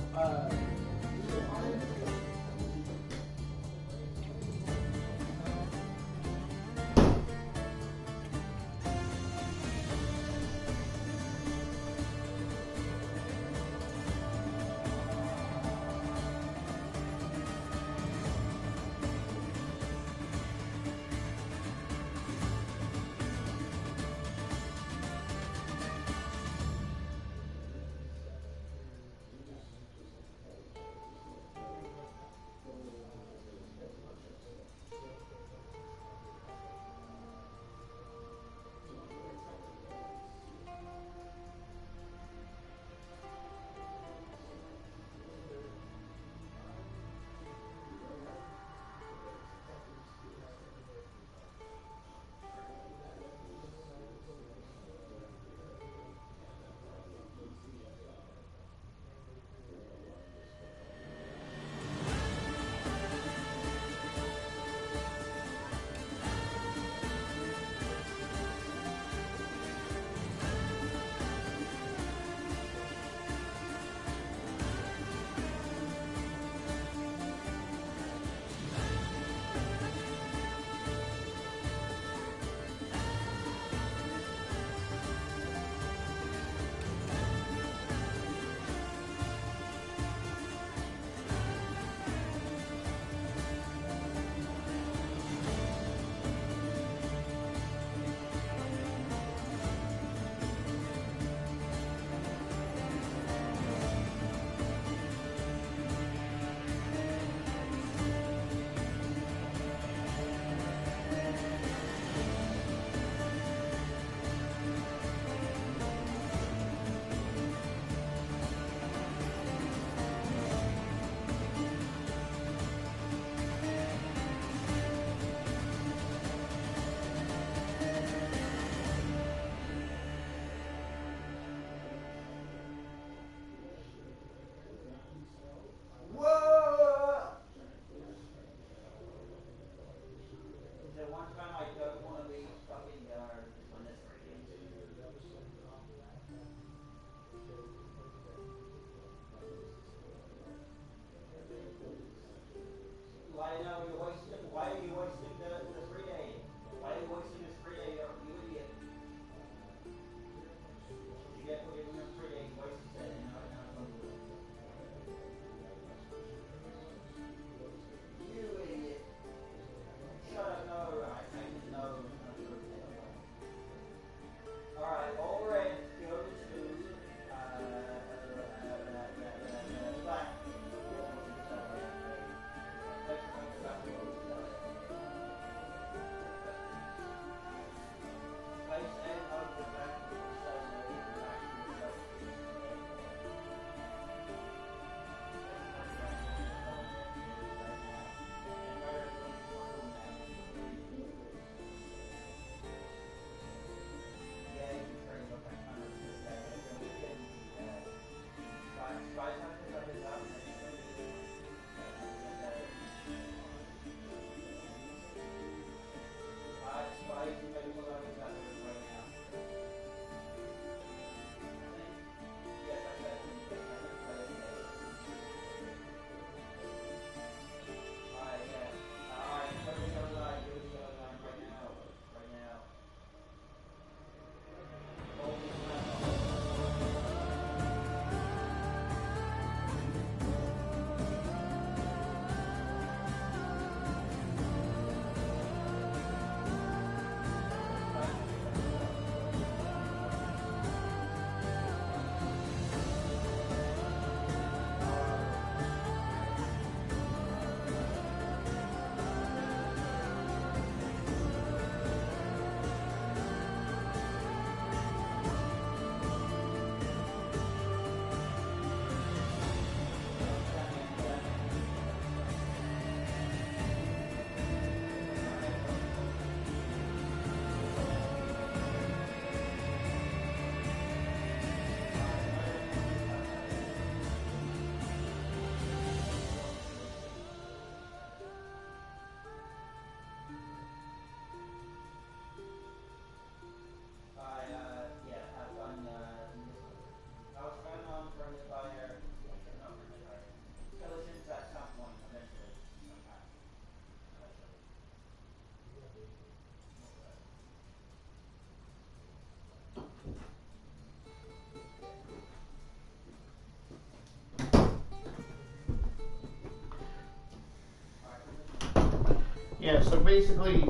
Yeah, so basically,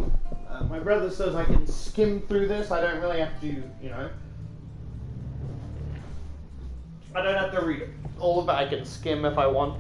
my brother says I can skim through this. I don't really have to, I don't have to read all of it. I can skim if I want.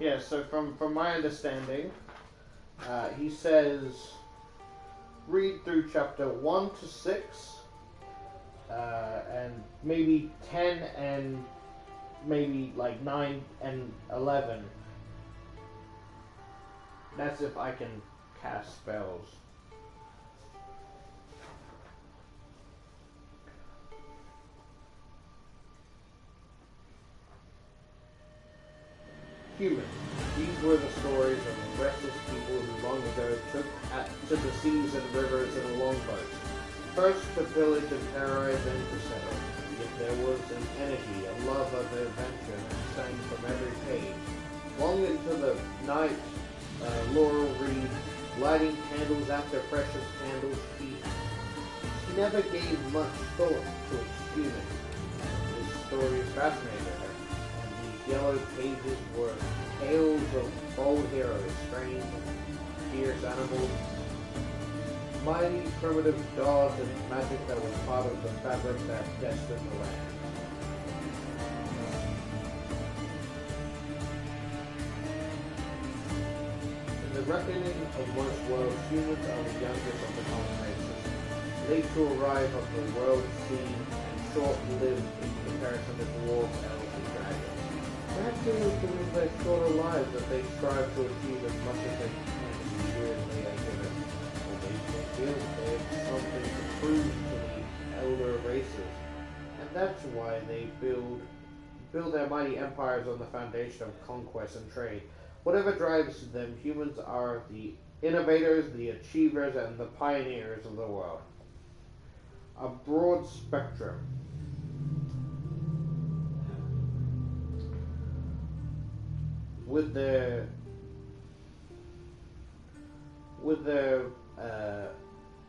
Yeah, so from my understanding, he says read through chapter 1 to 6, and maybe 10 and maybe like 9 and 11. That's if I can cast spells. Humans. These were the stories of restless people who long ago took the seas and rivers in a longboat. First to pillage and terrorize, then to settle. Yet there was an energy, a love of adventure that sang from every page. Long into the night, Laurel read, lighting candles after precious candles she never gave much thought to its human. His stories fascinated her. Yellow pages were tales of bold heroes, strange and fierce animals, mighty primitive gods, and magic that was part of the fabric that destined the land. In the reckoning of most worlds, humans are the youngest of the common races, late to arrive of the world scene and short-lived in comparison to dwarves, elves, and dragons. Perhaps it was because their shorter lives that they strive to achieve as much as they can in the years they are given. Or they feel they have something to prove to the elder races. And that's why they build their mighty empires on the foundation of conquest and trade. Whatever drives them, humans are the innovators, the achievers, and the pioneers of the world. A broad spectrum. With their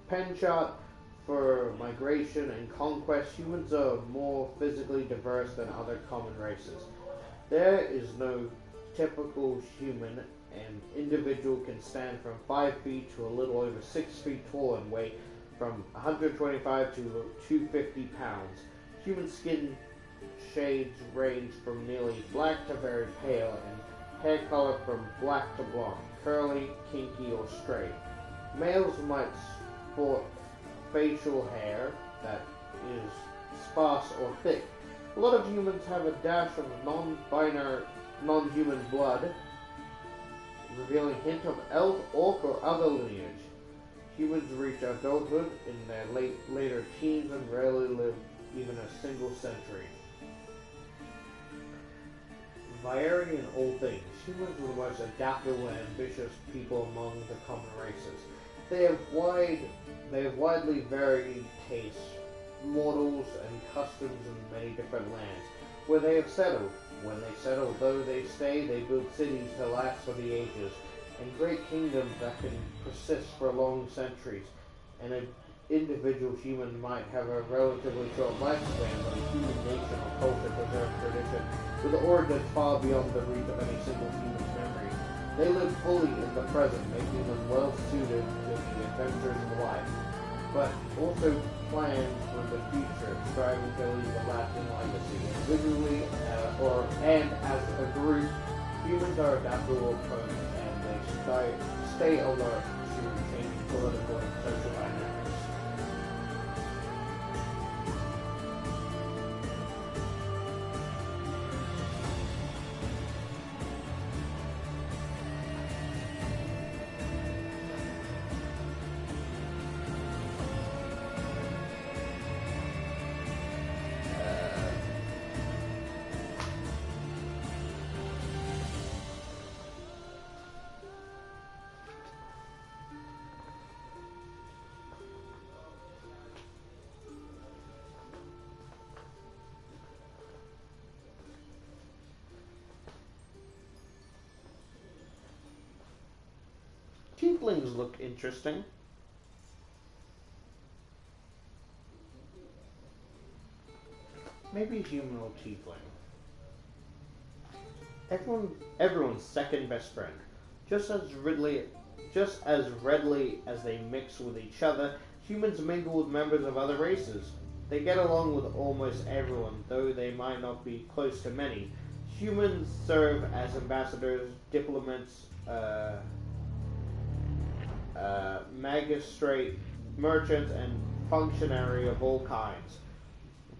penchant for migration and conquest, humans are more physically diverse than other common races. There is no typical human. An individual can stand from 5 feet to a little over 6 feet tall and weigh from 125 to 250 pounds. Human skin shades range from nearly black to very pale, and hair color from black to blonde, curly, kinky, or straight. Males might sport facial hair that is sparse or thick. A lot of humans have a dash of non-human blood, revealing hint of elf, orc, or other lineage. Humans reach adulthood in their later teens and rarely live even a single century. Varying in all things, humans are the most adaptable and ambitious people among the common races. They have widely varied tastes, models and customs in many different lands, where they have settled. When they settle, though they stay, they build cities to last for the ages, and great kingdoms that can persist for long centuries. And an individual human might have a relatively short lifespan, but a human nation or culture preserves tradition with origins far beyond the reach of any single human's memory. They live fully in the present, making them well suited to the adventures of life, but also plan for the future, striving to leave a lasting legacy. Individually and as a group, humans are adaptable opponents, and they stay alert to changing political and social dynamics. Tieflings look interesting. Maybe human or tiefling. Everyone's second best friend. Just as readily as they mix with each other, humans mingle with members of other races. They get along with almost everyone, though they might not be close to many. Humans serve as ambassadors, diplomats, magistrate, merchants, and functionary of all kinds.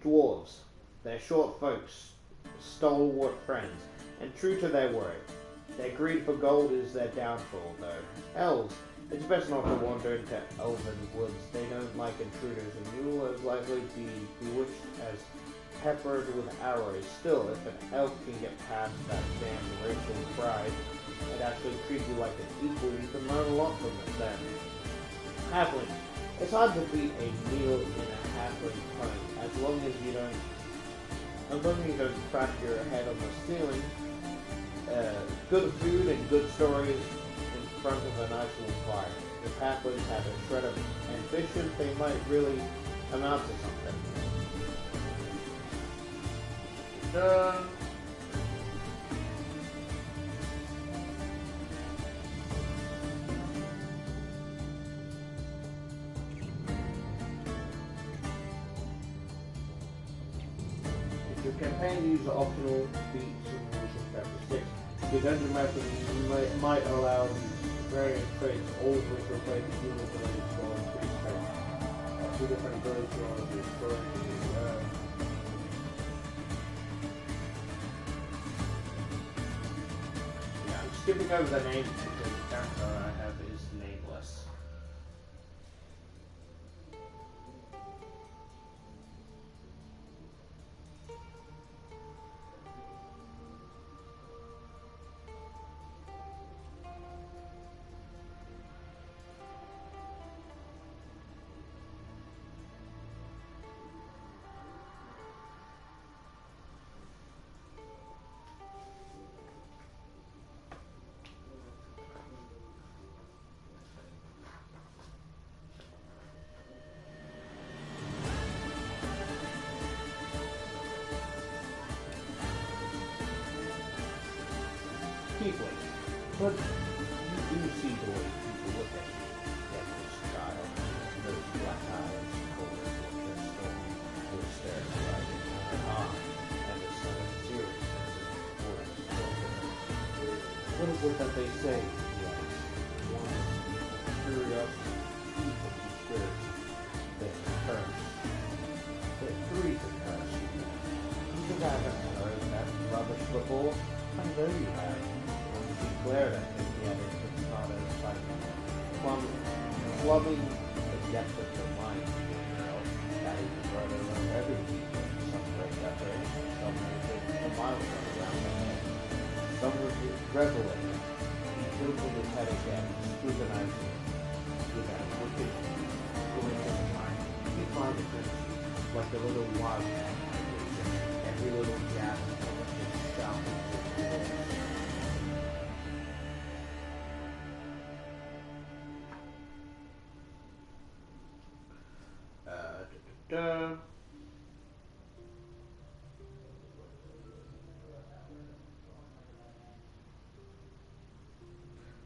Dwarves, they're short folks, stalwart friends, and true to their word. Their greed for gold is their downfall, though. Elves, it's best not to wander into elven woods. They don't like intruders, and you will as likely be bewitched as peppered with arrows. Still, if an elf can get past that damned racial pride and actually treat you like an equal, you can learn a lot from them. Halfling. It's hard to beat a meal in a halfling home, as long as you don't crack your head on the ceiling. Good food and good stories in front of a nice little fire. If halflings have a shred of ambition, they might really amount to something. Your campaign uses optional feats and rules in Chapter 6. Your dungeon master might allow these various traits always replace human abilities for increased strength. Two different abilities for the exploring. Yeah, I'm skipping over the names because the character I have is nameless. But you do see the way people look at you, this child, those black eyes, cold as their stone, those stares rising from her eye, and the sudden seriousness of the voice. What is it that they say? Yes, one, curiosity, evil, spirits, then curse. There are three to curse. You think I haven't heard that rubbish before? I know you have. Glared at him, yet it's not as like plumbing the depth of your mind, girl. That is where they learn everything. Some great separation, some make a milestone around the head. Some would be reveling. He tilted his head again, scrutinizing with that wicked going in mind. He climbed the fence. like the little wildcat animation. Every little gas is shouting.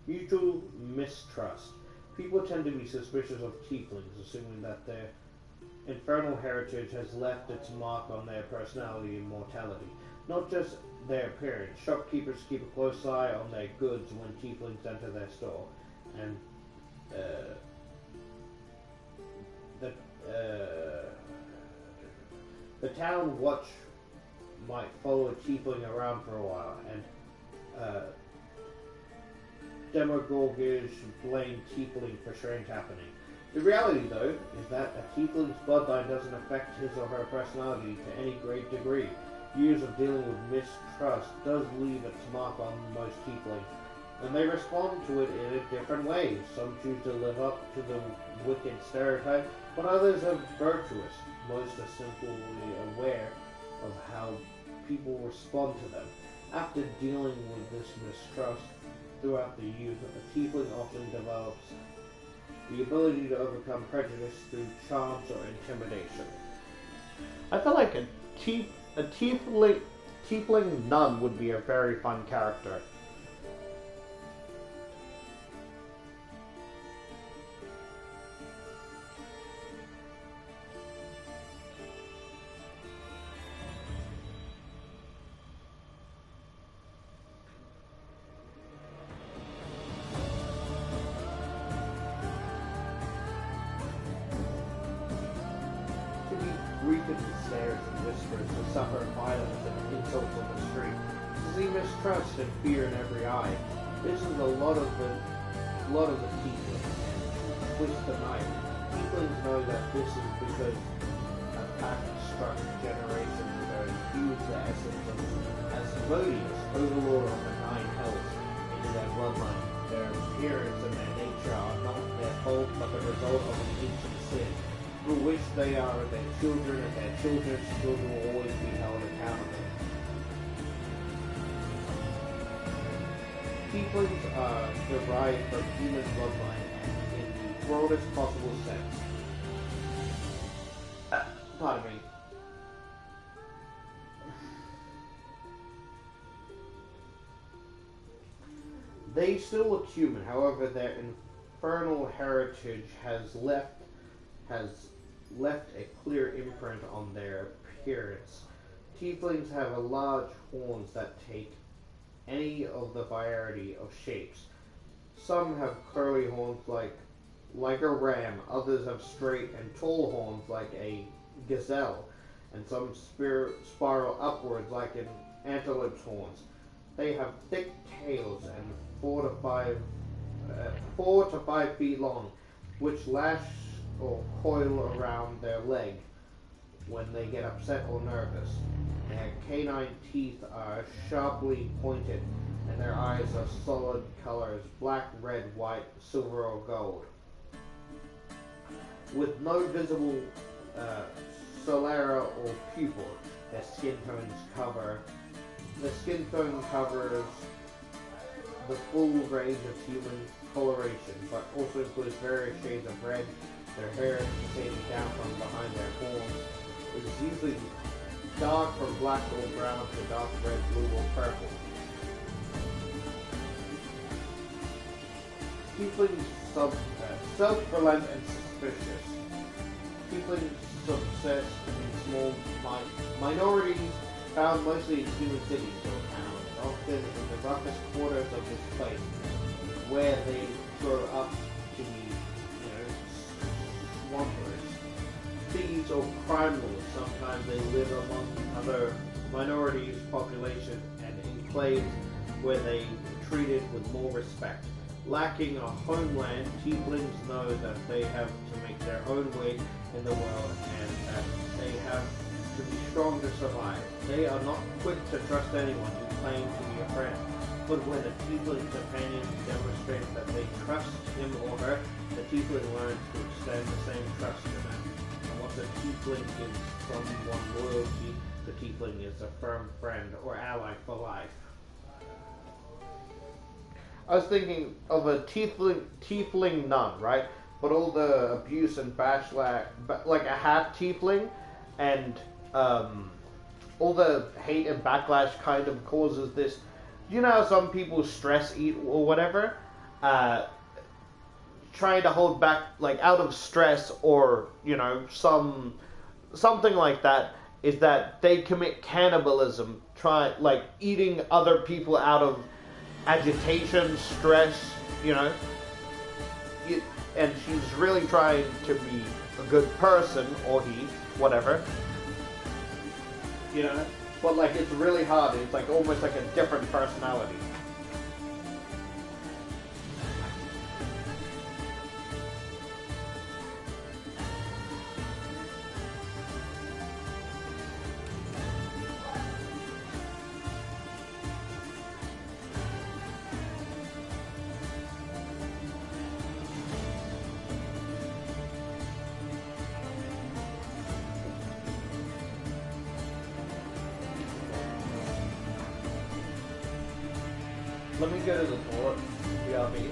Mutual mistrust. People tend to be suspicious of tieflings, assuming that their infernal heritage has left its mark on their personality and mortality. Not just their appearance. Shopkeepers keep a close eye on their goods when tieflings enter their store, and the town watch might follow a tiefling around for a while, and demagogues blame tiefling for strange happening. The reality, though, is that a tiefling's bloodline doesn't affect his or her personality to any great degree. Years of dealing with mistrust does leave its mark on most tieflings, and they respond to it in a different way. Some choose to live up to the wicked stereotype, but others are virtuous. Most are simply aware of how people respond to them. After dealing with this mistrust throughout the youth, a tiefling often develops the ability to overcome prejudice through charms or intimidation. I feel like a tiefling nun would be a very fun character. Greeted with stares and whispers, to suffer violence and insults on the street, to see mistrust and fear in every eye. This is a lot of the tieflings. Twist the knife. Tieflings know that this is because a pact struck generations ago infused the essence of Asmodeus, overlord of the Nine Hells, into their bloodline. Their appearance and their nature are not their fault, but the result of an ancient sin, for which they are their children, and their children's children will always be held accountable. Tieflings are derived from human bloodline and in the broadest possible sense. Pardon me. They still look human, however their infernal heritage has left a clear imprint on their appearance. Tieflings have large horns that take any of the variety of shapes. Some have curly horns like a ram, others have straight and tall horns like a gazelle, and some spiral upwards like an antelope's horns. They have thick tails and 4 to 5 feet long, which lash or coil around their leg when they get upset or nervous. Their canine teeth are sharply pointed, and their eyes are solid colors: black, red, white, silver, or gold. With no visible sclera or pupil, their skin tone covers the full range of human coloration, but also includes various shades of red. Their hair is fading down from behind their horns. It is usually dark from black or brown to dark red, blue, or purple. Tieflings self-reliant and suspicious. Tieflings subsist in small minorities found mostly in human cities or towns, often in the roughest quarters of this place, where they grow up to be swampers, thieves, or crime lords. Sometimes they live among other minorities, population, and enclaves where they are treated with more respect. Lacking a homeland, tieflings know that they have to make their own way in the world, and that they have to be strong to survive. They are not quick to trust anyone who claims to be a friend, but when a tiefling companion demonstrates that they trust him or her, the tiefling learns to extend the same trust to them. And what of the tiefling is someone loyalty, the tiefling is a firm friend or ally for life. I was thinking of a tiefling nun, right? But all the abuse and backlash, like a half tiefling, and all the hate and backlash kind of causes this. You know how some people stress eat or whatever? Trying to hold back, like out of stress or, you know, something like that, is that they commit cannibalism, like eating other people out of agitation, stress, you know. And she's really trying to be a good person, or he, whatever. You know, but like it's really hard. It's like almost like a different personality. Let me go to the toilet. BRB.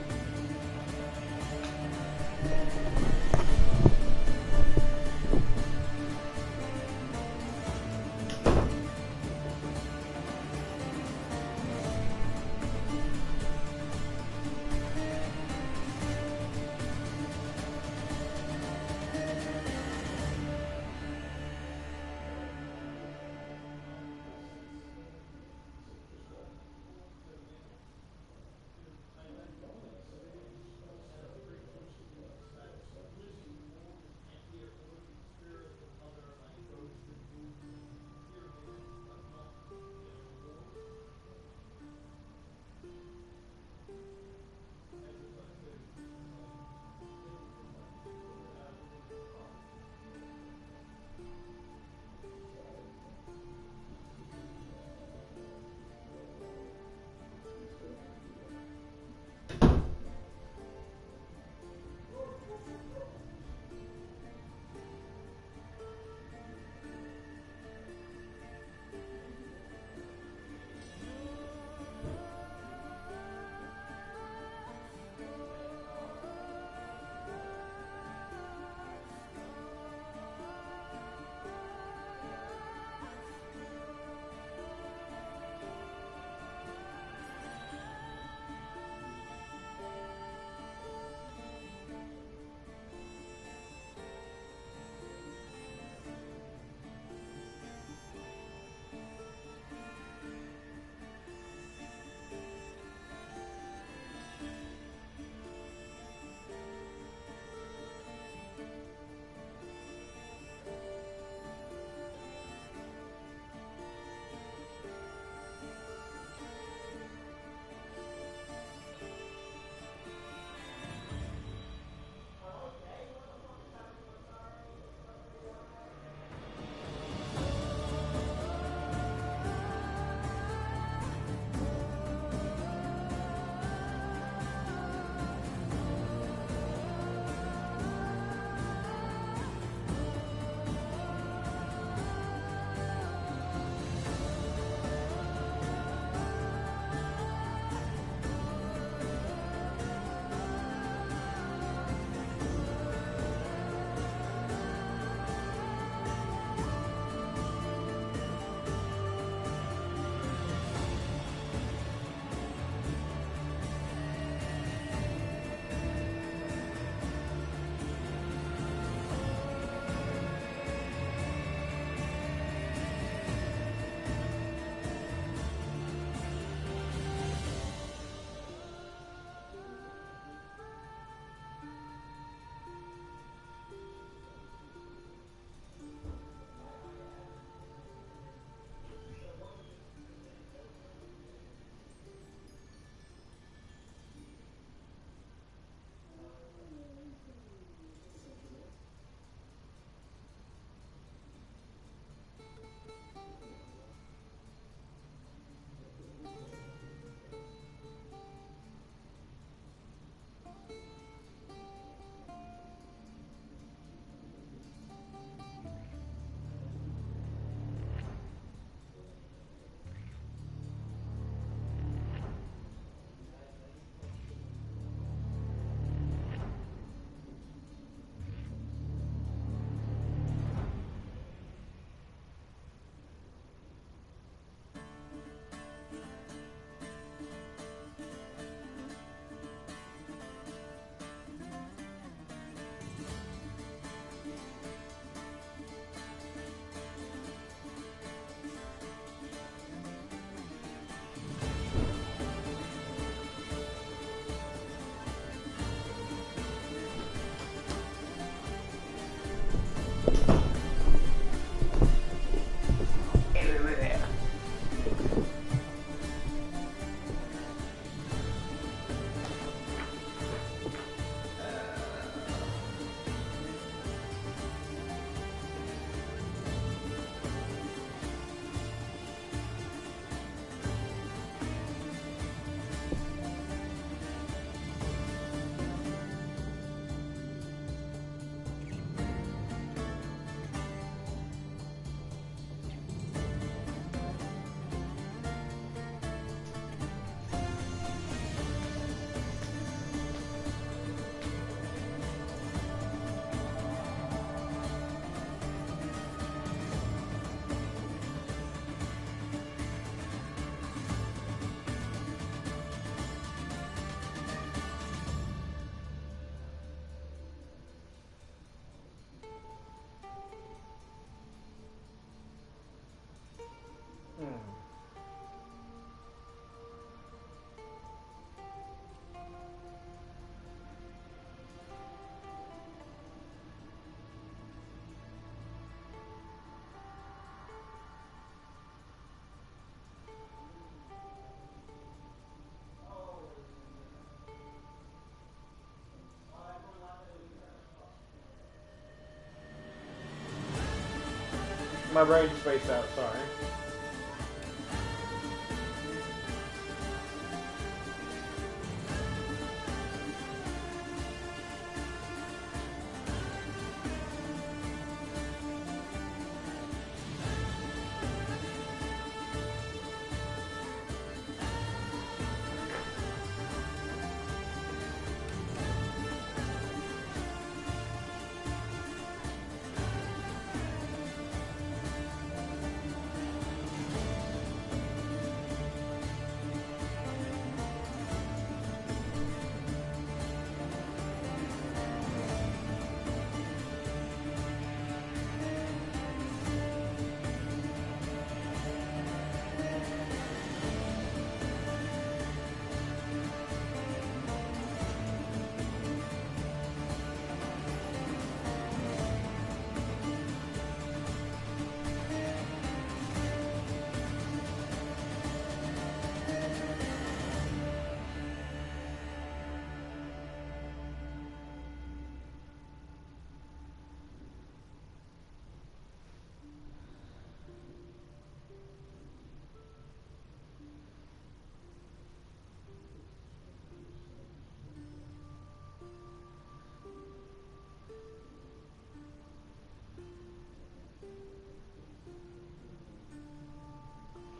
my brain spaced out, sorry.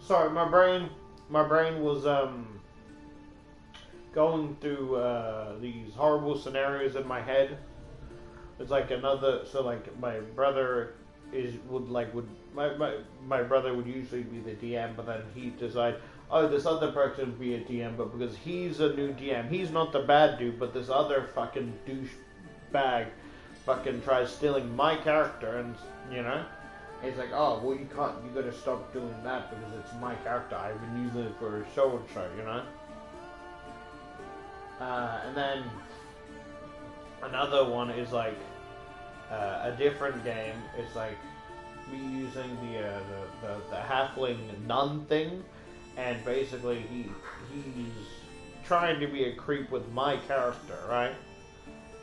Sorry, my brain was going through these horrible scenarios in my head. It's like another, so like my brother my brother would usually be the DM, but then he'd decide, oh, this other person would be a DM, but because he's a new DM, he's not the bad dude, but this other fucking douchebag fucking tries stealing my character, and you know. It's like, oh, well, you gotta stop doing that because it's my character. I've been using it for so and so, you know? And then another one is like a different game. It's like me using the halfling nun thing, and basically he's trying to be a creep with my character, right?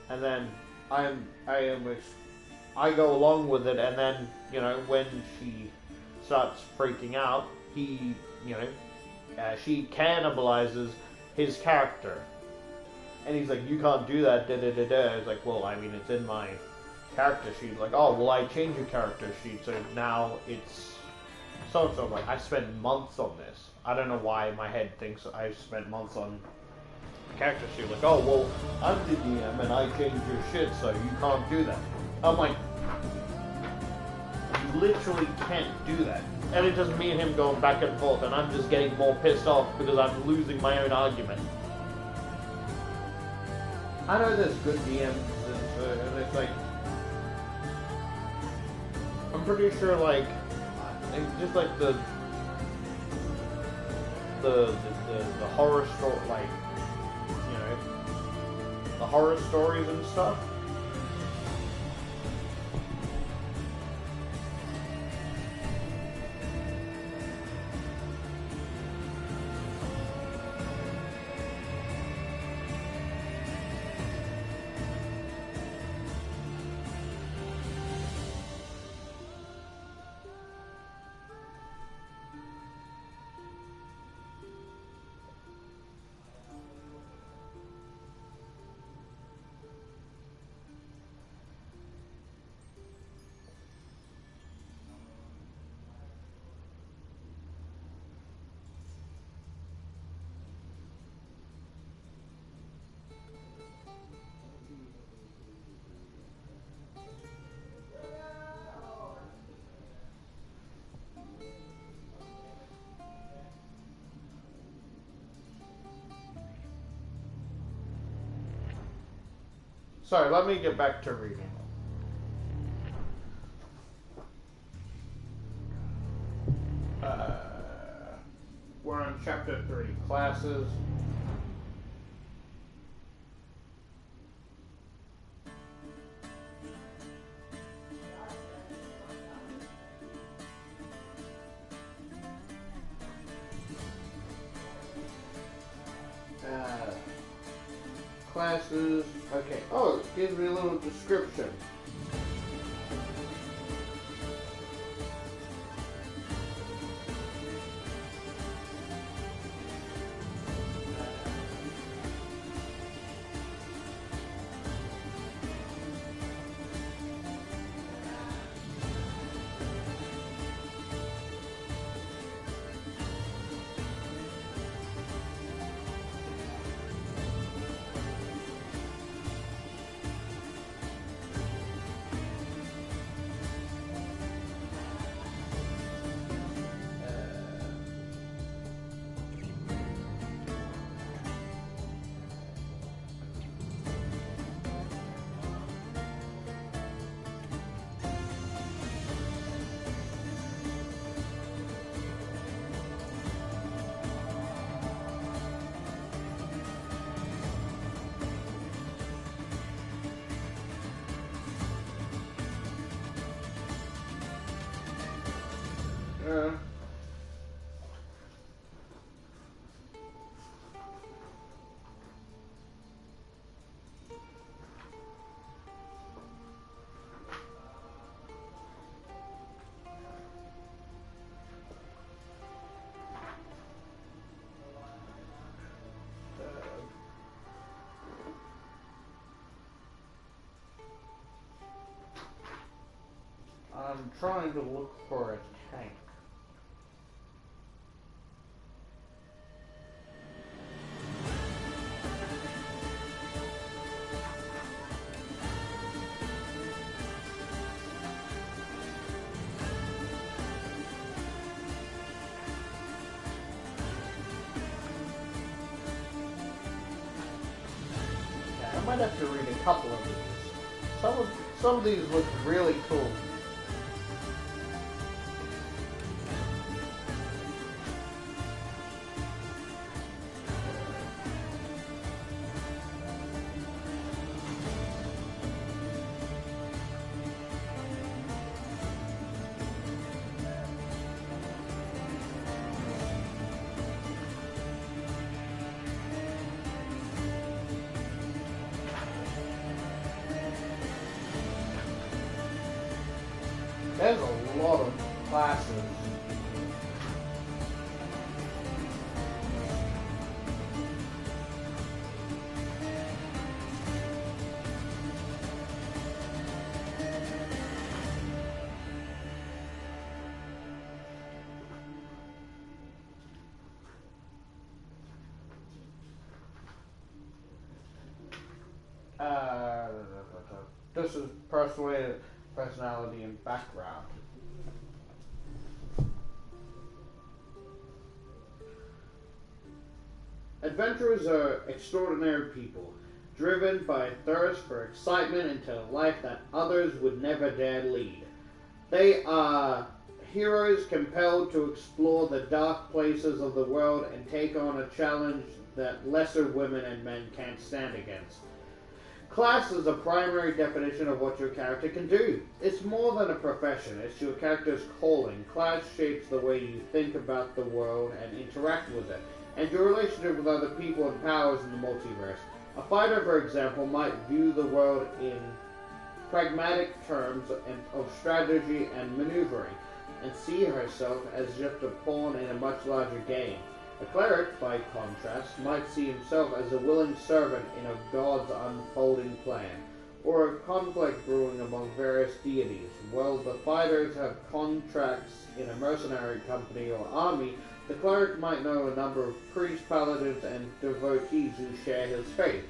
And then I go along with it, and then, you know, when she starts freaking out, she cannibalizes his character. And he's like, you can't do that, da-da-da-da. It's like, well, I mean, it's in my character sheet. Like, oh, well, I changed your character sheet, so now it's so-and-so. Like, I spent months on this. I don't know why my head thinks I've spent months on character sheet. Like, oh, well, I'm the DM, and I changed your shit, so you can't do that. I'm like, you literally can't do that. And it's just me and him going back and forth, and I'm just getting more pissed off because I'm losing my own argument. I know there's good DMs, and it's like, I'm pretty sure, like, just like the horror story, like, you know, the horror stories and stuff. Sorry, let me get back to reading. We're on chapter 3, classes. Classes. Okay. Oh, it gives me a little description. Yeah. I'm trying to look for a tank. Yeah, I might have to read a couple of these. Some of these look really cool. There's a lot of classes. This is personality and background. Adventurers are extraordinary people, driven by a thirst for excitement into a life that others would never dare lead. They are heroes compelled to explore the dark places of the world and take on a challenge that lesser women and men can't stand against. Class is a primary definition of what your character can do. It's more than a profession, it's your character's calling. Class shapes the way you think about the world and interact with it, and your relationship with other people and powers in the multiverse. A fighter, for example, might view the world in pragmatic terms of strategy and maneuvering, and see herself as just a pawn in a much larger game. A cleric, by contrast, might see himself as a willing servant in a god's unfolding plan, or a conflict brewing among various deities. While the fighters have contracts in a mercenary company or army, the cleric might know a number of priests, paladins, and devotees who share his faith.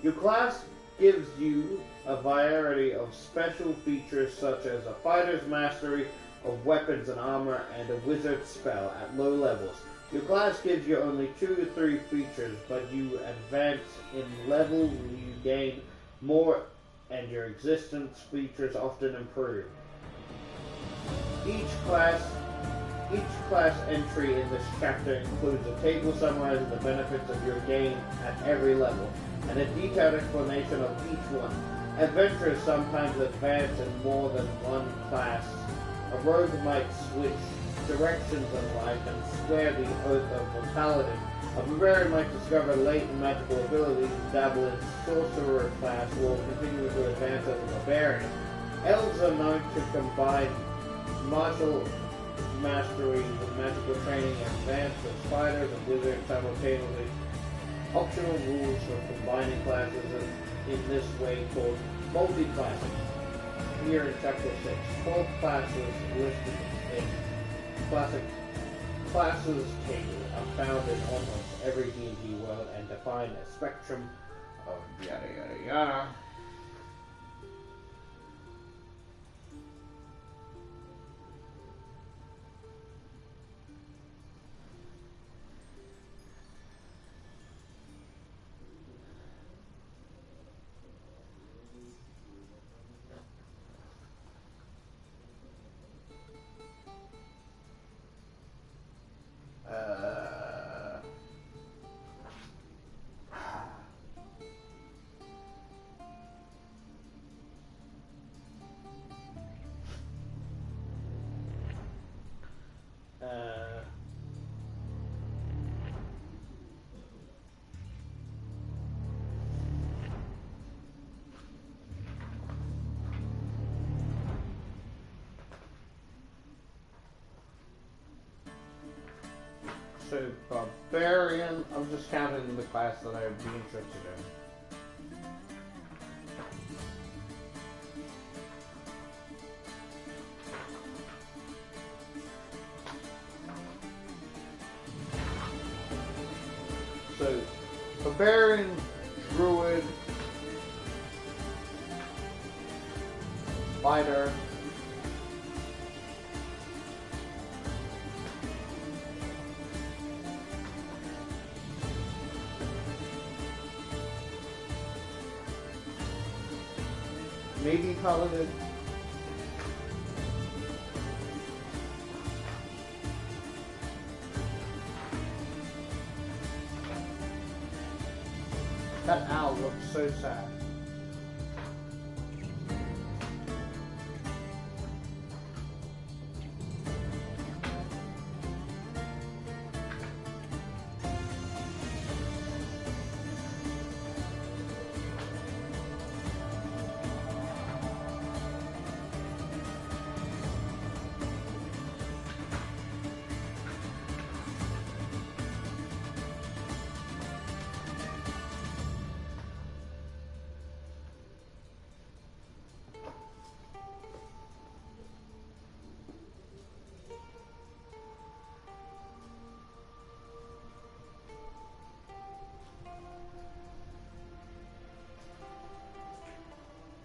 Your class gives you a variety of special features such as a fighter's mastery of weapons and armor and a wizard's spell at low levels. Your class gives you only 2 to 3 features, but you advance in level, you gain more, and your existence features often improve. Each class entry in this chapter includes a table summarizing the benefits of your game at every level, and a detailed explanation of each one. Adventurers sometimes advance in more than one class. A rogue might switch directions in life and swear the oath of a paladin. A barbarian might discover latent magical abilities and dabble in sorcerer class while continuing to advance as a barbarian. Elves are known to combine martial mastery with magical training and advance as fighters and wizards simultaneously. Optional rules for combining classes in this way called multi-classing. Here in Chapter 6, 12 classes listed in classic classes table are found in almost every D&D world and define a spectrum of yada yada yada. So, Barbarian, I'm just counting the class that I would be interested in. So, Barbarian, Druid, Fighter, maybe Paladin. That owl looks so sad.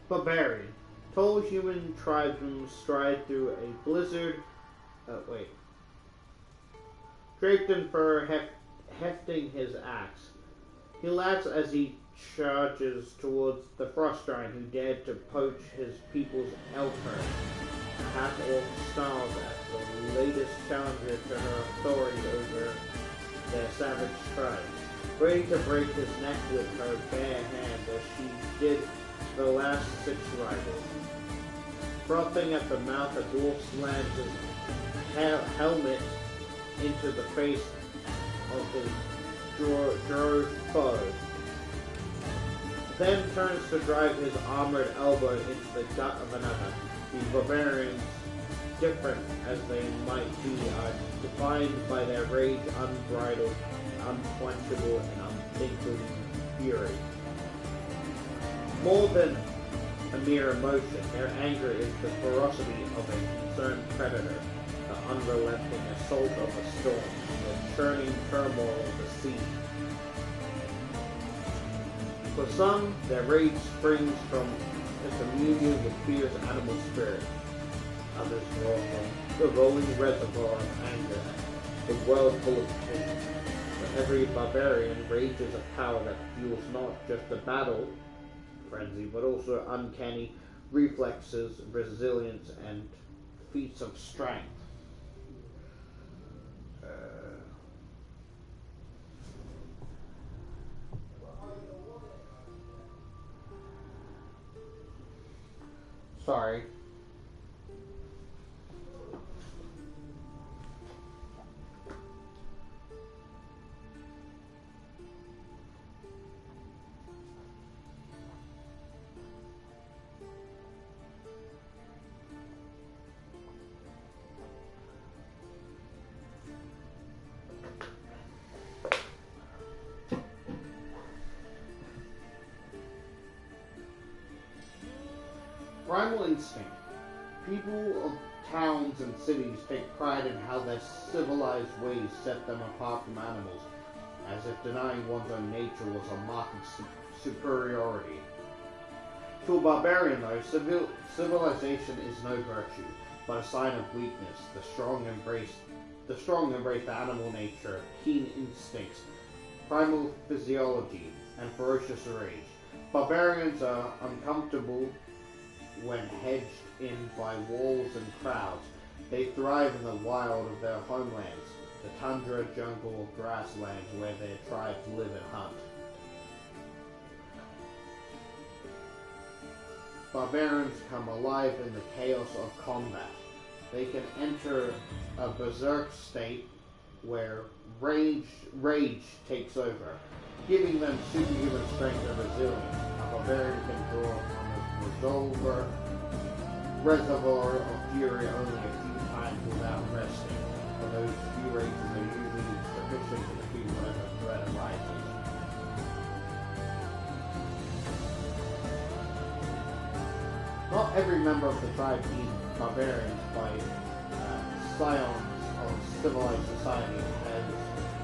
Barbarian. Tall human tribesmen stride through a blizzard. Draped in fur, hefting his axe. He laughs as he charges towards the frost giant who dared to poach his people's elk herd. Half-orc snarls at the latest challenger to her authority over their savage tribes, ready to break his neck with her bare hand as she did the last 6 rivals. Frothing at the mouth, a dwarf slams his helmet into the face of his drove foe, then turns to drive his armored elbow into the gut of another. These barbarians, different as they might be, are defined by their rage, unbridled, unquenchable, and unthinkable fury. More than a mere emotion, their anger is the ferocity of a concerned predator, the unrelenting assault of a storm, the churning turmoil of the sea. For some, their rage springs from a communion with fear's animal spirit. Others draw from the rolling reservoir of anger, the world full of pain. For every barbarian, rage is a power that fuels not just the battle frenzy, but also uncanny reflexes, resilience, and feats of strength. Sorry. Primal instinct. People of towns and cities take pride in how their civilized ways set them apart from animals, as if denying one's own nature was a mark of superiority. To a barbarian, though, civilization is no virtue, but a sign of weakness. The strong embrace the animal nature, keen instincts, primal physiology, and ferocious rage. Barbarians are uncomfortable when hedged in by walls and crowds. They thrive in the wild of their homelands, the tundra, jungle, or grasslands where their tribes live and hunt. Barbarians come alive in the chaos of combat. They can enter a berserk state where rage takes over, giving them superhuman strength and resilience. A barbarian can draw from his reservoir of fury only a few times without resting, for those few races are usually sufficient to defeat whatever threat arises. Not every member of the tribe needs barbarians by scions of civilized society as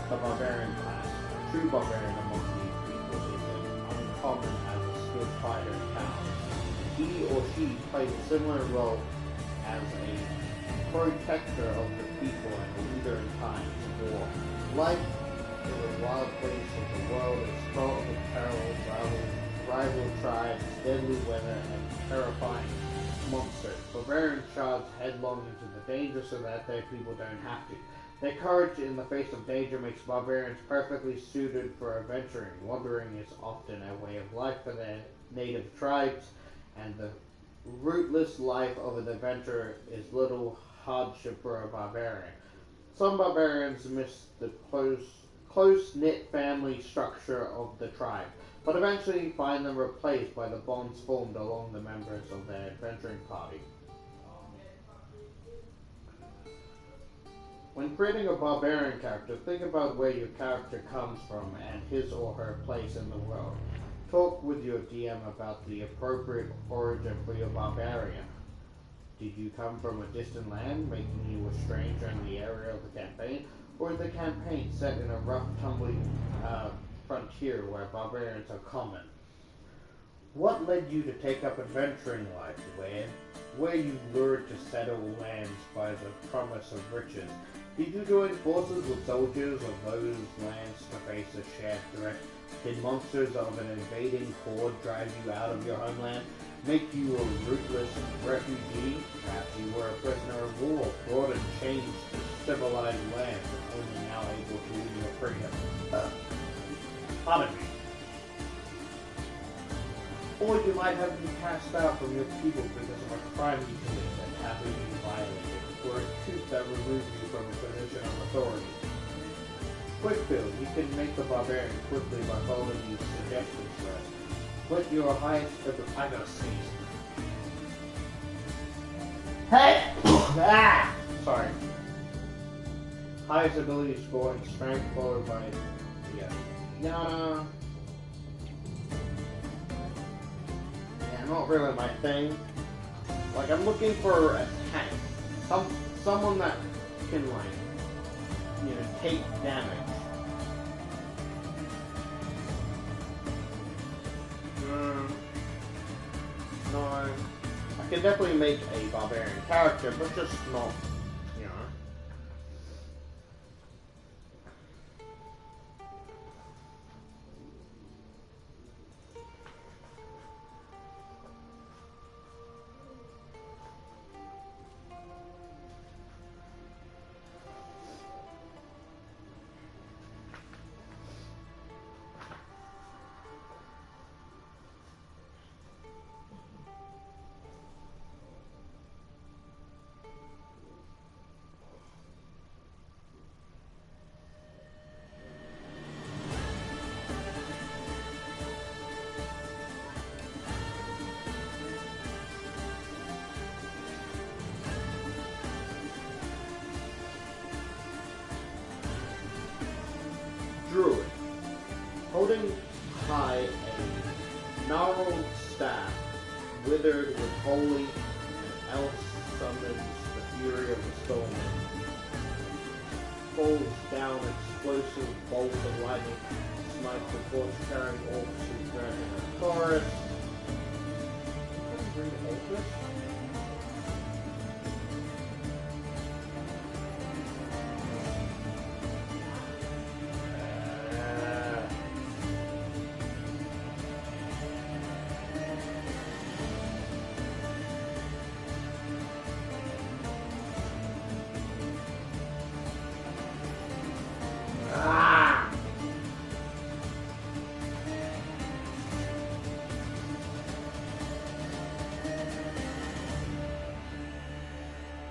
the barbarian class. A true barbarian among these people is as uncommon as a skilled fighter in town. He or she plays a similar role as a protector of the people and a leader in times of war. Life in the wild place of the world is fraught with perils, rival tribes, deadly weather, and terrifying monsters. Barbarians charge headlong into the danger so that their people don't have to. Their courage in the face of danger makes barbarians perfectly suited for adventuring. Wandering is often a way of life for their native tribes, and the rootless life of an adventurer is little hardship for a barbarian. Some barbarians miss the close-knit family structure of the tribe, but eventually find them replaced by the bonds formed along the members of their adventuring party. When creating a barbarian character, think about where your character comes from and his or her place in the world. Talk with your DM about the appropriate origin for your barbarian. Did you come from a distant land, making you a stranger in the area of the campaign, or is the campaign set in a rough, tumbling frontier where barbarians are common? What led you to take up adventuring life? Where you lured to settle lands by the promise of riches? Did you join forces with soldiers of those lands to face a shared threat? Did monsters of an invading horde drive you out of your homeland, make you a rootless refugee? Perhaps you were a prisoner of war, brought and changed to civilized lands, and only now able to win your freedom. Pardon me. Or you might have been cast out from your people because of a crime you committed and happily you violated, or a tooth that removed you from a position of authority. Quick build. You can make the barbarian quickly by following these suggestions first. Put your highest... I gotta sneeze. Hey! Ah! Sorry. Highest ability score and strength followed by... Yeah, not really my thing. Like, I'm looking for a tank. Someone that can, like, take damage. No. I can definitely make a barbarian character, but just not, Druid. Holding high a gnarled staff, withered with holy, and else summons the fury of the storm. Falls down explosive bolts of lightning, smites the torch-carrying orcs who threaten the forest. Bring Ultus?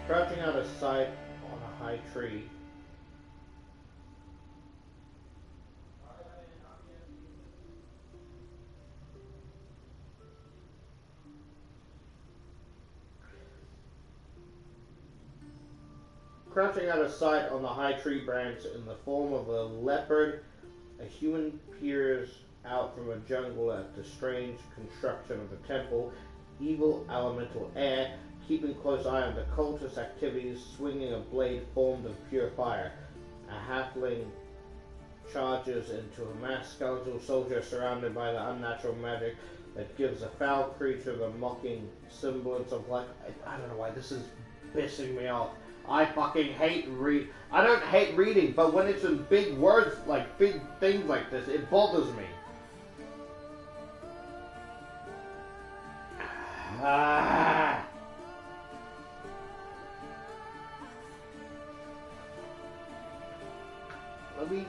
Crouching out of sight on a high tree. Crouching out of sight on the high tree branch in the form of a leopard, a human peers out from a jungle at the strange construction of the temple. Evil elemental air, keeping close eye on the cultist activities, swinging a blade formed of pure fire. A halfling charges into a masked skeletal soldier surrounded by the unnatural magic that gives a foul creature the mocking semblance of life. I don't know why this is pissing me off. I fucking hate I don't hate reading, but when it's in big words, like big things like this, it bothers me.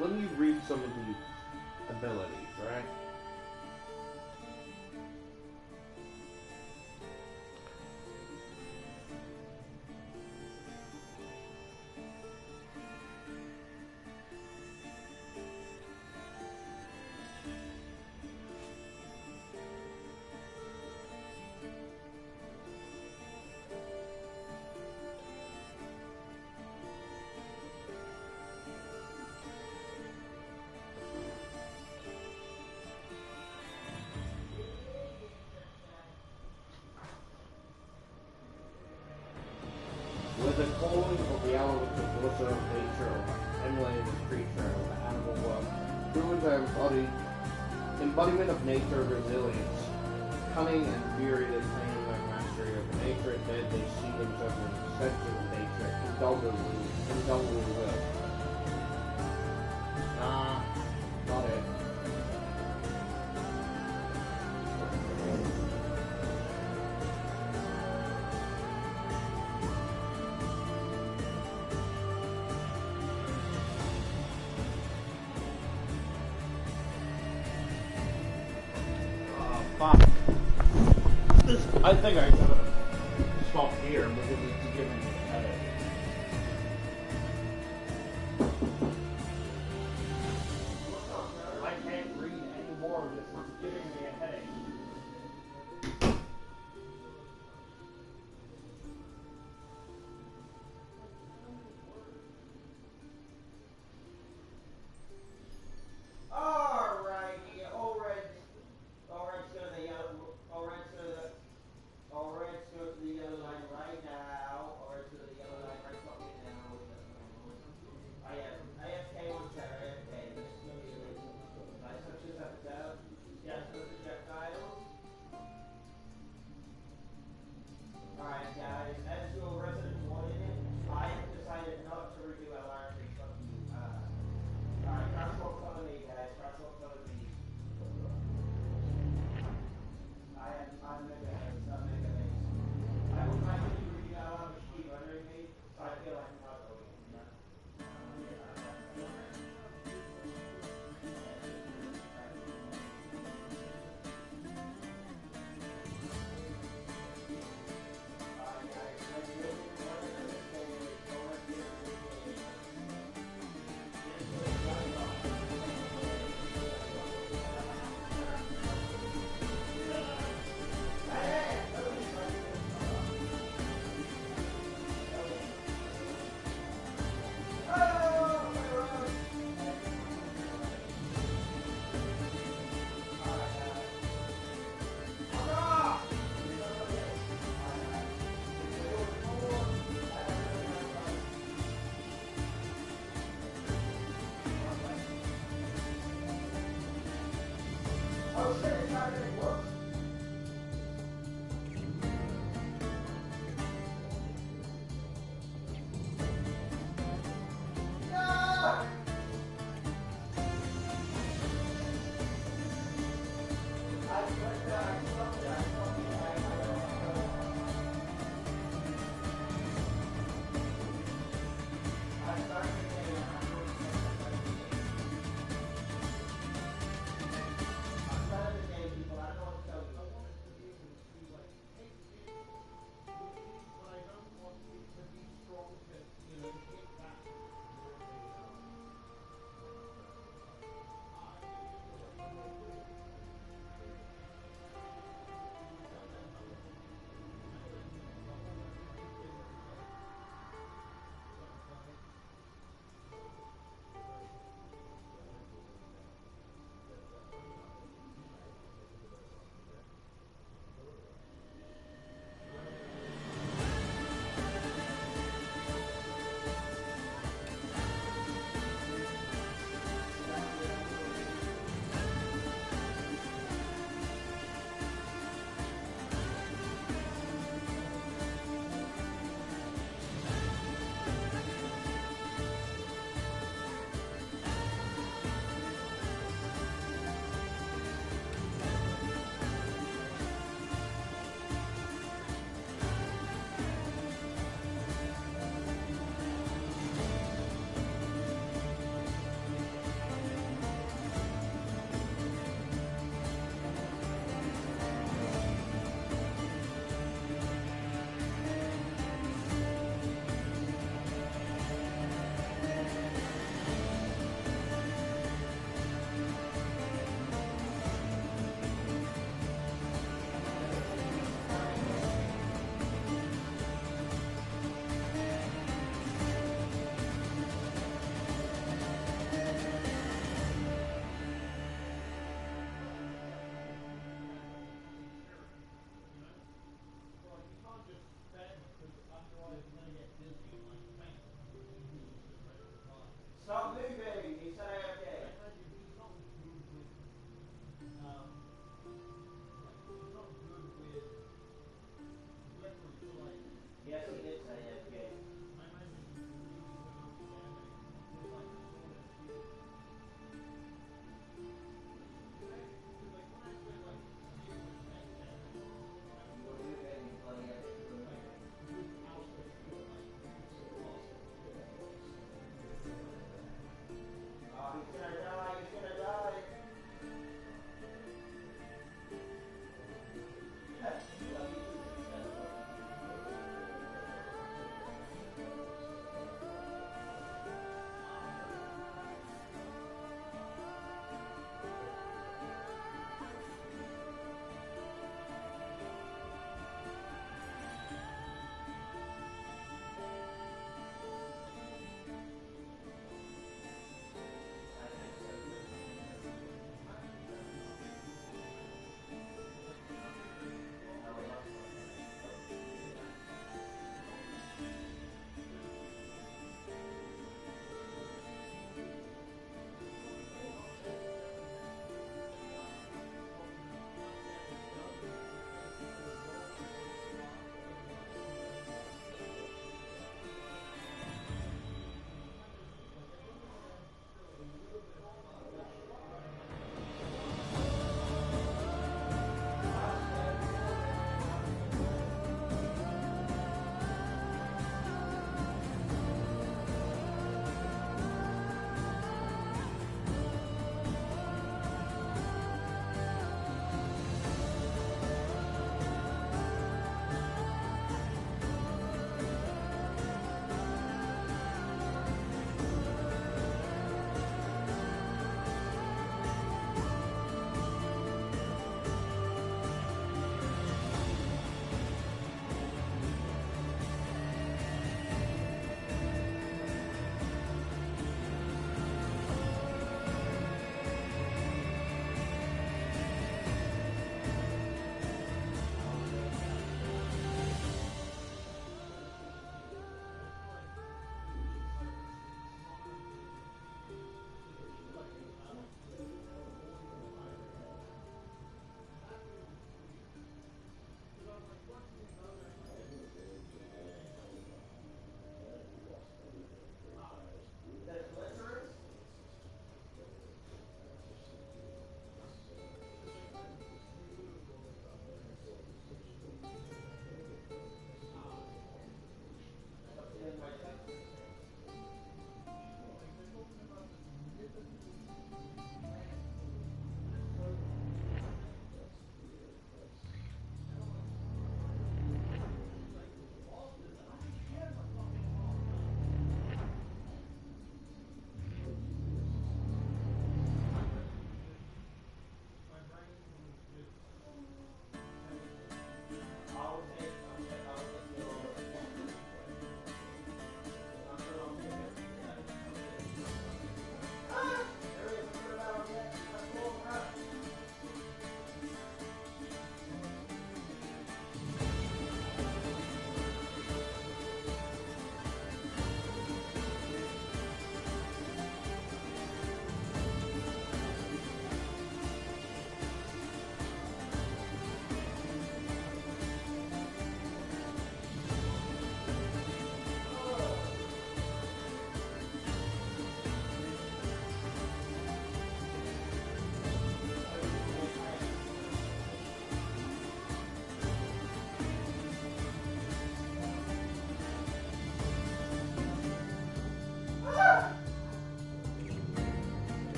Let me read some of the abilities, right? With the calling of the elements of blizzard of nature, or emulating the creature of the animal world, humans are embodiment of nature resilience, cunning and fury that claim their mastery over nature. Instead, they see themselves as extensions of nature, indulgently will. Nah, not it. Fuck. I think I should have stopped here because it's giving me a headache. I can't read any more of this. It's giving me a headache.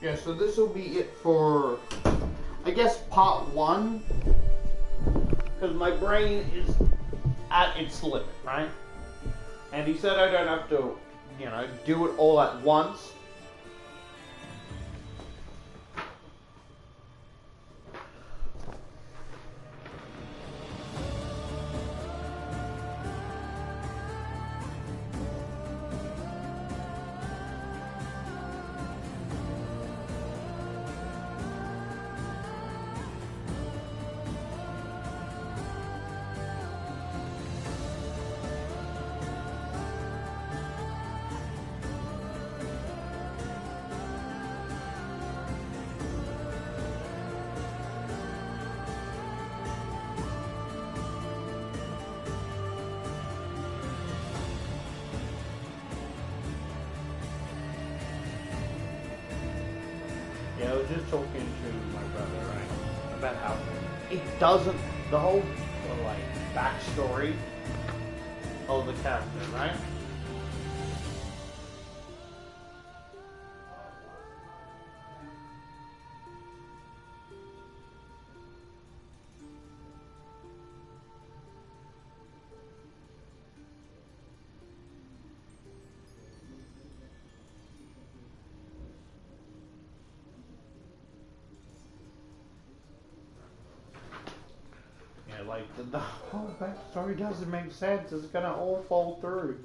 Yeah, so this will be it for, I guess, part 1. Because my brain is at its limit, right? And he said I don't have to, do it all at once. Yeah, I was just talking to my brother, right, about how it doesn't, the whole, backstory of the character, right? The whole backstory doesn't make sense. It's gonna all fall through.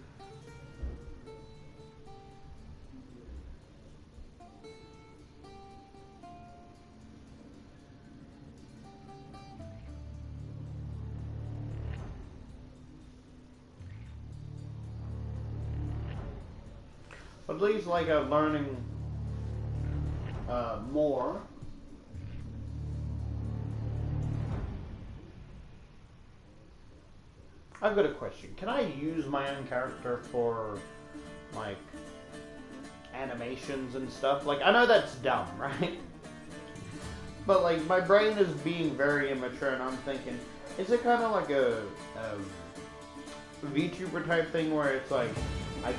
But at least I'm learning more. I've got a question. Can I use my own character for, animations and stuff? I know that's dumb, right? But, my brain is being very immature, and I'm thinking, is it kind of like a VTuber type thing where it's I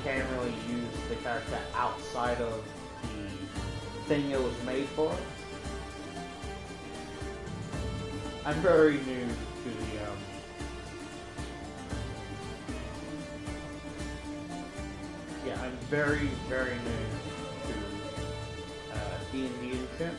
can't really use the character outside of the thing it was made for? I'm very new to the, I'm very, very new to D&D and shit.